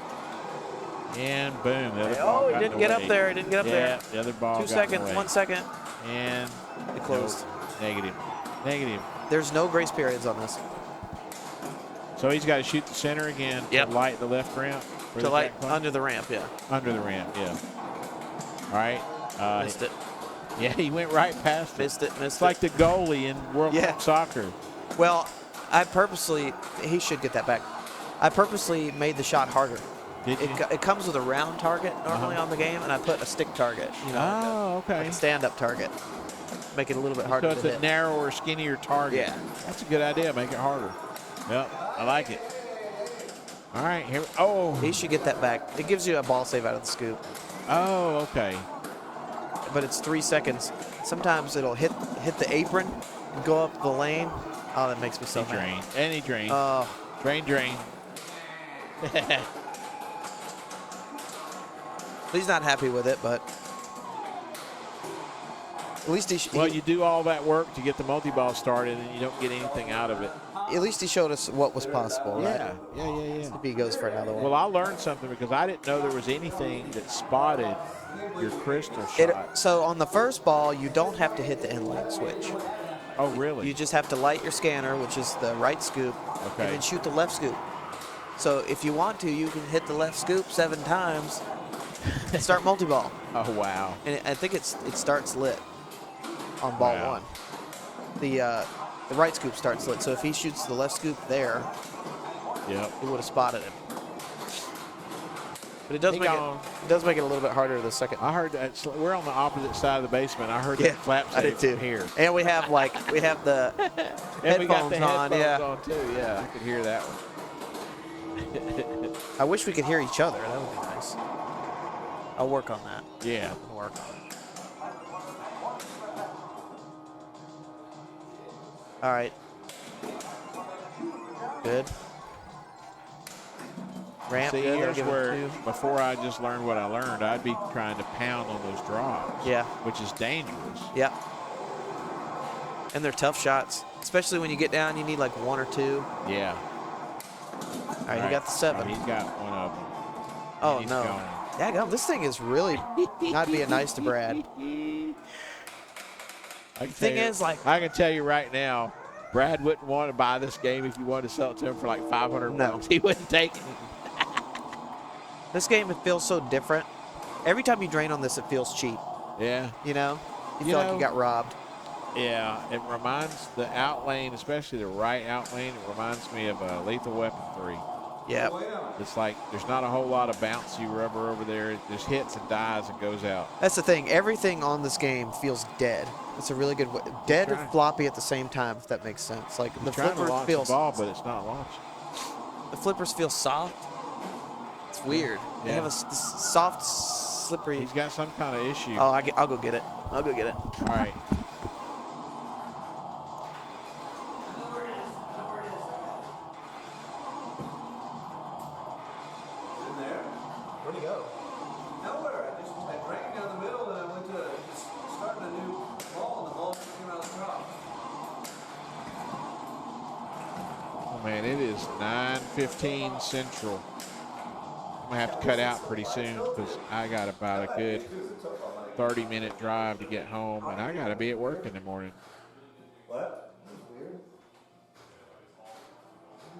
And boom. The other Oh, ball he got didn't in get the up way. there. He didn't get up there. Yeah, the other ball 2 got in the seconds, way. 1 second. And It closed. nope, negative. Negative. There's no grace periods on this. So he's got to shoot the center again Yep. to light the left ramp. for To the light jack plane? under the ramp, yeah. Under the ramp, yeah. All right. Missed it. Yeah, he went right past it. Missed it, missed It's like the goalie in World Yeah. Cup soccer. Well, he should get that back. I purposely made the shot harder. Did you? It comes with a round target normally on the game, and I put a stick target. You know, Oh, okay. like a stand-up target. Make it a little bit harder So it's to a hit. narrower, skinnier target. Yeah. That's a good idea. Make it harder. Yep, I like it. All right, here. Oh. He should get that back. It gives you a ball save out of the scoop. Oh, okay. But it's 3 seconds. Sometimes it'll hit the apron and go up the lane. Oh, that makes me so He mad. drained. And he drained. Oh. Drain. He's not happy with it, but at least Well, you do all that work to get the multi-ball started, and you don't get anything out of it. at least he showed us what was possible. Yeah, right? yeah. If he goes for another one. Well, I learned something because I didn't know there was anything that spotted your crystal shot. So on the first ball, you don't have to hit the inline switch. Oh, really? You just have to light your scanner, which is the right scoop, Okay. and then shoot the left scoop. So if you want to, you can hit the left scoop 7 times and start multi-ball. Oh, wow. And I think it starts lit on ball Wow. 1. The right scoop starts lit. So if he shoots the left scoop there, Yep. he would have spotted it. But it does make it a little bit harder the second. I heard that we're on the opposite side of the basement. I heard Yeah, that flap I did save too. from here. And we have the And we got the headphones on. headphones Yeah. on too. Yeah, I could hear that one. I wish we could hear each other. That would be nice. I'll work on that. Yeah. I'll work on it. All right. Good. Ramp. See, good. That'll here's give him where 2. before I just learned what I learned, I'd be trying to pound on those drops. Yeah. Which is dangerous. Yep. And they're tough shots, especially when you get down. You need like 1 or 2. Yeah. All right, you got the 7. Oh, he's got one of them. Oh He's no. gone. Yeah, this thing is really not being nice to Brad. Thing is, like, I can tell you right now, Brad wouldn't want to buy this game if you wanted to sell it to him for like 500 bucks. He wouldn't take it. This game, it feels so different. Every time you drain on this, it feels cheap. Yeah. You know? You You feel like know- you got robbed. Yeah, it reminds the out lane, especially the right out lane, it reminds me of Lethal Weapon 3. Yeah. It's like there's not a whole lot of bouncy rubber over there. It just hits and dies and goes out. That's the thing. Everything on this game feels dead. It's a really good way. Dead and floppy at the same time, if that makes sense. Like the Trying to flippers launch feel the ball, but it's not launching. the flippers feel soft. It's weird. They Yeah. have this soft, slippery. He's got some kind of issue. Oh, I'll go get it. I'll go get it. All right. Where'd he go? Nowhere. I drank down the middle and I went to starting a new ball and the ball just came out of the drop. Oh, man, it is 9:15 Central. I'm going to have to cut out pretty soon because I got about a good 30-minute drive to get home, and I got to be at work in the morning. What? That's weird.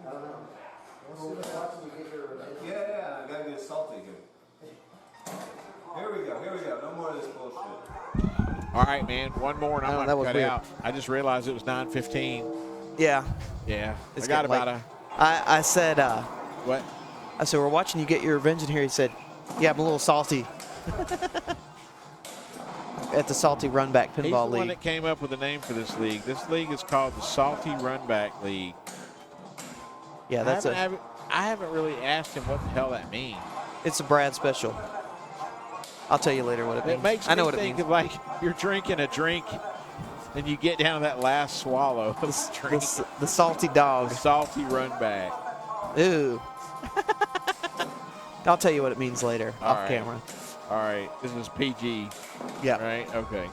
I don't know. Yeah, I gotta get salty here. Here we go. No more of this bullshit. All right, man, one more and I'm Oh, going that to was cut weird. out. I just realized it was 9:15. Yeah. Yeah. It's I got getting about late. a... I said, What? I said, we're watching you get your revenge in here. He said, yeah, I'm a little salty. At the Salty Runback He's the Pinball one League. that came up with the name for this league. This league is called the Salty Runback League. Yeah, that's I haven't really asked him what the hell that means. It's a Brad special. I'll tell you later what it means. It makes I know me what it think means. of like you're drinking a drink and you get down to that last swallow of the drink. The salty dog. The salty Runback. Ooh. I'll tell you what it means later, All off right. camera. All right, this is PG. Yeah. Right? Okay.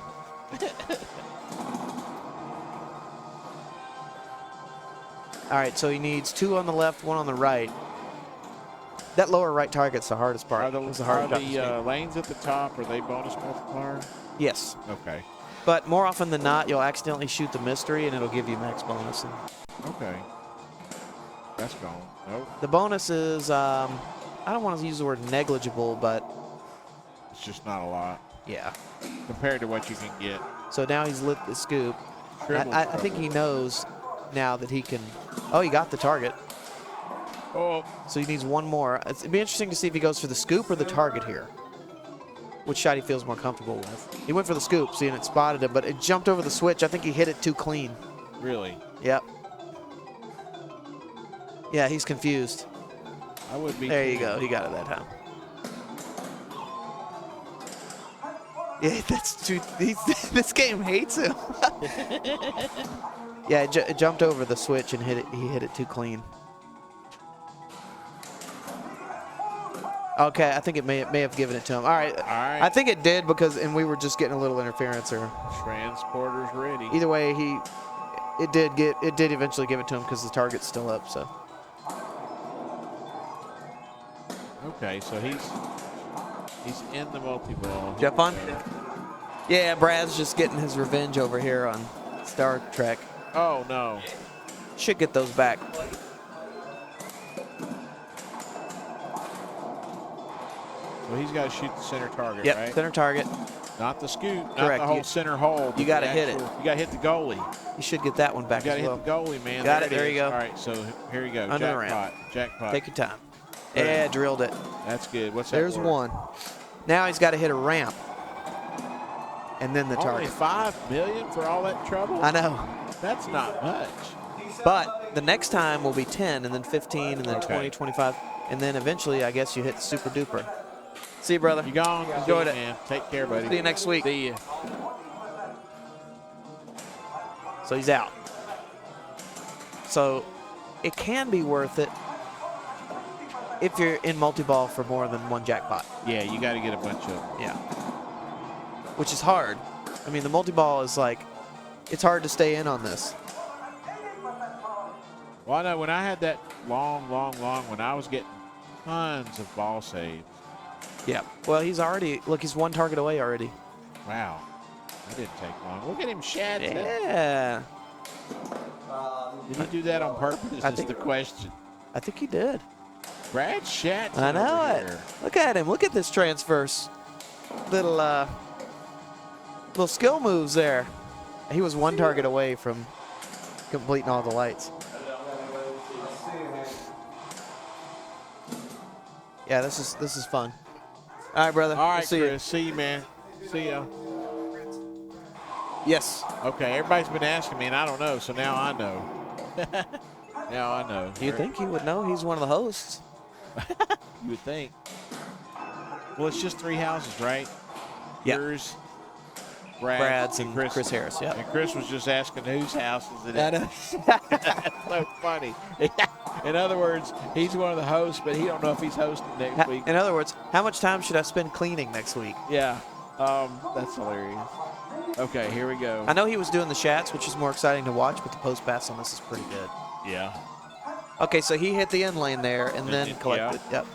All right, so he needs 2 on the left, 1 on the right. That lower right target's the hardest part. Are the, It's the hardest shot to escape. lanes at the top, are they bonus multiplier? Yes. Okay. But more often than not, you'll accidentally shoot the mystery, and it'll give you max bonus. And Okay. That's gone. Nope. the bonus is, I don't want to use the word negligible, but It's just not a lot yeah. compared to what you can get. So now he's lit the scoop. Triple I think he knows now that he can. Oh, he got the target. Oh. So he needs one more. It'd be interesting to see if he goes for the scoop or the target here. Which shot he feels more comfortable with. He went for the scoop, seeing it spotted him, but it jumped over the switch. I think he hit it too clean. Really? Yep. Yeah, he's confused. I would be. There you go. He got it that time. Yeah, that's true. This game hates him. Yeah, it jumped over the switch and hit it. He hit it too clean. Okay, I think it may have given it to him. All right. All right. I think it did and we were just getting a little interference or. Transporter's ready. Either way, it did eventually give it to him because the target's still up. So. Okay, so he's in the multi-ball. Jeff on? Yeah, Brad's just getting his revenge over here on Star Trek. Oh, no. Should get those back. So he's got to shoot the center target, Yep, right? center target. Not the scoop, not Correct. the whole center hole. You got to hit it. You got to hit the goalie. You should get that one back You got to as well. hit the goalie, man. Got it. There is. you go. All right, so here you go. Under the Jackpot. ramp. Jackpot. Take your time. Yeah, drilled it. That's good. What's that? There's worth? one. Now he's got to hit a ramp. And then the Only target. $5 million for all that trouble? I know. That's not much. But the next time will be 10, and then 15, and then Okay. 20, 25. And then eventually, I guess you hit super duper. See you, brother. You gone? Enjoyed See it. you, man. Take care, buddy. See you next week. See you. So he's out. So it can be worth it if you're in multi-ball for more than one jackpot. Yeah, you got to get a bunch of them. Yeah. Which is hard. I mean, the multi-ball is like, it's hard to stay in on this. Well, I know when I had that long, when I was getting tons of ball saves. Yeah. Well, he's already, look, he's one target away already. Wow. That didn't take long. Look at him shat. Yeah. Did he do that on purpose? I Is think- the question. I think he did. Brad Shatz. I know over it. here. Look at him. Look at this transverse. Little skill moves there. He was one target away from completing all the lights. Yeah, this is fun. All right, brother. All right, We'll see Chris. See you, man. See ya. Yes. Okay, everybody's been asking me, and I don't know, so now I know. Now I know. You think he would know? He's one of the hosts. You would think. Well, it's just 3 houses, right? Yeah. Yours, Brad's, and Chris Harris. Yeah. And Chris was just asking whose house is it I at. know. That's so funny. In other words, he's one of the hosts, but he don't know if he's hosting next week. In other words, how much time should I spend cleaning next week? Yeah. That's hilarious. Okay, here we go. I know he was doing the shats, which is more exciting to watch, but the post pass on this is pretty good. Yeah. Okay, so he hit the end lane there and then collected. Yeah. Yep.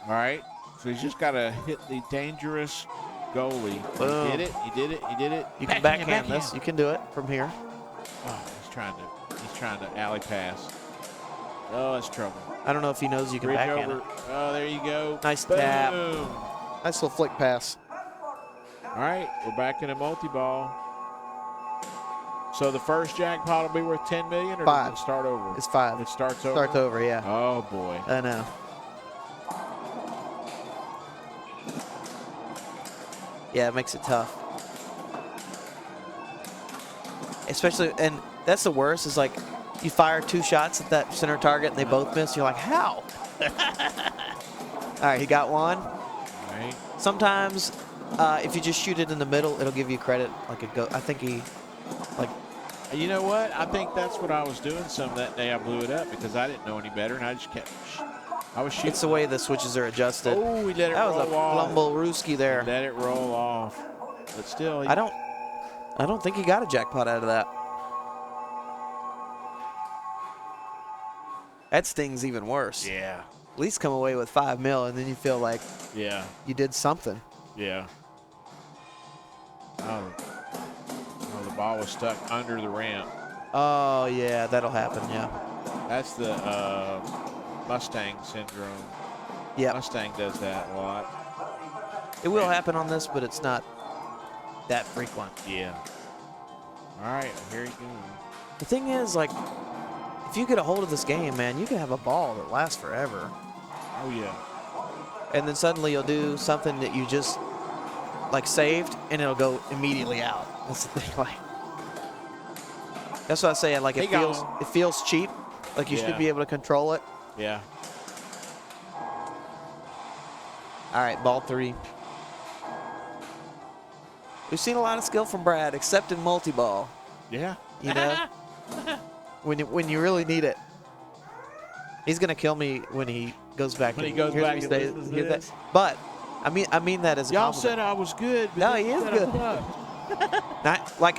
All right. So he's just got to hit the dangerous goalie. Boom. He did it. He did it. He did it. You can backhand this. You can do it from here. Oh, he's trying to alley pass. Oh, that's trouble. I don't know if he knows you can Bridge backhand over. it. Oh, there you go. Nice Boom. tap. Nice little flick pass. All right, we're back in a multi-ball. So the first jackpot will be worth $10 million, or 5. does it start over? It's 5. It starts over? Starts over, yeah. Oh, boy. I know. Yeah, it makes it tough. Especially, and that's the worst, is like you fire 2 shots at that center target and they both miss. You're like, how? All right, he got one. All right. Sometimes if you just shoot it in the middle, it'll give you credit. Like a go. I think he, like. You know what? I think that's what I was doing some that day. I blew it up because I didn't know any better, and I just kept. I was shooting. It's the way the switches are adjusted. Oh, we let it that roll was a off. Lumble-rooski there. Let it roll off. But still, I don't think he got a jackpot out of that. That stings even worse. Yeah. at least come away with $5 million, and then you feel like Yeah. you did something. Yeah. Oh, the ball was stuck under the ramp. Oh, yeah, that'll happen, yeah. That's the Mustang syndrome. Yeah. Mustang does that a lot. It will happen on this, but it's not that frequent. Yeah. All right, here you go. The thing is, like, if you get a hold of this game, man, you can have a ball that lasts forever. Oh, yeah. And then suddenly you'll do something that you just, like, saved, and it'll go immediately out. That's the thing, like. That's what I say, like, it feels cheap. Like, you should be able to control it. Yeah. All right, ball 3. We've seen a lot of skill from Brad, except in multi-ball. Yeah. You know? when you really need it. He's going to kill me when he goes back. When he goes back and listens to this. But I mean that as a Y'all compliment. said I was good. But No, he is said I good. sucked. Not, like,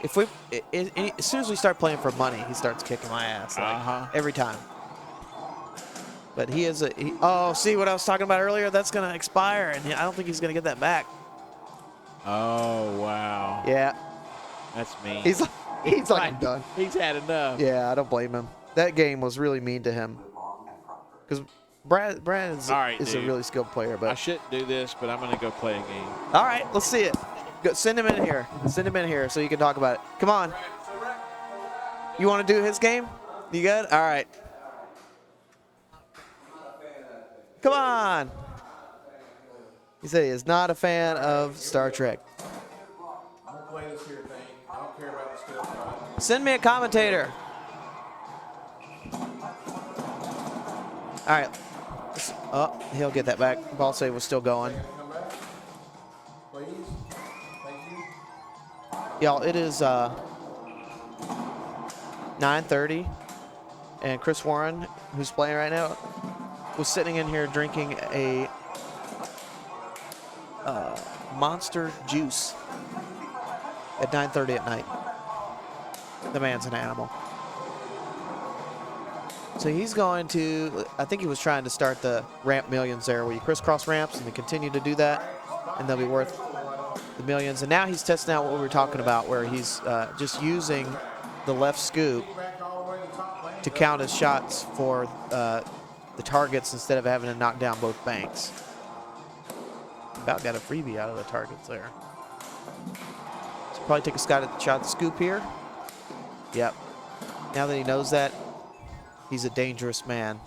if we, as soon as we start playing for money, he starts kicking my ass. Like, every time. But he is oh, see what I was talking about earlier? That's going to expire, and I don't think he's going to get that back. Oh, wow. Yeah. That's mean. He's like, I'm done. He's had enough. Yeah, I don't blame him. That game was really mean to him. Because Brad is a really skilled player. But I shouldn't do this, but I'm going to go play a game. All right, let's see it. Go, send him in here. Send him in here so you can talk about it. Come on. You want to do his game? You good? All right. Come on. He said he is not a fan of Star Trek. I'm gonna play this here thing. I don't care about the skill shot. Send me a commentator. All right. Oh, he'll get that back. Ball save was still going. Come back, please. Thank you. Y'all, it is 9:30, and Chris Warren, who's playing right now, was sitting in here drinking a Monster juice at 9:30 at night. The man's an animal. So he's going to, I think he was trying to start the ramp millions there, where you crisscross ramps and they continue to do that, and they'll be worth the millions. And now he's testing out what we were talking about, where he's just using the left scoop to count his shots for the targets instead of having to knock down both banks. About got a freebie out of the targets there. So probably take a shot at the scoop here. Yep. Now that he knows that, he's a dangerous man.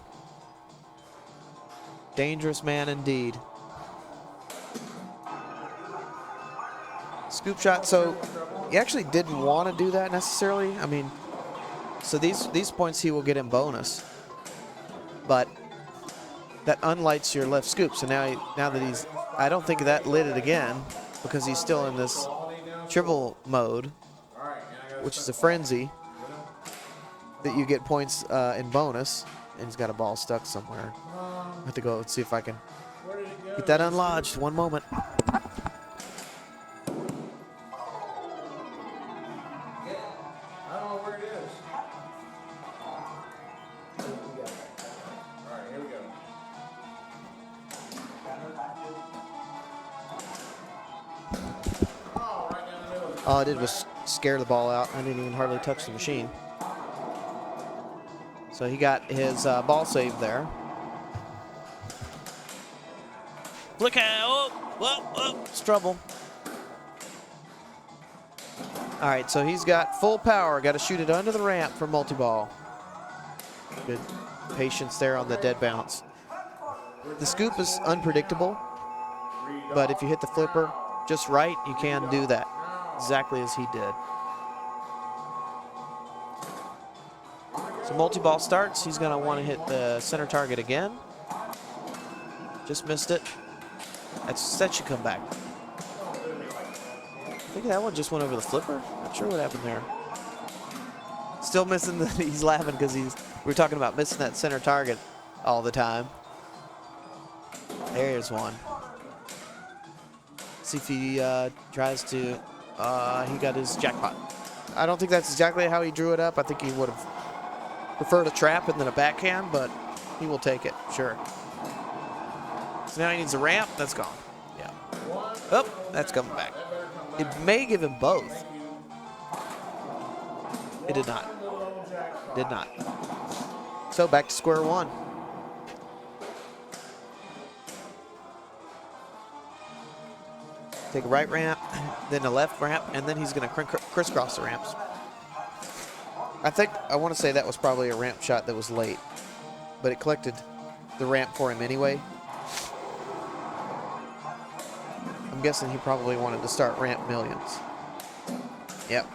Dangerous man indeed. Scoop shot, so he actually didn't want to do that necessarily. I mean, so these points he will get in bonus. But that unlights your left scoop. So now that he's, I don't think that lit it again because he's still in this triple mode, which is a frenzy that you get points in bonus. And he's got a ball stuck somewhere. I have to go and see if I can get that unlodged. One moment. I don't know where it is. All right, here we go. Oh, right down the middle. All I did was scare the ball out. I didn't even hardly touch the machine. So he got his ball save there. Flick out. Whoa, it's trouble. All right, so he's got full power. Got to shoot it under the ramp for multi-ball. Good patience there on the dead bounce. The scoop is unpredictable, but if you hit the flipper just right, you can do that exactly as he did. So multi-ball starts. He's going to want to hit the center target again. Just missed it. That should come back. I think that one just went over the flipper. Not sure what happened there. Still missing the, he's laughing because we were talking about missing that center target all the time. There's one. See if he tries to, he got his jackpot. I don't think that's exactly how he drew it up. I think he would have preferred a trap and then a backhand, but He will take it, sure. So now he needs a ramp. That's gone. Yeah. Oh, that's coming back. It may give him both. It did not. Did not. So back to square one. Take a right ramp, then a left ramp, and then he's going to crisscross the ramps. I want to say that was probably a ramp shot that was late, but it collected the ramp for him anyway. I'm guessing he probably wanted to start ramp millions. Yep.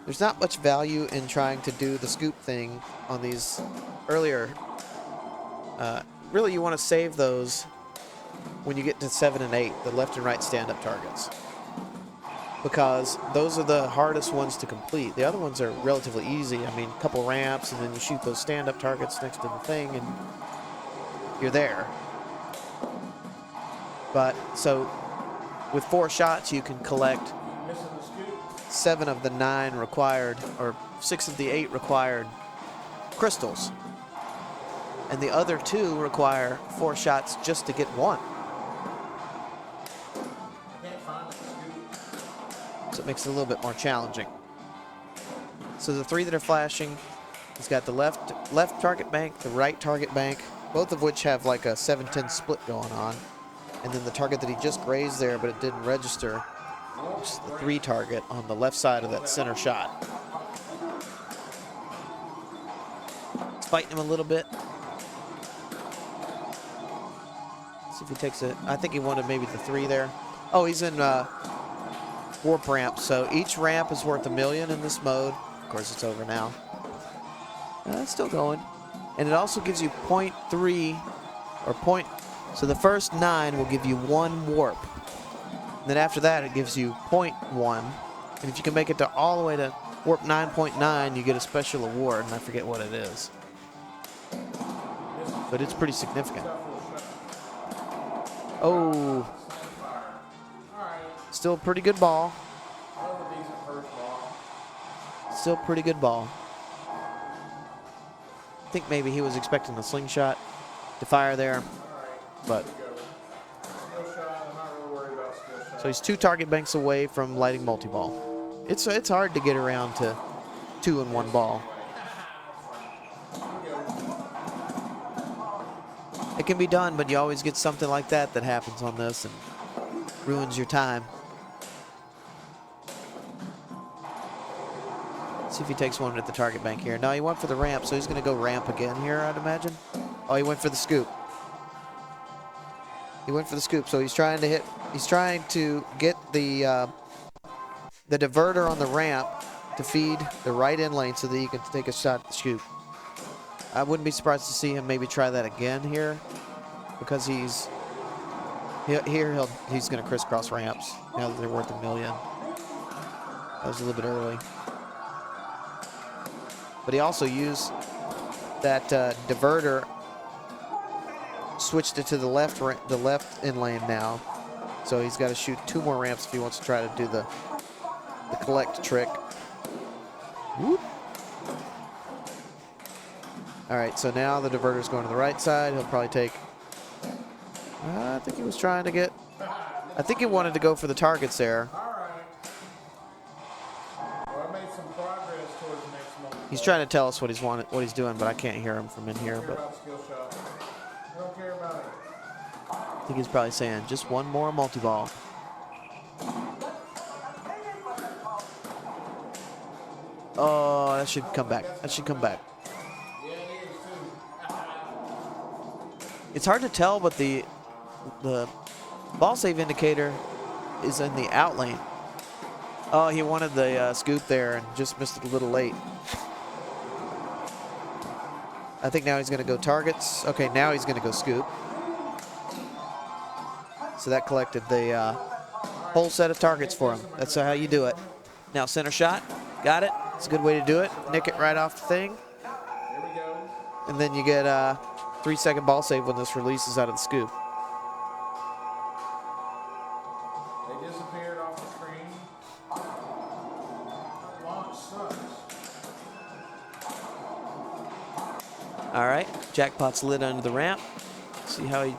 There's not much value in trying to do the scoop thing on these earlier. Really, you want to save those when you get to 7 and 8, the left and right stand-up targets, because those are the hardest ones to complete. The other ones are relatively easy. I mean, a couple ramps, and then you shoot those stand-up targets next to the thing, and you're there. But, so, with 4 shots, you can collect 7 of the 9 required, or 6 of the 8 required crystals. And the other 2 require 4 shots just to get 1. So it makes it a little bit more challenging. So the 3 that are flashing, he's got the left target bank, the right target bank, both of which have like a 7-10 split going on. And then the target that he just grazed there, but it didn't register, which is the 3 target on the left side of that center shot. It's fighting him a little bit. See if he takes it. I think he wanted maybe the 3 there. Oh, he's in warp ramp. So each ramp is worth $1 million in this mode. Of course, it's over now. It's still going. And it also gives you 0.3 or point. So the first 9 will give you 1 warp. And then after that, it gives you 0.1. And if you can make it to all the way to warp 9.9, you get a special award, and I forget what it is. But it's pretty significant. Oh. Still a pretty good ball. Still pretty good ball. I think maybe he was expecting a slingshot to fire there, but. So he's 2 target banks away from lighting multi-ball. It's hard to get around to 2 in 1 ball. It can be done, but you always get something like that happens on this and ruins your time. See if he takes one at the target bank here. No, he went for the ramp, so he's going to go ramp again here, I'd imagine. Oh, he went for the scoop. He went for the scoop, so he's trying to hit. He's trying to get the diverter on the ramp to feed the right in lane so that he can take a shot at the scoop. I wouldn't be surprised to see him maybe try that again here, because he's going to crisscross ramps now that they're worth $1 million. That was a little bit early. But he also used that diverter, switched it to the left in lane now. So he's got to shoot 2 more ramps if he wants to try to do the collect trick. Whoop. All right, so now the diverter's going to the right side. He'll probably take, I think he was trying to get, I think he wanted to go for the targets there. He's trying to tell us what he's doing, but I can't hear him from in here. But I think he's probably saying just 1 more multi-ball. Oh, that should come back. That should come back. It's hard to tell, but the ball save indicator is in the out lane. Oh, he wanted the scoop there and just missed it a little late. I think now he's going to go targets. Okay, now he's going to go scoop. So that collected the whole set of targets for him. That's how you do it. Now center shot. Got it. It's a good way to do it. Nick it right off the thing. And then you get a 3-second ball save when this releases out of the scoop. They disappeared off the screen. Launch sucks. All right, Jackpot's lit under the ramp. See how he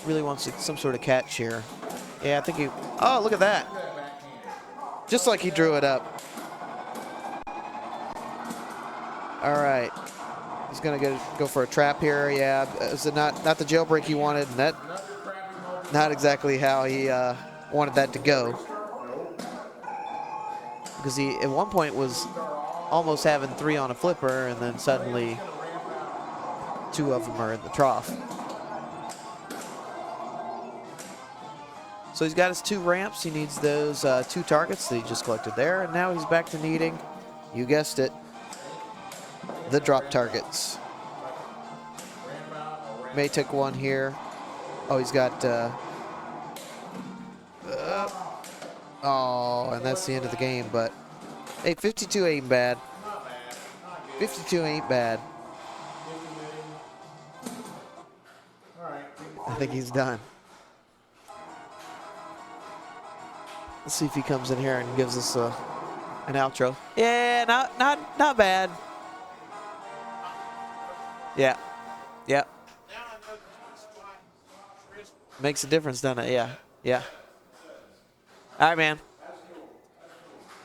really wants some sort of catch here. Yeah, I think he, oh, look at that. Just like he drew it up. All right, he's gonna go for a trap here. Yeah, is it not the jailbreak he wanted? And that, not exactly how he wanted that to go. Because he, at one point, was almost having 3 on a flipper, and then suddenly 2 of them are in the trough. So he's got his 2 ramps. He needs those 2 targets that he just collected there, and now he's back to needing, you guessed it, the drop targets. May take one here. Oh, he's got, oh, and that's the end of the game, but hey, 52 ain't bad. 52 ain't bad. I think he's done. Let's see if he comes in here and gives us an outro. Yeah, not bad. Yeah, yeah. Makes a difference, doesn't it? Yeah, yeah. All right, man.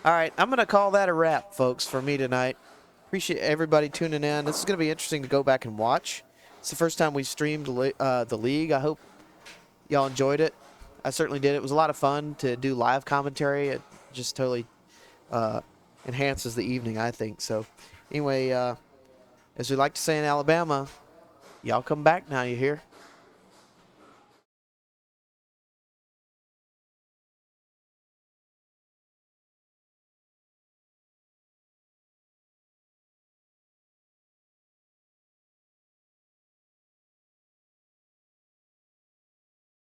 All right, I'm going to call that a wrap, folks, for me tonight. Appreciate everybody tuning in. This is going to be interesting to go back and watch. It's the first time we've streamed the league. I hope y'all enjoyed it. I certainly did. It was a lot of fun to do live commentary. It just totally enhances the evening, I think. So anyway, as we like to say in Alabama, y'all come back now, you hear?